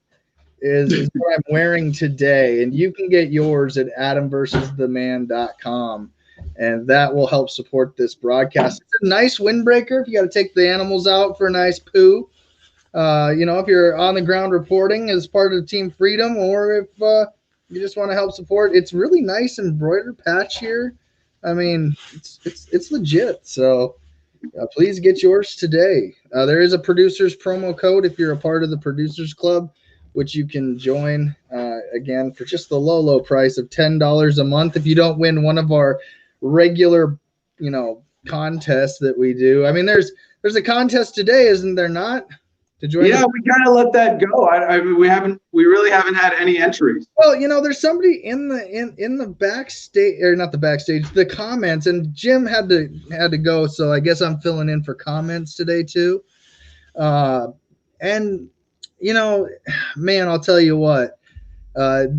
is what I'm wearing today, and you can get yours at adamversustheman.com. And that will help support this broadcast. It's a nice windbreaker if you got to take the animals out for a nice poo. If you're on the ground reporting as part of Team Freedom, or if you just want to help support, it's really nice embroidered patch here. I mean, it's legit. So please get yours today. There is a producer's promo code if you're a part of the Producers Club, which you can join again for just the low price of $10 a month. If you don't win one of our regular contests that we do. I mean, there's a contest today, isn't there not? To join we kind of let that go. We really haven't had any entries. Well, there's somebody in the backstage, or not the backstage, the comments, and Jim had to go, so I guess I'm filling in for comments today too. And man, I'll tell you what.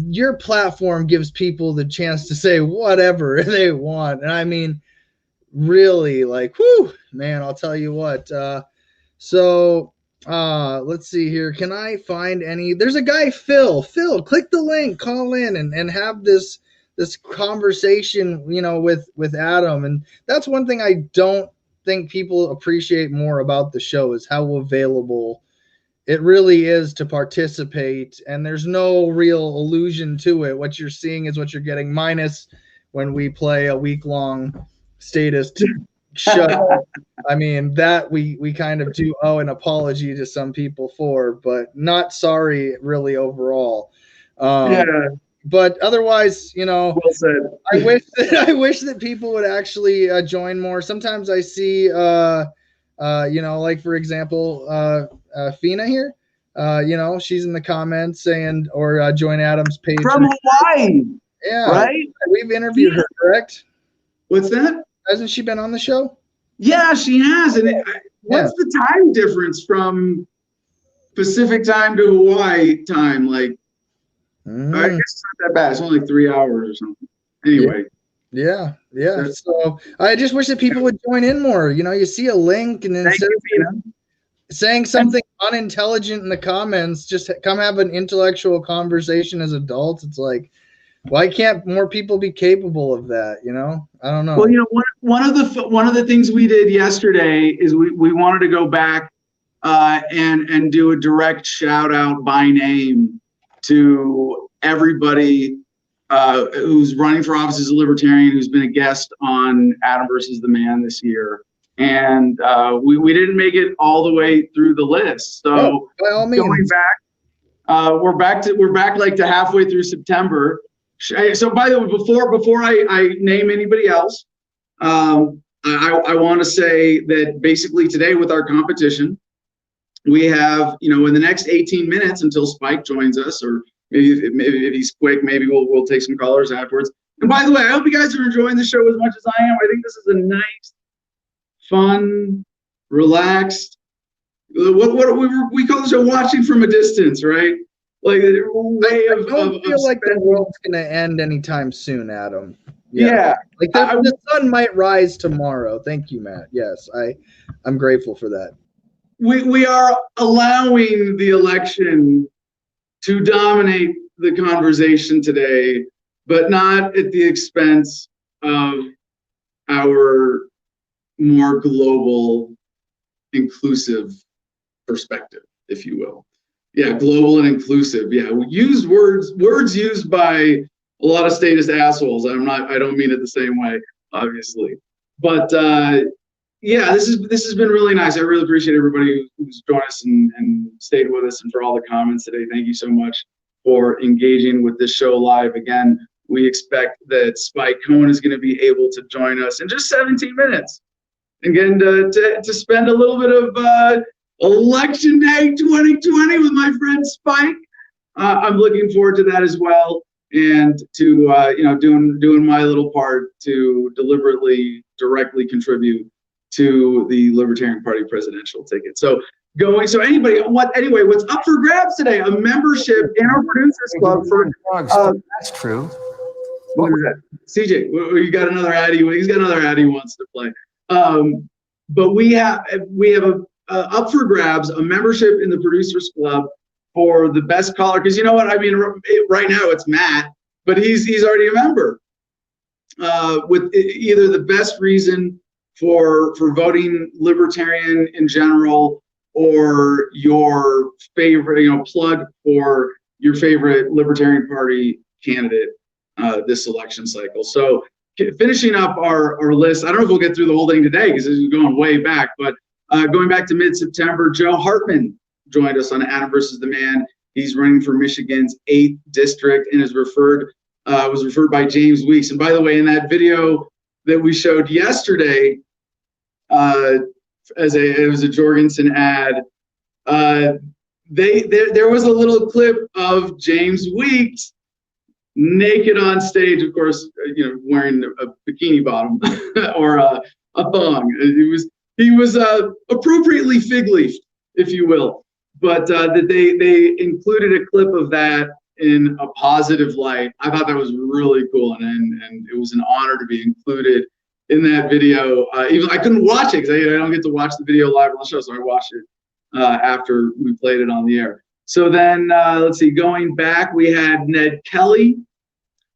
Your platform gives people the chance to say whatever they want. And I mean, really, like, whoo, man, I'll tell you what. Let's see here. Can I find any? There's a guy, Phil, click the link, call in and have this conversation, with Adam. And that's one thing I don't think people appreciate more about the show is how available it really is to participate, and there's no real illusion to it. What you're seeing is what you're getting, minus when we play a week-long status show. I mean, that we kind of do owe an apology to some people for, but not sorry really overall. But otherwise, well said. I wish that people would actually join more. Sometimes I see like for example, Fina here, she's in the comments saying, or join Adam's page from Hawaii. Yeah, right. We've interviewed her, correct? What's that? Hasn't she been on the show? Yeah, she has. And what's the time difference from Pacific time to Hawaii time? Like, I guess it's not that bad. It's only 3 hours or something. Anyway. Yeah. So I just wish that people would join in more. You see a link, and then instead of saying something unintelligent in the comments, just come have an intellectual conversation as adults. It's like, why can't more people be capable of that? I don't know. Well, one of the things we did yesterday is we wanted to go back and do a direct shout out by name to everybody who's running for office as a libertarian, who's been a guest on Adam versus the Man this year. And we didn't make it all the way through the list. So by all means. Going back, we're back like to halfway through September. So by the way, before I name anybody else, I want to say that basically today with our competition, we have, in the next 18 minutes until Spike joins us, or maybe if he's quick, maybe we'll take some callers afterwards. And by the way, I hope you guys are enjoying the show as much as I am. I think this is a nice, fun, relaxed, what we call this a watching from a distance, right? Like a way I don't feel like the world's gonna end anytime soon, Adam. Yeah. Like the sun might rise tomorrow. Thank you, Matt. Yes, I'm grateful for that. We are allowing the election to dominate the conversation today, but not at the expense of our more global, inclusive perspective, if you will. Yeah, global and inclusive. Yeah, we use words used by a lot of statist assholes. I don't mean it the same way, obviously. But yeah, this has been really nice. I really appreciate everybody who's joined us and stayed with us, and for all the comments today. Thank you so much for engaging with this show live. Again, we expect that Spike Cohen is going to be able to join us in just 17 minutes. Again, to spend a little bit of Election Day 2020 with my friend Spike. I'm looking forward to that as well, and to doing my little part to directly contribute to the Libertarian Party presidential ticket. So what's up for grabs today? A membership in our producers club for that's true. What was that? CJ, you got another ad. He's got another ad he wants to play. But we have up for grabs a membership in the producers club for the best caller. Because you know what I mean. Right now it's Matt, but he's already a member. With either the best reason for voting Libertarian in general, or your favorite, plug for your favorite Libertarian Party candidate this election cycle. So finishing up our list, I don't know if we'll get through the whole thing today because this is going way back, but going back to mid-September, Joe Hartman joined us on Adam versus the Man. He's running for Michigan's 8th district and was referred by James Weeks. And by the way, in that video that we showed yesterday, it was a Jorgensen ad, there was a little clip of James Weeks naked on stage, of course, wearing a bikini bottom or a thong. He was appropriately fig-leafed, if you will, but that they included a clip of that in a positive light. I thought that was really cool, and it was an honor to be included in that video. Even I couldn't watch it because I don't get to watch the video live on the show, so I watched it after we played it on the air. So then, let's see, going back, we had Ned Kelly,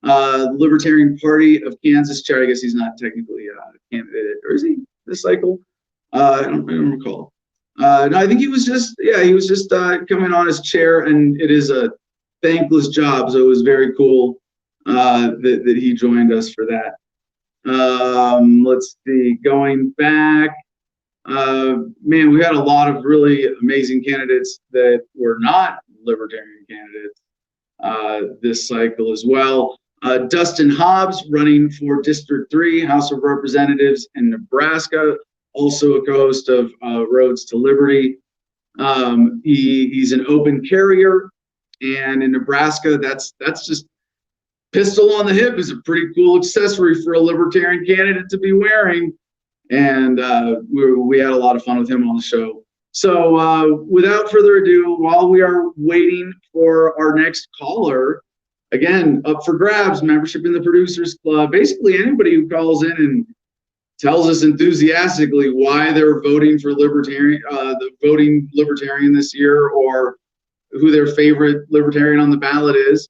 Libertarian Party of Kansas chair. I guess he's not technically a candidate, or is he this cycle? I don't recall. No, I think he was just coming on as chair, and it is a thankless job, so it was very cool that he joined us for that. Let's see, going back, man, we had a lot of really amazing candidates that were not Libertarian candidates this cycle as well. Dustin Hobbs running for District 3, House of Representatives in Nebraska, also a co-host of Roads to Liberty. He's an open carrier, and in Nebraska, that's just pistol on the hip is a pretty cool accessory for a Libertarian candidate to be wearing. And we had a lot of fun with him on the show. So without further ado, while we are waiting for our next caller, again, up for grabs, membership in the Producers Club. Basically, anybody who calls in and tells us enthusiastically why they're voting for voting Libertarian this year, or who their favorite Libertarian on the ballot is,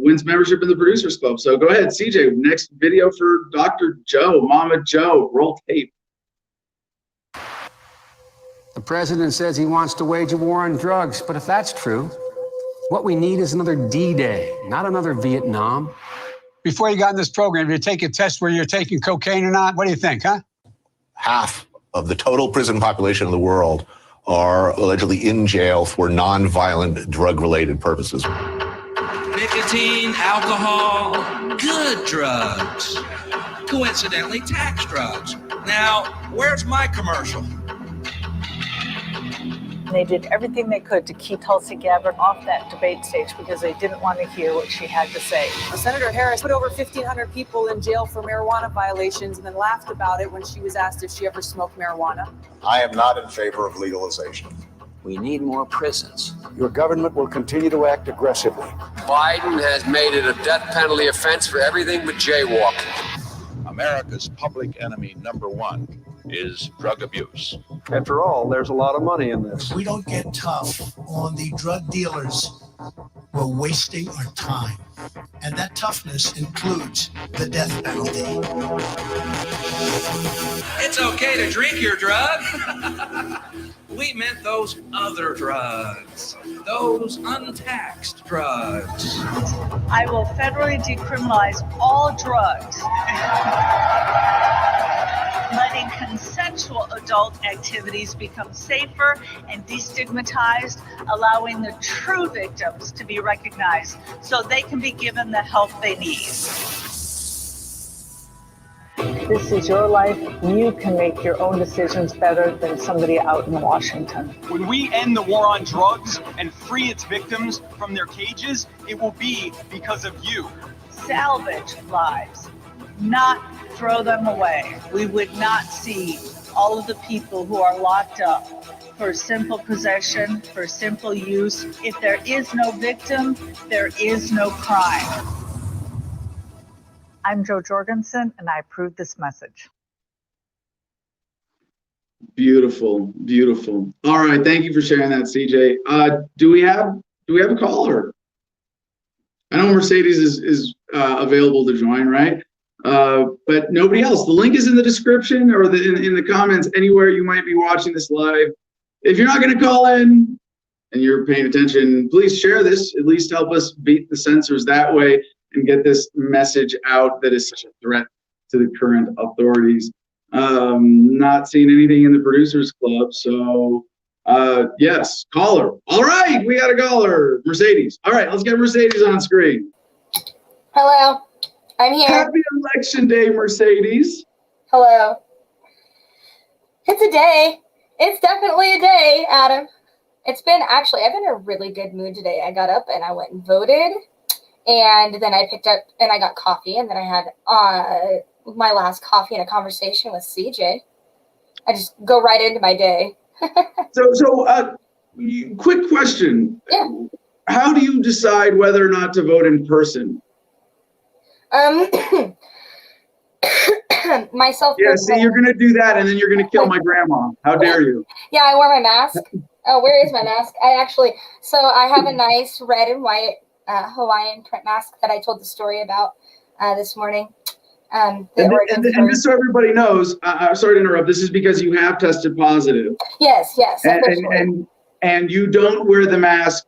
wins membership in the Producers Club. So go ahead, CJ, next video for Dr. Joe, Mama Joe, roll tape. The president says he wants to wage a war on drugs, but if that's true, what we need is another D-Day, not another Vietnam. Before you got in this program, did you take a test where you're taking cocaine or not? What do you think, huh? Half of the total prison population of the world are allegedly in jail for non-violent drug-related purposes. Nicotine, alcohol, good drugs. Coincidentally, tax drugs. Now, where's my commercial? They did everything they could to keep Tulsi Gabbard off that debate stage because they didn't want to hear what she had to say. Senator Harris put over 1,500 people in jail for marijuana violations and then laughed about it when she was asked if she ever smoked marijuana. I am not in favor of legalization. We need more prisons. Your government will continue to act aggressively. Biden has made it a death penalty offense for everything but jaywalking. America's public enemy number one is drug abuse. After all, there's a lot of money in this. We don't get tough on the drug dealers. we're wasting our time. And that toughness includes the death penalty. It's okay to drink your drug. We meant those other drugs, those untaxed drugs. I will federally decriminalize all drugs, letting consensual adult activities become safer and destigmatized, allowing the true victims to be recognized so they can be given the help they need. This is your life. You can make your own decisions better than somebody out in Washington. When we end the war on drugs and free its victims from their cages, it will be because of you. Salvage lives, not throw them away. We would not see all of the people who are locked up for simple possession, for simple use. If there is no victim, there is no crime. I'm Jo Jorgensen, and I approve this message. Beautiful, beautiful. All right, thank you for sharing that, CJ. Do we have a caller? I know Mercedes is available to join, right? But nobody else. The link is in the description or in the comments anywhere you might be watching this live. If you're not going to call in and you're paying attention, please share this. At least help us beat the censors that way and get this message out that is such a threat to the current authorities. Not seeing anything in the Producers Club, so yes, caller. All right, we got a caller, Mercedes. All right, let's get Mercedes on screen. Hello, I'm here. Happy Election Day, Mercedes. Hello. It's a day. It's definitely a day, Adam. I've been in a really good mood today. I got up and I went and voted. And then I picked up and I got coffee, and then I had my last coffee and a conversation with CJ. I just go right into my day. So, quick question. Yeah. How do you decide whether or not to vote in person? Myself. Yeah, see, you're gonna do that, and then you're gonna kill my grandma. How dare you? Yeah, I wore my mask. Oh, where is my mask? So I have a nice red and white Hawaiian print mask that I told the story about this morning. And just so everybody knows, I'm sorry to interrupt. This is because you have tested positive. Yes. And you don't wear the mask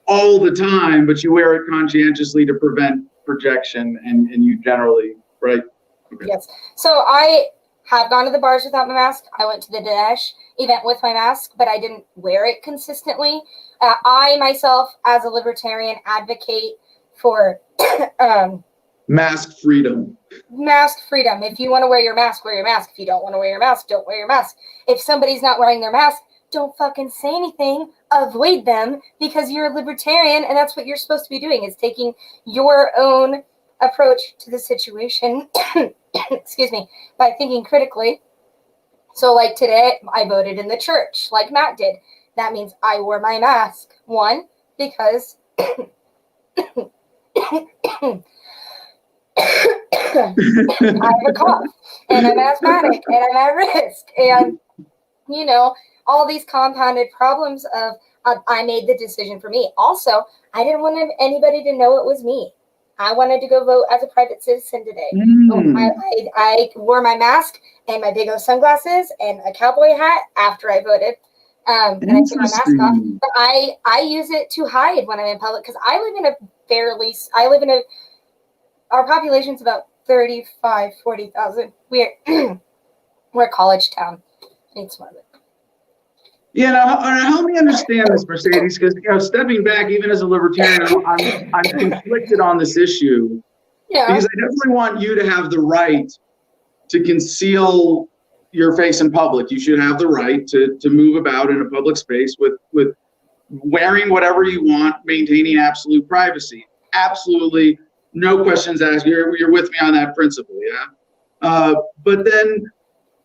all the time, but you wear it conscientiously to prevent projection, and you generally, right? Okay. Yes. So I have gone to the bars without my mask. I went to the Dinesh event with my mask, but I didn't wear it consistently. I myself, as a libertarian, advocate for mask freedom. Mask freedom. If you want to wear your mask, wear your mask. If you don't want to wear your mask, don't wear your mask. If somebody's not wearing their mask, don't fucking say anything. Avoid them, because you're a libertarian, and that's what you're supposed to be doing, is taking your own approach to the situation, excuse me, by thinking critically. So like today, I voted in the church, like Matt did. That means I wore my mask. One, because I have a cough, and I'm asthmatic, and I'm at risk, and all these compounded problems of I made the decision for me. Also, I didn't want anybody to know it was me. I wanted to go vote as a private citizen today. I wore my mask and my big O sunglasses and a cowboy hat after I voted. And I took my mask off. But I use it to hide when I'm in public, because I live in our population's about 40,000. We're a college town. It's one of it. Yeah, now help me understand this, Mercedes, because stepping back, even as a libertarian, I'm conflicted on this issue. Yeah. Because I definitely want you to have the right to conceal your face in public. You should have the right to move about in a public space with wearing whatever you want, maintaining absolute privacy. Absolutely, no questions asked. You're with me on that principle, yeah? But then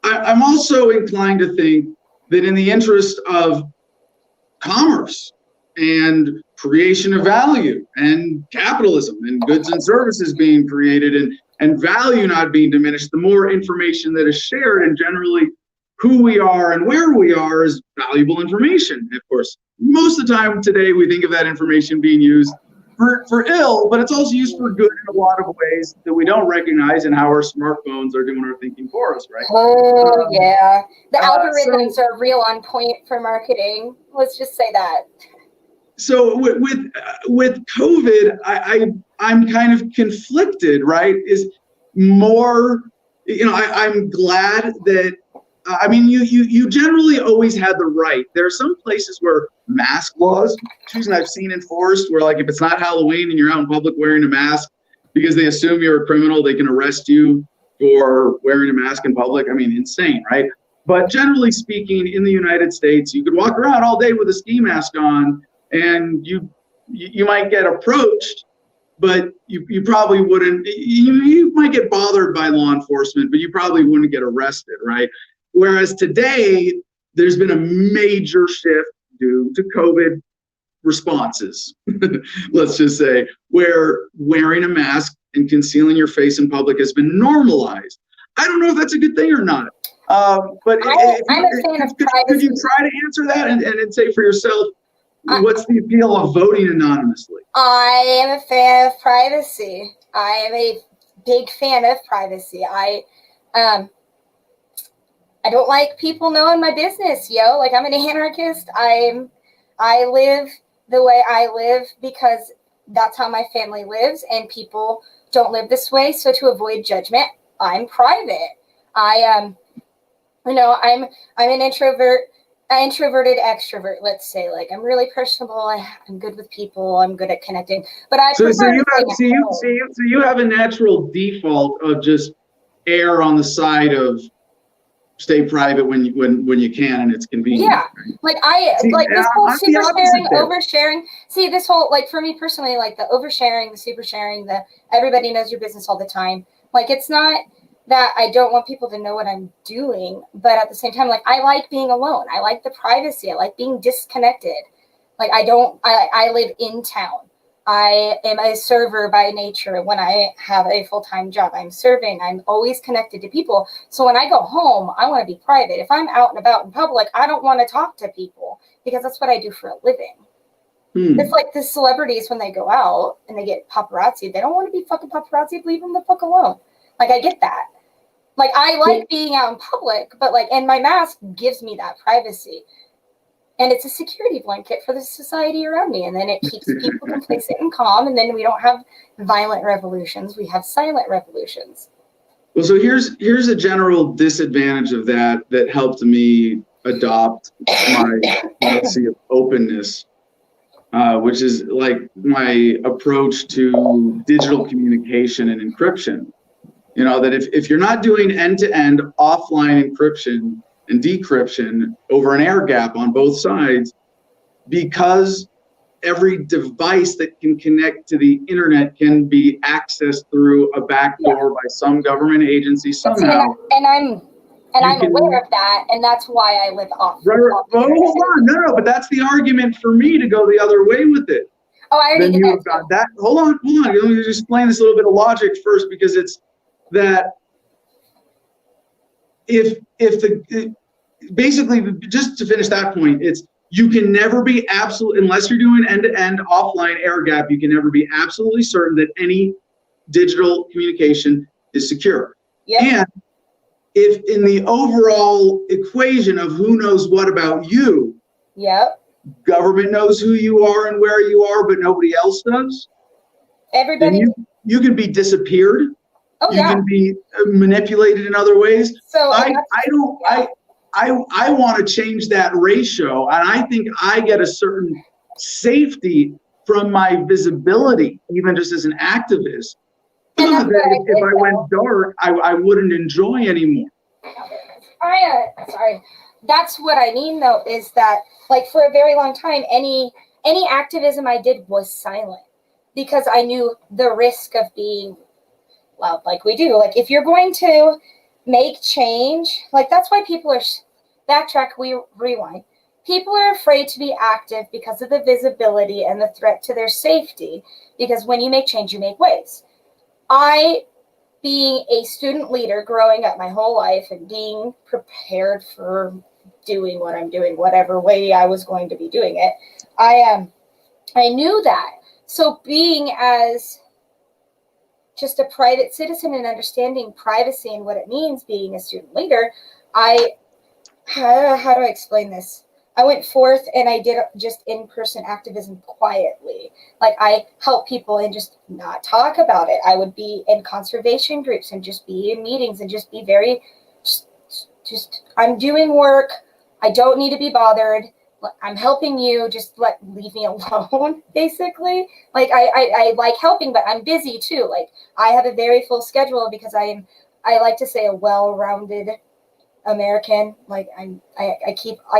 I'm also inclined to think that in the interest of commerce and creation of value and capitalism and goods and services being created and value not being diminished, the more information that is shared, and generally who we are and where we are is valuable information. Of course, most of the time today we think of that information being used for ill, but it's also used for good in a lot of ways that we don't recognize, and how our smartphones are doing our thinking for us, right? Oh, yeah. The algorithms are real on point for marketing. Let's just say that. So with COVID, I'm kind of conflicted, right? Is more, I'm glad that, you generally always had the right. There are some places where mask laws, I've seen enforced, where like if it's not Halloween and you're out in public wearing a mask because they assume you're a criminal, they can arrest you for wearing a mask in public. I mean, insane, right? But generally speaking, in the United States, you could walk around all day with a ski mask on, and you might get approached, but you probably wouldn't. You might get bothered by law enforcement, but you probably wouldn't get arrested, right? Whereas today, there's been a major shift due to COVID responses, let's just say, where wearing a mask and concealing your face in public has been normalized. I don't know if that's a good thing or not. But I'm a fan of privacy. Could you try to answer that and say for yourself, what's the appeal of voting anonymously? I am a fan of privacy. I am a big fan of privacy. I don't like people knowing my business, yo. Like, I'm an anarchist. I live the way I live because that's how my family lives, and people don't live this way. So to avoid judgment, I'm private. I'm an introverted extrovert, let's say. Like, I'm really personable. I'm good with people. I'm good at connecting. But So you have a natural default of just err on the side of stay private when you can and it's convenient. Yeah, like this whole super sharing, oversharing. See, this whole, like, for me personally, like the oversharing, the super sharing, the everybody knows your business all the time. Like, it's not that I don't want people to know what I'm doing, but at the same time, like, I like being alone. I like the privacy. I like being disconnected. Like, I live in town. I am a server by nature. When I have a full-time job, I'm serving. I'm always connected to people. So when I go home, I want to be private. If I'm out and about in public, I don't want to talk to people because that's what I do for a living. It's like the celebrities, when they go out and they get paparazzi, they don't want to be fucking paparazzi. Leave them the fuck alone. Like, I get that. Like, I like being out in public, but like, and my mask gives me that privacy. And it's a security blanket for the society around me. And then it keeps people complacent and calm. And then we don't have violent revolutions. We have silent revolutions. Well, so here's a general disadvantage of that helped me adopt my policy of openness, which is like my approach to digital communication and encryption. You know, that if you're not doing end-to-end offline encryption and decryption over an air gap on both sides, because every device that can connect to the internet can be accessed through a backdoor by some government agency somehow. And I'm aware of that, and that's why I live off. Right. Well, hold on, no, but that's the argument for me to go the other way with it. Oh, I already did that. Got that. Hold on. Let me just explain this a little bit of logic first, because it's that basically, just to finish that point, it's you can never be absolute, unless you're doing end-to-end offline air gap, you can never be absolutely certain that any digital communication is secure. Yep. And if in the overall equation of who knows what about you, yep, government knows who you are and where you are, but nobody else does. Everybody, you can be disappeared. Oh, you can be manipulated in other ways. So I want to change that ratio, and I think I get a certain safety from my visibility, even just as an activist. That if I went dark, I wouldn't enjoy anymore. Sorry. That's what I mean, though, is that, like, for a very long time, any activism I did was silent because I knew the risk of being loud, like we do. Like, if you're going to make change, like, that's why people are rewind. People are afraid to be active because of the visibility and the threat to their safety. Because when you make change, you make waves. I, being a student leader growing up my whole life and being prepared for doing what I'm doing, whatever way I was going to be doing it, I knew that. So being as just a private citizen and understanding privacy and what it means being a student leader, how do I explain this? I went forth and I did just in-person activism quietly. Like I help people and just not talk about it. I would be in conservation groups and just be in meetings and just be very, just I'm doing work. I don't need to be bothered. I'm helping you. Just leave me alone, basically. Like I like helping, but I'm busy too. Like I have a very full schedule because I like to say a well-rounded American. Like I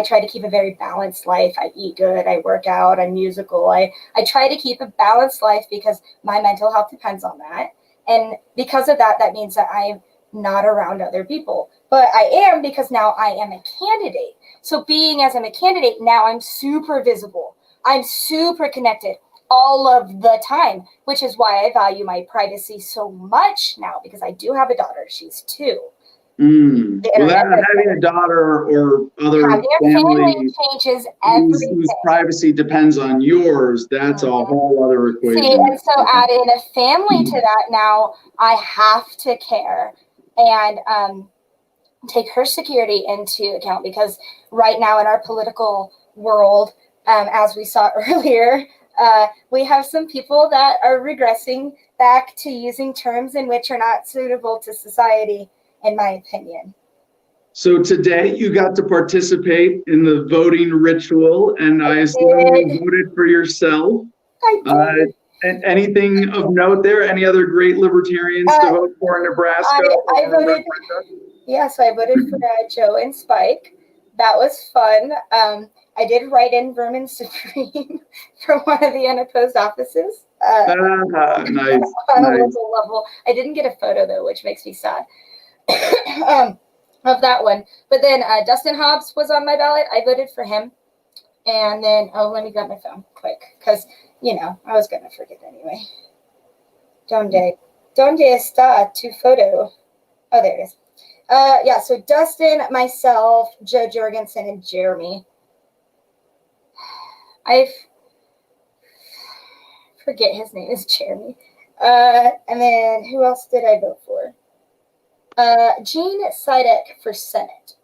try to keep a very balanced life. I eat good, I work out, I'm musical. I try to keep a balanced life because my mental health depends on that. And because of that, that means that I'm not around other people. But I am, because now I am a candidate. So being as I'm a candidate, now I'm super visible. I'm super connected all of the time, which is why I value my privacy so much now, because I do have a daughter. She's 2. Well, having a daughter or other family changes everything. whose privacy depends on yours, that's a whole other equation. See, and so add in a family to that, now I have to care and take her security into account, because right now in our political world, as we saw earlier, we have some people that are regressing back to using terms in which are not suitable to society, in my opinion. So today you got to participate in the voting ritual, and I assume you voted for yourself. I did. And anything of note there? Any other great libertarians to vote for in Nebraska? I voted. Yes, I voted for Joe and Spike. That was fun. I did write in Vermin Supreme from one of the unopposed offices. Nice. On a local level. I didn't get a photo though, which makes me sad. Of that one. But then Dustin Hobbs was on my ballot. I voted for him. And then, let me grab my phone quick, because, I was going to forget anyway. Donde está tu photo? Oh, there it is. Yeah, so Dustin, myself, Joe Jorgensen, and Jeremy. I forget his name is Jeremy. And then who else did I vote for? Gene Sidek for Senate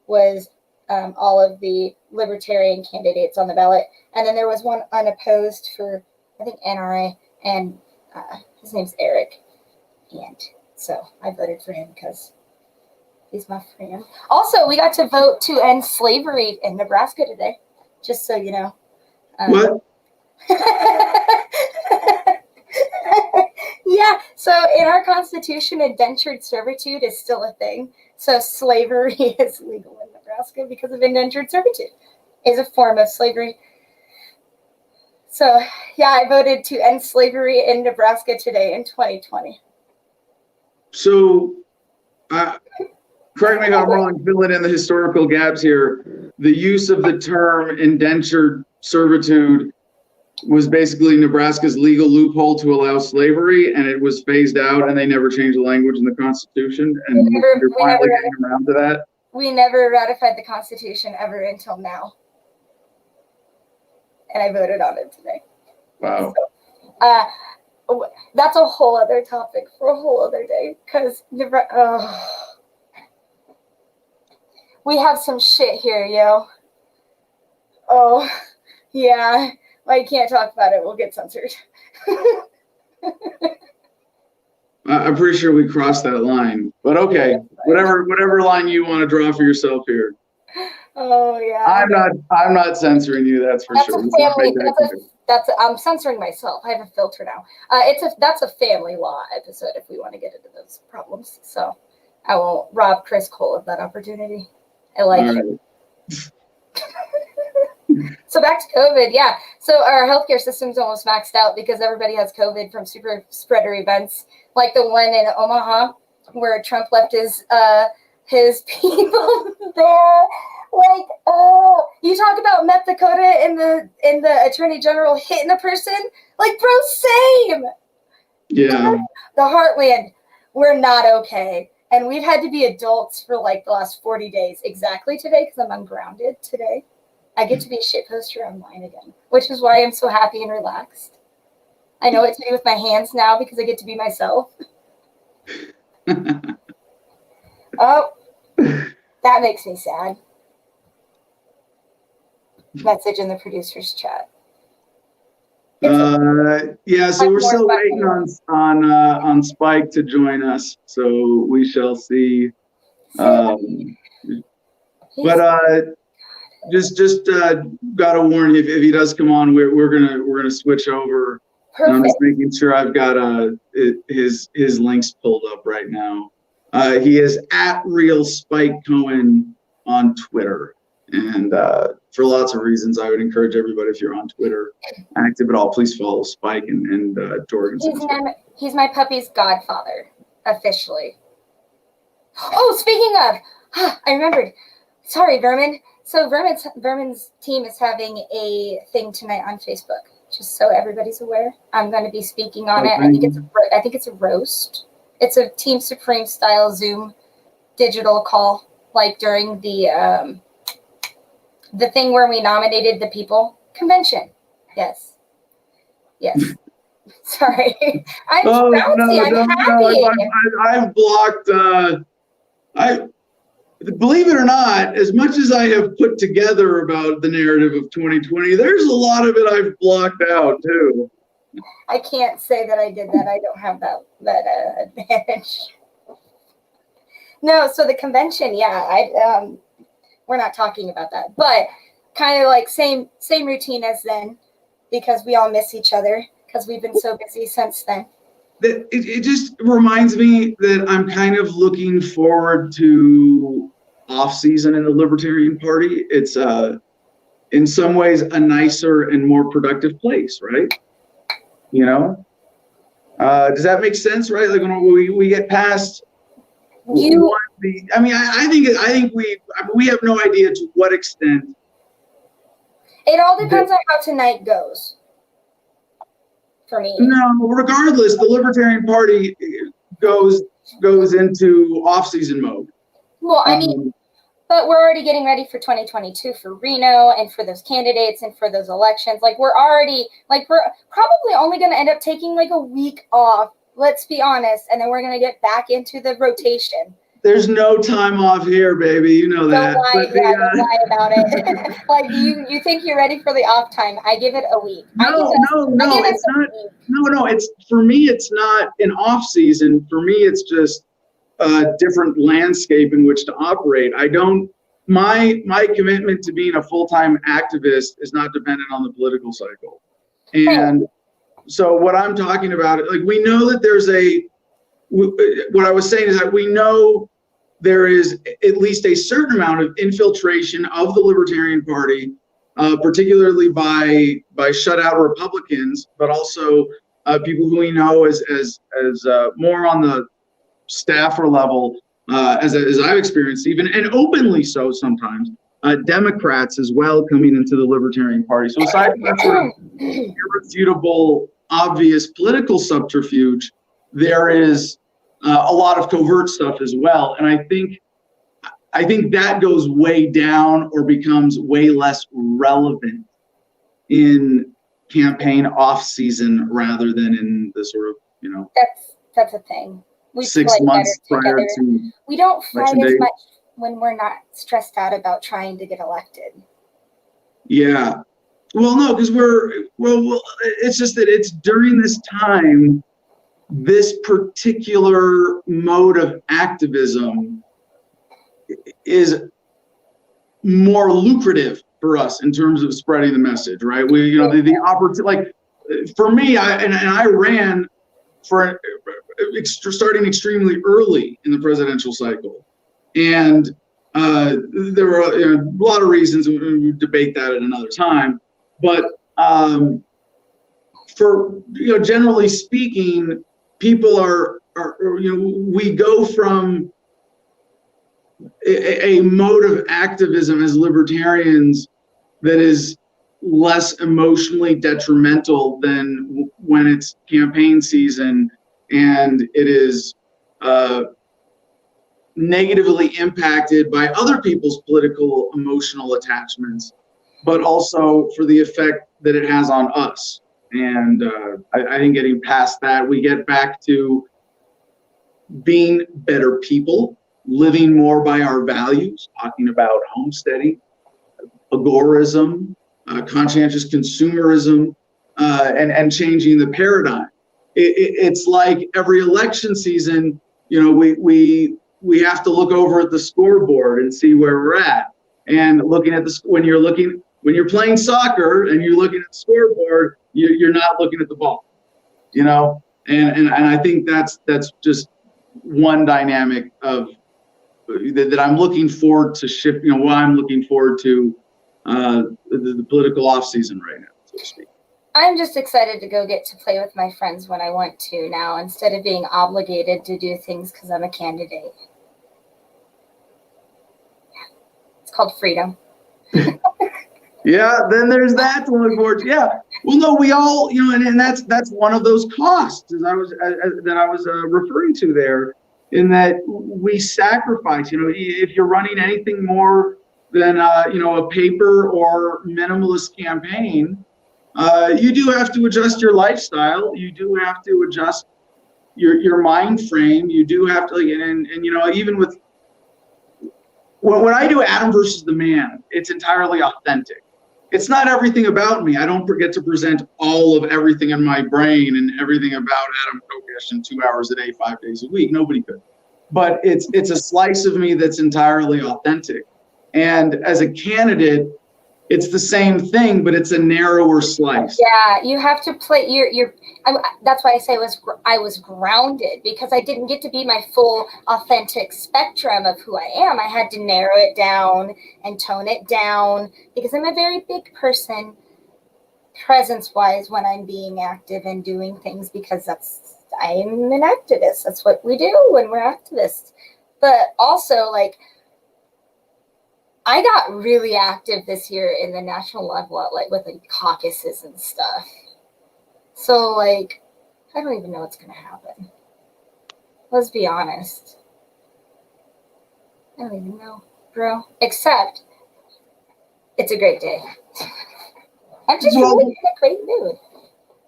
was all of the libertarian candidates on the ballot. And then there was one unopposed for, I think, NRA, and his name's Eric. And so I voted for him because he's my friend. Also, we got to vote to end slavery in Nebraska today, just so you know. What? Yeah, so in our Constitution, indentured servitude is still a thing. So slavery is legal in Nebraska because of indentured servitude. Is a form of slavery. So, yeah, I voted to end slavery in Nebraska today in 2020. So, correct me if I'm wrong, filling in the historical gaps here. The use of the term indentured servitude was basically Nebraska's legal loophole to allow slavery, and it was phased out, and they never changed the language in the Constitution. And you're finally getting around to that. We never ratified the Constitution ever until now. And I voted on it today. Wow. So, that's a whole other topic for a whole other day, because we have some shit here, yo. Oh, yeah. I can't talk about it. We'll get censored. I'm pretty sure we crossed that line, but okay, whatever line you want to draw for yourself here. Oh yeah. I'm not censoring you. That's for sure. I'm censoring myself. I have a filter now. That's a family law episode if we want to get into those problems. So I won't rob Chris Cole of that opportunity. I like it. So back to COVID, yeah. So our healthcare system's almost maxed out because everybody has COVID from super spreader events, like the one in Omaha where Trump left his people there. Like, oh, you talk about Meth Dakota in the Attorney General hitting a person, like, bro, same. Yeah. The Heartland, we're not okay. And we've had to be adults for like the last 40 days exactly today because I'm ungrounded today. I get to be a shit poster online again, which is why I'm so happy and relaxed. I know what to do with my hands now because I get to be myself. Oh, that makes me sad. Message in the producer's chat. Yeah, so we're still waiting on Spike to join us, so we shall see. Just gotta warn you, if he does come on, we're gonna switch over. And I'm just making sure I've got his links pulled up right now. He is at Real Spike Cohen on Twitter, and for lots of reasons, I would encourage everybody, if you're on Twitter active at all, please follow Spike and Jorgensen. He's my puppy's godfather, officially. Oh, speaking of, I remembered. Sorry, Vermin. So Vermin's team is having a thing tonight on Facebook, just so everybody's aware. I'm going to be speaking on it. I think it's a roast. It's a Team Supreme style Zoom digital call, like during the thing where we nominated the people convention. Yes. Sorry, I'm bouncy. I'm happy. I've blocked. Believe it or not, as much as I have put together about the narrative of 2020, there's a lot of it I've blocked out too. I can't say that I did that. I don't have that advantage. No, so the convention, yeah, we're not talking about that, but kind of like same routine as then, because we all miss each other because we've been so busy since then. It just reminds me that I'm kind of looking forward to off season in the Libertarian Party. It's in some ways a nicer and more productive place, right? You know, does that make sense? Right? Like when we get past I think we have no idea to what extent. It all depends on how tonight goes. For me. No, regardless, the Libertarian Party goes into off-season mode. Well, I mean, but we're already getting ready for 2022 for Reno and for those candidates and for those elections. Like we're probably only going to end up taking like a week off. Let's be honest, and then we're going to get back into the rotation. There's no time off here, baby. You know that. Don't lie about it. Like you think you're ready for the off time. I give it a week. No, it's not. No, it's for me. It's not an off season. For me, it's just a different landscape in which to operate. My commitment to being a full-time activist is not dependent on the political cycle. And so what I'm talking about, like we know that what I was saying is that we know there is at least a certain amount of infiltration of the Libertarian Party, particularly by shutout Republicans, but also people who we know as more on the staffer level, as I've experienced even, and openly so sometimes, Democrats as well coming into the Libertarian Party. So aside from that irrefutable, obvious political subterfuge, there is a lot of covert stuff as well. And I think that goes way down or becomes way less relevant in campaign off season rather than in the sort of, that's a thing. We 6 months prior to. We don't fight as day. much when we're not stressed out about trying to get elected. Yeah. Well, no, because it's just that it's during this time, this particular mode of activism is more lucrative for us in terms of spreading the message, right? The opportunity, like for me, I ran for starting extremely early in the presidential cycle, and there were a lot of reasons, and we would debate that at another time. But for generally speaking, people are we go from a mode of activism as libertarians that is less emotionally detrimental than when it's campaign season and it is negatively impacted by other people's political emotional attachments, but also for the effect that it has on us. And I think getting past that, we get back to being better people, living more by our values, talking about homesteading, agorism, conscientious consumerism, and changing the paradigm. It's like every election season, we have to look over at the scoreboard and see where we're at. And looking at when you're playing soccer and you're looking at the scoreboard, you're not looking at the ball, and I think that's just one dynamic of that I'm looking forward to shift, why I'm looking forward to the political off season right now, so to speak. I'm just excited to go get to play with my friends when I want to now, instead of being obligated to do things because I'm a candidate. It's called freedom. Yeah, then there's that to look forward to. Yeah, well, no, we all, and that's one of those costs that I was referring to there, in that we sacrifice. If you're running anything more than a paper or minimalist campaign, you do have to adjust your lifestyle. You do have to adjust your mind frame. You do have to, and even with when I do Adam versus the Man, it's entirely authentic. It's not everything about me. I don't get to present all of everything in my brain and everything about Adam Kokesh in 2 hours a day, 5 days a week. Nobody could. But it's a slice of me that's entirely authentic. And as a candidate, it's the same thing, but it's a narrower slice. Yeah, you have to play that's why I say I was grounded, because I didn't get to be my full authentic spectrum of who I am. I had to narrow it down and tone it down, because I'm a very big person presence-wise when I'm being active and doing things, because I'm an activist. That's what we do when we're activists. But also, I got really active this year in the national level, with caucuses and stuff. So, I don't even know what's going to happen. Let's be honest. I don't even know, bro. Except, it's a great day. I'm just really in a great mood.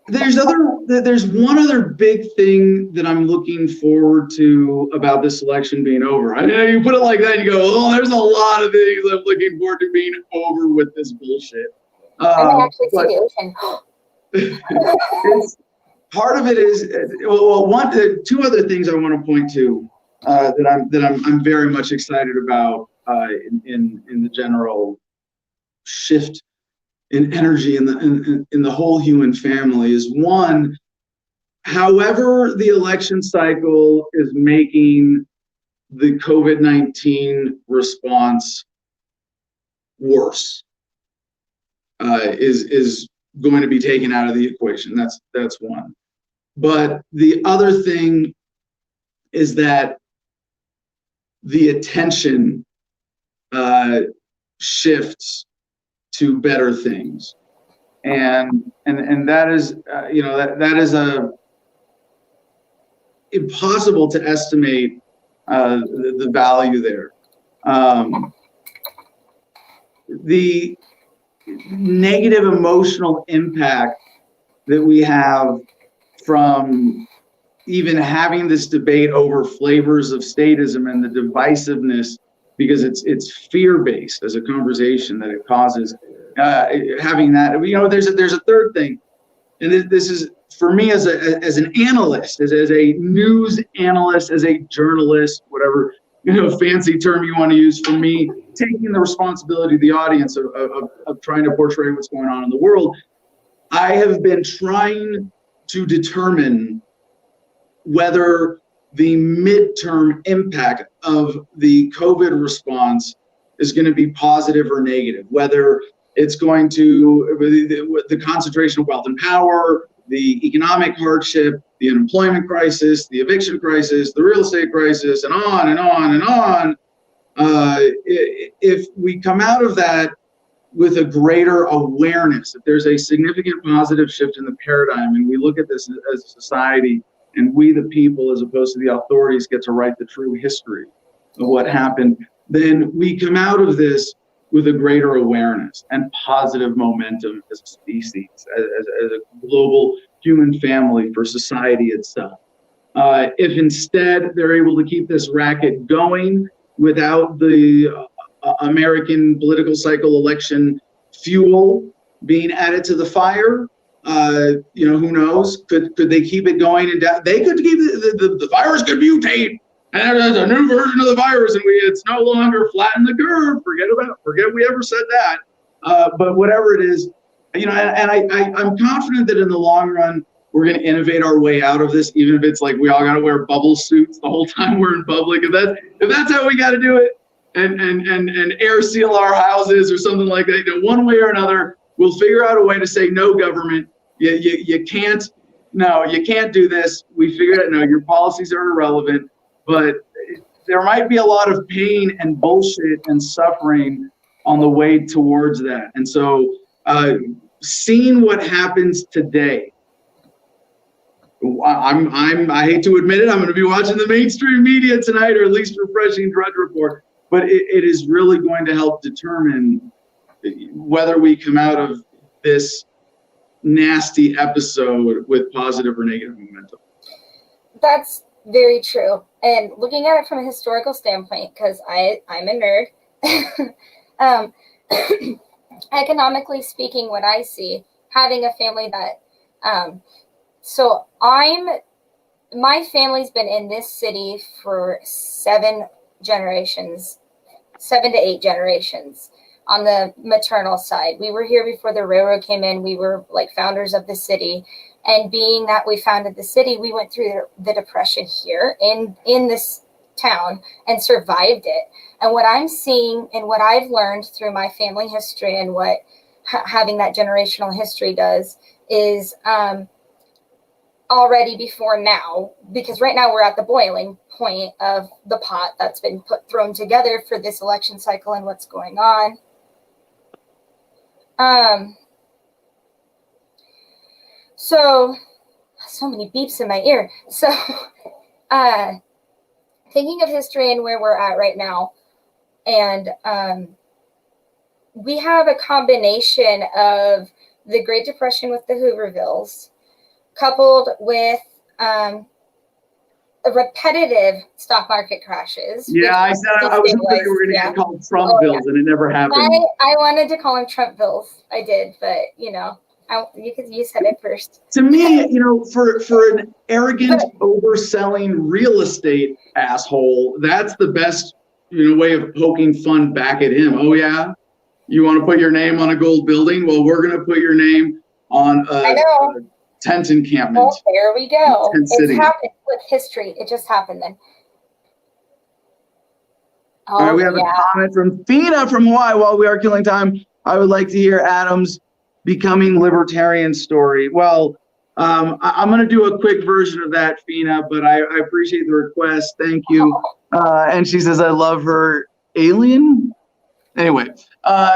There's one other big thing that I'm looking forward to about this election being over. I know you put it like that, and you go, "Oh, there's a lot of things I'm looking forward to being over with this bullshit." I might actually see the ocean. Part of it is two other things I want to point to that I'm very much excited about in the general shift in energy in the whole human family is one, however the election cycle is making the COVID-19 response worse, is going to be taken out of the equation. That's one. But the other thing is that the attention shifts to better things, and that is that is impossible to estimate the value there. The negative emotional impact that we have from even having this debate over flavors of statism and the divisiveness, because it's fear-based as a conversation that it causes, having that, there's a third thing, and this is for me as an analyst, as a news analyst, as a journalist, whatever fancy term you want to use. For me, taking the responsibility of the audience of trying to portray what's going on in the world, I have been trying to determine whether the midterm impact of the COVID response is going to be positive or negative, whether it's going to, the concentration of wealth and power, the economic hardship, the unemployment crisis, the eviction crisis, the real estate crisis, and on and on and on. If we come out of that with a greater awareness, if there's a significant positive shift in the paradigm, and we look at this as a society, and we, the people, as opposed to the authorities, get to write the true history of what happened, then we come out of this with a greater awareness and positive momentum as a species, as a global human family for society itself. If instead they're able to keep this racket going without the American political cycle election fuel being added to the fire, who knows? Could they keep it going? And they could keep the virus could mutate, and there's a new version of the virus, and it's no longer flatten the curve. Forget we ever said that. But whatever it is, and I'm confident that in the long run we're going to innovate our way out of this, even if it's like we all got to wear bubble suits the whole time we're in public. If that's how we got to do it, and air seal our houses or something like that, one way or another, we'll figure out a way to say, no, government, you can't do this. We figured out, no, your policies are irrelevant, but there might be a lot of pain and bullshit and suffering on the way towards that. And so seeing what happens today, I hate to admit it, I'm going to be watching the mainstream media tonight, or at least refreshing Drudge Report, but it is really going to help determine whether we come out of this nasty episode with positive or negative momentum. That's very true. And looking at it from a historical standpoint, because I'm a nerd, economically speaking, what I see, having a family that, my family's been in this city for 7 to 8 generations. On the maternal side, we were here before the railroad came in. We were like founders of the city, and being that we founded the city, we went through the Depression here in this town and survived it. And what I'm seeing and what I've learned through my family history and what having that generational history does is already before now, because right now we're at the boiling point of the pot that's been thrown together for this election cycle and what's going on. So many beeps in my ear. So, thinking of history and where we're at right now, and we have a combination of the Great Depression with the Hoovervilles, coupled with repetitive stock market crashes. Yeah, I was hoping we were going to get called Trumpvilles, and it never happened. I wanted to call them Trumpvilles. I did, but you said it first. To me, for an arrogant, overselling real estate asshole, that's the best way of poking fun back at him. Oh yeah, you want to put your name on a gold building? Well, we're going to put your name on a tent encampment. Well, there we go. It's happened with history. It just happened then. All right, we have a comment from Fina from Hawaii. While we are killing time, I would like to hear Adam's becoming libertarian story. Well, I'm going to do a quick version of that, Fina, but I appreciate the request. Thank you. And she says, I love her alien. Anyway,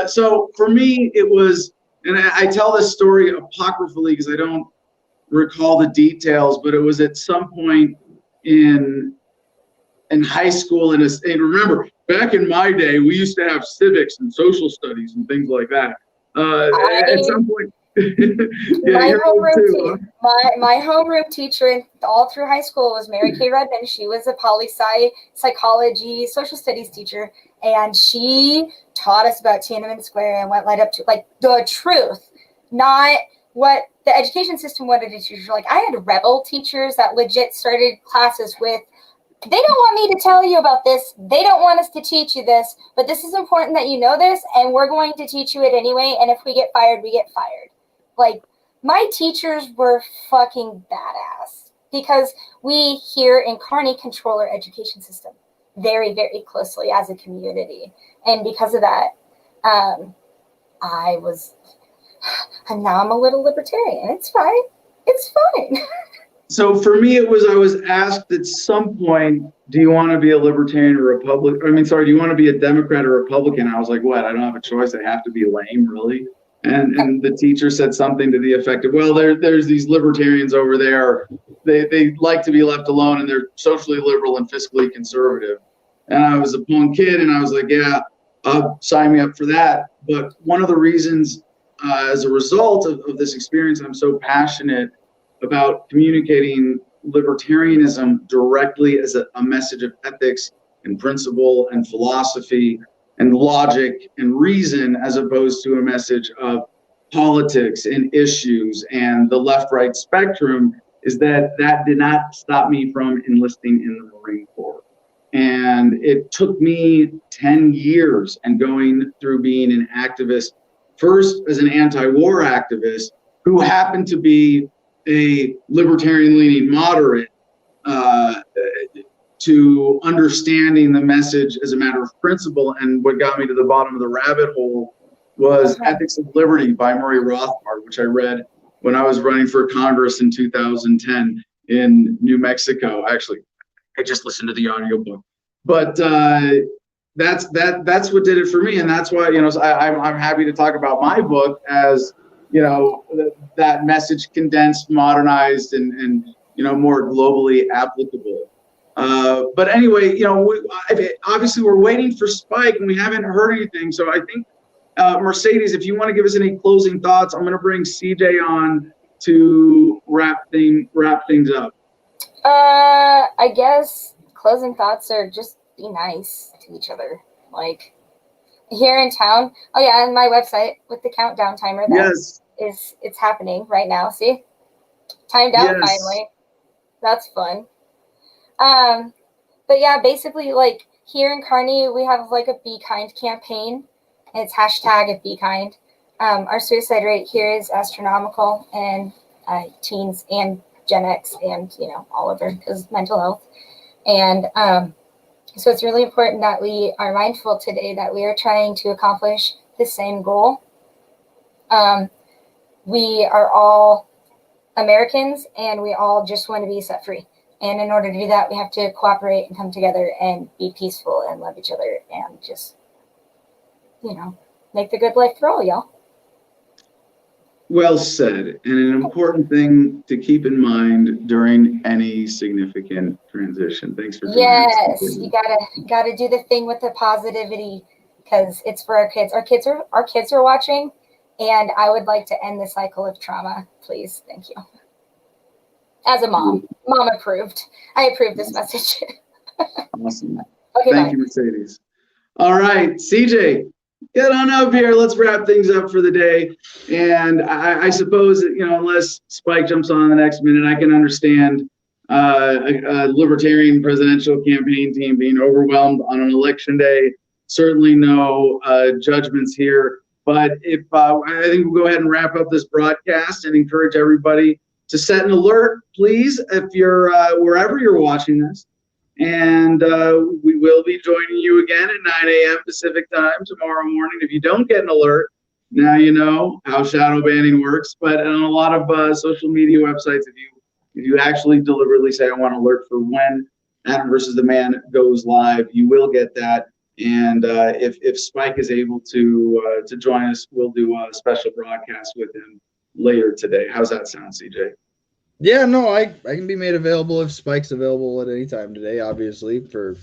so for me, it was, and I tell this story apocryphally because I don't recall the details, but it was at some point in high school. And remember, back in my day, we used to have civics and social studies and things like that. At some point, my homeroom teacher all through high school was Mary Kay Redmond. She was a poli-sci psychology social studies teacher, and she taught us about Tiananmen Square and what led up to the truth, not what the education system wanted to teach. Like, I had rebel teachers that legit started classes with, they don't want me to tell you about this. They don't want us to teach you this, but this is important that you know this, and we're going to teach you it anyway. And if we get fired, we get fired. Like, my teachers were fucking badass because we here in Kearney control our education system very, very closely as a community. And because of that, and now I'm a little libertarian. It's fine. It's fine. So for me, I was asked at some point, do you want to be a libertarian or Republican? Do you want to be a Democrat or Republican? I was like, what? I don't have a choice. I have to be lame, really? And the teacher said something to the effect of, well, there's these libertarians over there. They like to be left alone, and they're socially liberal and fiscally conservative. And I was a punk kid, and I was like, yeah, sign me up for that. But one of the reasons, as a result of this experience, I'm so passionate about communicating libertarianism directly as a message of ethics and principle and philosophy and logic and reason, as opposed to a message of politics and issues and the left-right spectrum, is that did not stop me from enlisting in the Marine Corps. And it took me 10 years and going through being an activist, first as an anti-war activist who happened to be a libertarian-leaning moderate, to understanding the message as a matter of principle. And what got me to the bottom of the rabbit hole was Ethics of Liberty by Murray Rothbard, which I read when I was running for Congress in 2010 in New Mexico. Actually, I just listened to the audiobook. But that's what did it for me. And that's why, I'm happy to talk about my book as, that message condensed, modernized, and more globally applicable. But anyway, obviously we're waiting for Spike and we haven't heard anything. So I think, Mercedes, if you want to give us any closing thoughts, I'm going to bring CJ on to wrap things up. I guess closing thoughts are just be nice to each other. Like here in town. Oh yeah, and my website with the countdown timer. Yes. It's happening right now. See? Timed out finally. That's fun. But yeah, basically like here in Kearney, we have like a Be Kind campaign. It's hashtag Be Kind. Our suicide rate here is astronomical, and teens and Gen X and, all over, because mental health. And so it's really important that we are mindful today that we are trying to accomplish the same goal. We are all Americans, and we all just want to be set free. And in order to do that, we have to cooperate and come together and be peaceful and love each other and just, make the good life for all, y'all. Well said. And an important thing to keep in mind during any significant transition. Thanks for doing Yes, you gotta do the thing with the positivity, because it's for our kids. Our kids are watching, and I would like to end the cycle of trauma, please. Thank you. As a mom approved. I approve this message. Awesome. Okay, Thank bye. you, Mercedes. All right, CJ, get on up here. Let's wrap things up for the day. And I suppose that, unless Spike jumps on the next minute, I can understand a libertarian presidential campaign team being overwhelmed on an election day. Certainly no judgments here. But I think we'll go ahead and wrap up this broadcast and encourage everybody to set an alert, please, if you're wherever you're watching this. And we will be joining you again at 9 a.m. Pacific time tomorrow morning. If you don't get an alert, now you know how shadow banning works. But on a lot of social media websites, if you actually deliberately say, I want an alert for when Adam versus the Man goes live, you will get that. And if Spike is able to join us, we'll do a special broadcast with him later today. How's that sound, CJ? Yeah, no, I can be made available if Spike's available at any time today, obviously, for,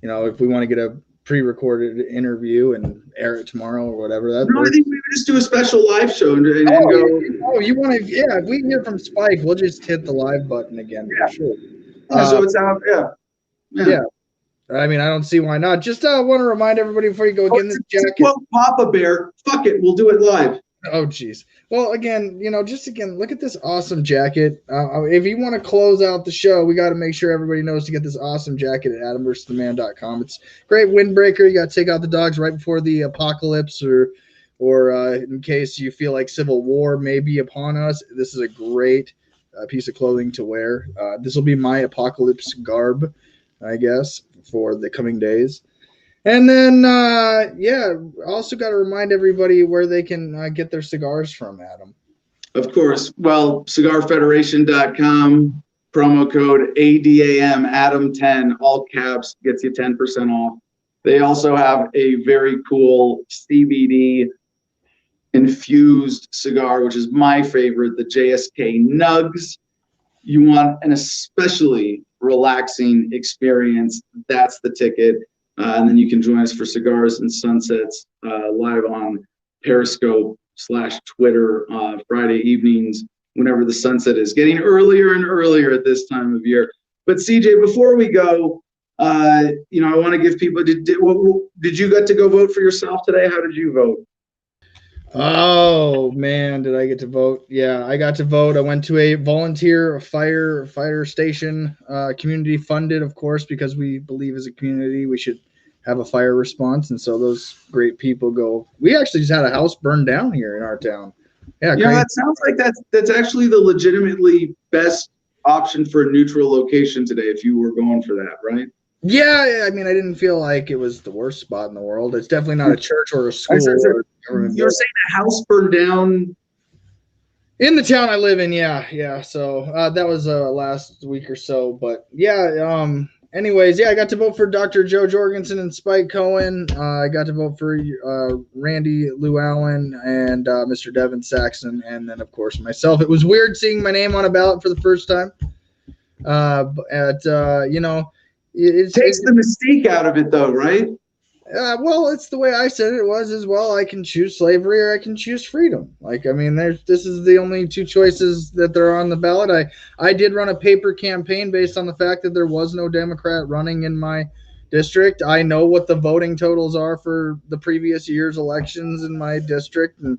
if we want to get a pre-recorded interview and air it tomorrow or whatever. I think we would just do a special live show and go. Oh, you want to? Yeah, if we hear from Spike, we'll just hit the live button again for sure. So it's out. Yeah. I mean, I don't see why not. Just want to remind everybody before you go again, this jacket. Well, Papa Bear, fuck it, we'll do it live. Oh, geez. Well, again, look at this awesome jacket. If you want to close out the show, we got to make sure everybody knows to get this awesome jacket at AdamVersusTheMan.com. It's great windbreaker. You got to take out the dogs right before the apocalypse, or in case you feel like civil war may be upon us. This is a great piece of clothing to wear. This will be my apocalypse garb, I guess, for the coming days. And then, also got to remind everybody where they can get their cigars from, Adam. Of course. Well, cigarfederation.com, promo code ADAM, Adam10, all caps, gets you 10% off. They also have a very cool CBD infused cigar, which is my favorite, the JSK Nugs. You want an especially relaxing experience, that's the ticket. And then you can join us for Cigars and Sunsets live on Periscope/Twitter Friday evenings, whenever the sunset is getting earlier and earlier at this time of year. But CJ, before we go, I want to give people, did you get to go vote for yourself today? How did you vote? Oh man, did I get to vote? Yeah, I got to vote. I went to a volunteer firefighter station, community funded, of course, because we believe as a community we should have a fire response. And so those great people go. We actually just had a house burned down here in our town. Yeah, that sounds like that's actually the legitimately best option for a neutral location today if you were going for that, right? Yeah, I mean, I didn't feel like it was the worst spot in the world. It's definitely not a church or a school. You're saying a house burned down in the town I live in? Yeah. So that was last week or so. But yeah, anyways, yeah, I got to vote for Dr. Joe Jorgensen and Spike Cohen. I got to vote for Randy Llewellyn and Mr. Devin Saxon, and then of course myself. It was weird seeing my name on a ballot for the first time. It takes the mystique out of it, though, right? Well, it's the way I said it was as well. I can choose slavery or I can choose freedom. Like, I mean, this is the only two choices that there are on the ballot. I did run a paper campaign based on the fact that there was no Democrat running in my district. I know what the voting totals are for the previous year's elections in my district, and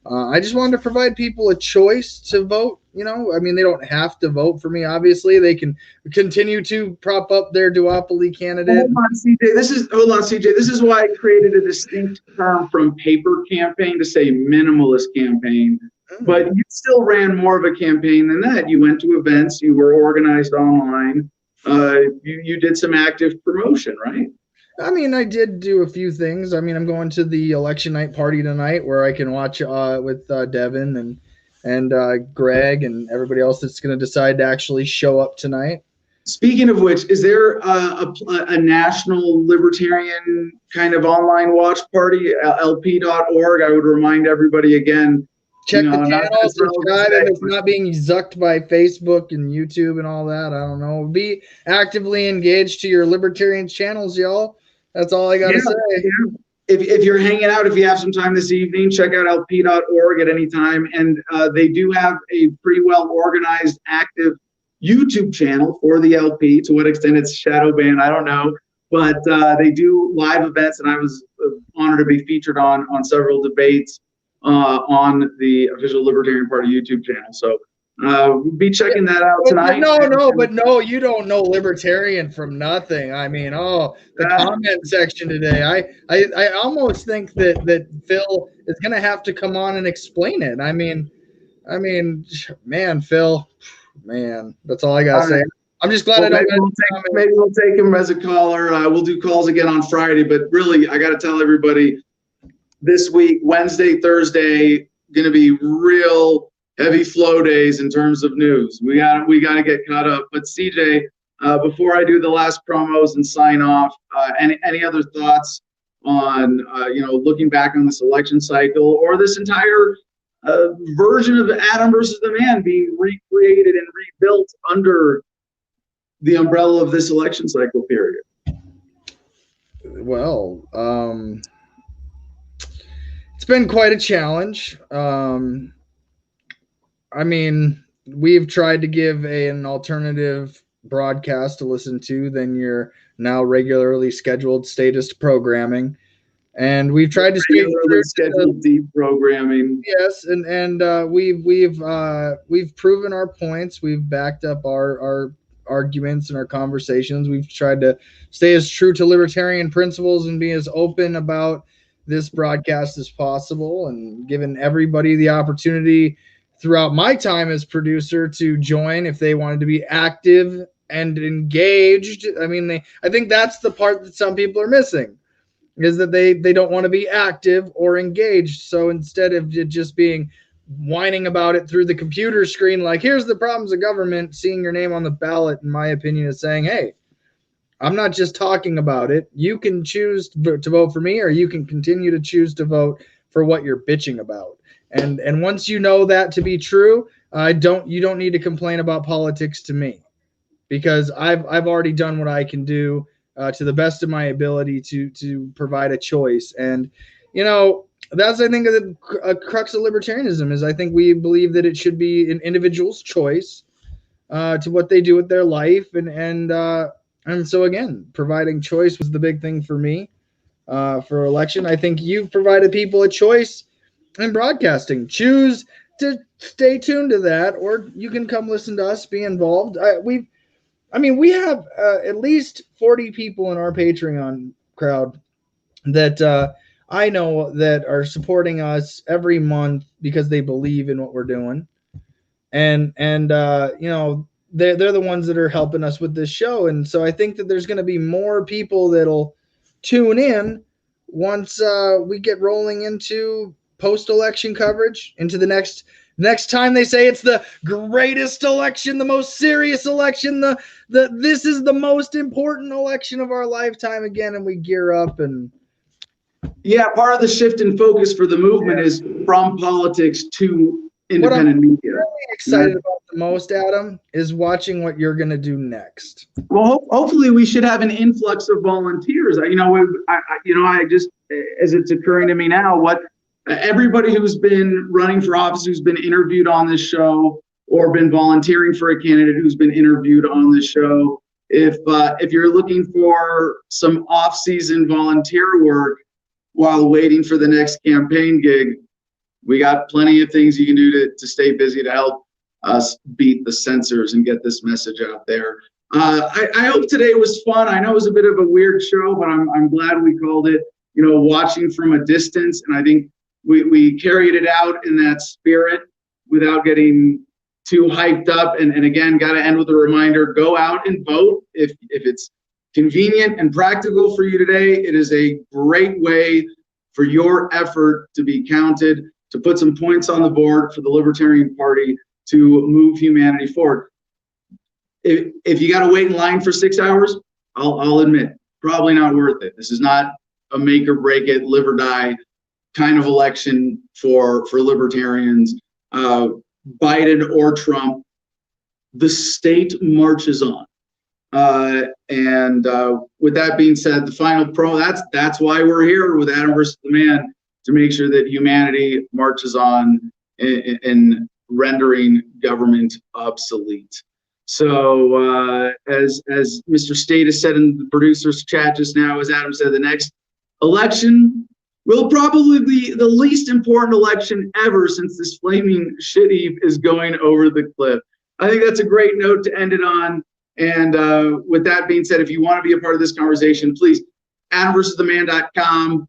I just wanted to provide people a choice to vote. I mean, they don't have to vote for me. Obviously, they can continue to prop up their duopoly candidate. Hold on, CJ. This is why I created a distinct term from paper campaign to say minimalist campaign. But you still ran more of a campaign than that. You went to events. You were organized online. You did some active promotion, right? I mean, I did do a few things. I mean, I'm going to the election night party tonight where I can watch with Devin and Greg and everybody else that's going to decide to actually show up tonight. Speaking of which, is there a national libertarian kind of online watch party, LP.org? I would remind everybody again. Check the channel, subscribe if it's not being zucked by Facebook and YouTube and all that. I don't know. Be actively engaged to your libertarian channels, y'all. That's all I got to say. Yeah. If you're hanging out, if you have some time this evening, check out LP.org at any time. And they do have a pretty well organized, active YouTube channel for the LP. To what extent it's shadow banned, I don't know. But they do live events, and I was honored to be featured on several debates on the official Libertarian Party YouTube channel. So be checking that out tonight. No, you don't know libertarian from nothing. I mean, the comment section today. I almost think that Phil is going to have to come on and explain it. I mean, man, Phil, man, that's all I got to say. I'm just glad maybe we'll take him as a caller. We'll do calls again on Friday, but really, I got to tell everybody this week, Wednesday, Thursday, going to be real heavy flow days in terms of news. We got to get caught up. But CJ, before I do the last promos and sign off, any other thoughts on looking back on this election cycle or this entire version of Adam versus the Man being recreated and rebuilt under the umbrella of this election cycle period? Well, it's been quite a challenge. I mean, we've tried to give an alternative broadcast to listen to than your now regularly scheduled statist programming. And we've tried to regularly scheduled deep programming. Yes, and we've proven our points. We've backed up our arguments and our conversations. We've tried to stay as true to libertarian principles and be as open about this broadcast as possible, and given everybody the opportunity throughout my time as producer to join if they wanted to be active and engaged. I mean, I think that's the part that some people are missing, is that they don't want to be active or engaged. So instead of just being whining about it through the computer screen, like, here's the problems of government, seeing your name on the ballot, in my opinion, is saying, hey, I'm not just talking about it. You can choose to vote for me, or you can continue to choose to vote for what you're bitching about. And once you know that to be true, you don't need to complain about politics to me, because I've already done what I can do to the best of my ability to provide a choice. And, you know, that's, I think, the crux of libertarianism is I think we believe that it should be an individual's choice to what they do with their life. And so, again, providing choice was the big thing for me for election. I think you've provided people a choice in broadcasting. Choose to stay tuned to that, or you can come listen to us, be involved. We have at least 40 people in our Patreon crowd that I know that are supporting us every month because they believe in what we're doing. And you know, they're the ones that are helping us with this show. And so I think that there's going to be more people that'll tune in once we get rolling into post-election coverage, into the next time they say it's the greatest election, the most serious election, this is the most important election of our lifetime again, and we gear up. And yeah, part of the shift in focus for the movement is from politics to independent media. What I'm really excited about the most, Adam, is watching what you're going to do next. Well, hopefully we should have an influx of volunteers. I just, as it's occurring to me now, what everybody who's been running for office, who's been interviewed on this show, or been volunteering for a candidate who's been interviewed on this show, if you're looking for some off-season volunteer work while waiting for the next campaign gig, we got plenty of things you can do to stay busy to help us beat the censors and get this message out there. I hope today was fun. I know it was a bit of a weird show, but I'm glad we called it, you know, watching from a distance. And I think we carried it out in that spirit without getting too hyped up. And again, got to end with a reminder, go out and vote. If it's convenient and practical for you today, it is a great way for your effort to be counted, to put some points on the board for the Libertarian Party to move humanity forward. If you got to wait in line for 6 hours, I'll admit, probably not worth it. This is not a make or break it, live or die kind of election for libertarians. Biden or Trump, the state marches on. With that being said, the final that's why we're here with Adam versus the Man, to make sure that humanity marches on in rendering government obsolete. So as Mr. State has said in the producer's chat just now, as Adam said, the next election will probably be the least important election ever, since this flaming shit heap is going over the cliff. I think that's a great note to end it on. And with that being said, if you want to be a part of this conversation, please, AdamVersusTheMan.com.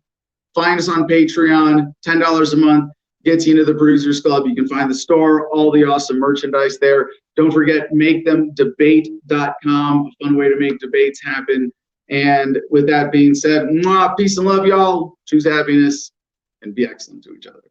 Find us on Patreon. $10 a month gets you into the Producers Club. You can find the store, all the awesome merchandise there. Don't forget, MakeThemDebate.com, a fun way to make debates happen. And with that being said, peace and love, y'all. Choose happiness and be excellent to each other.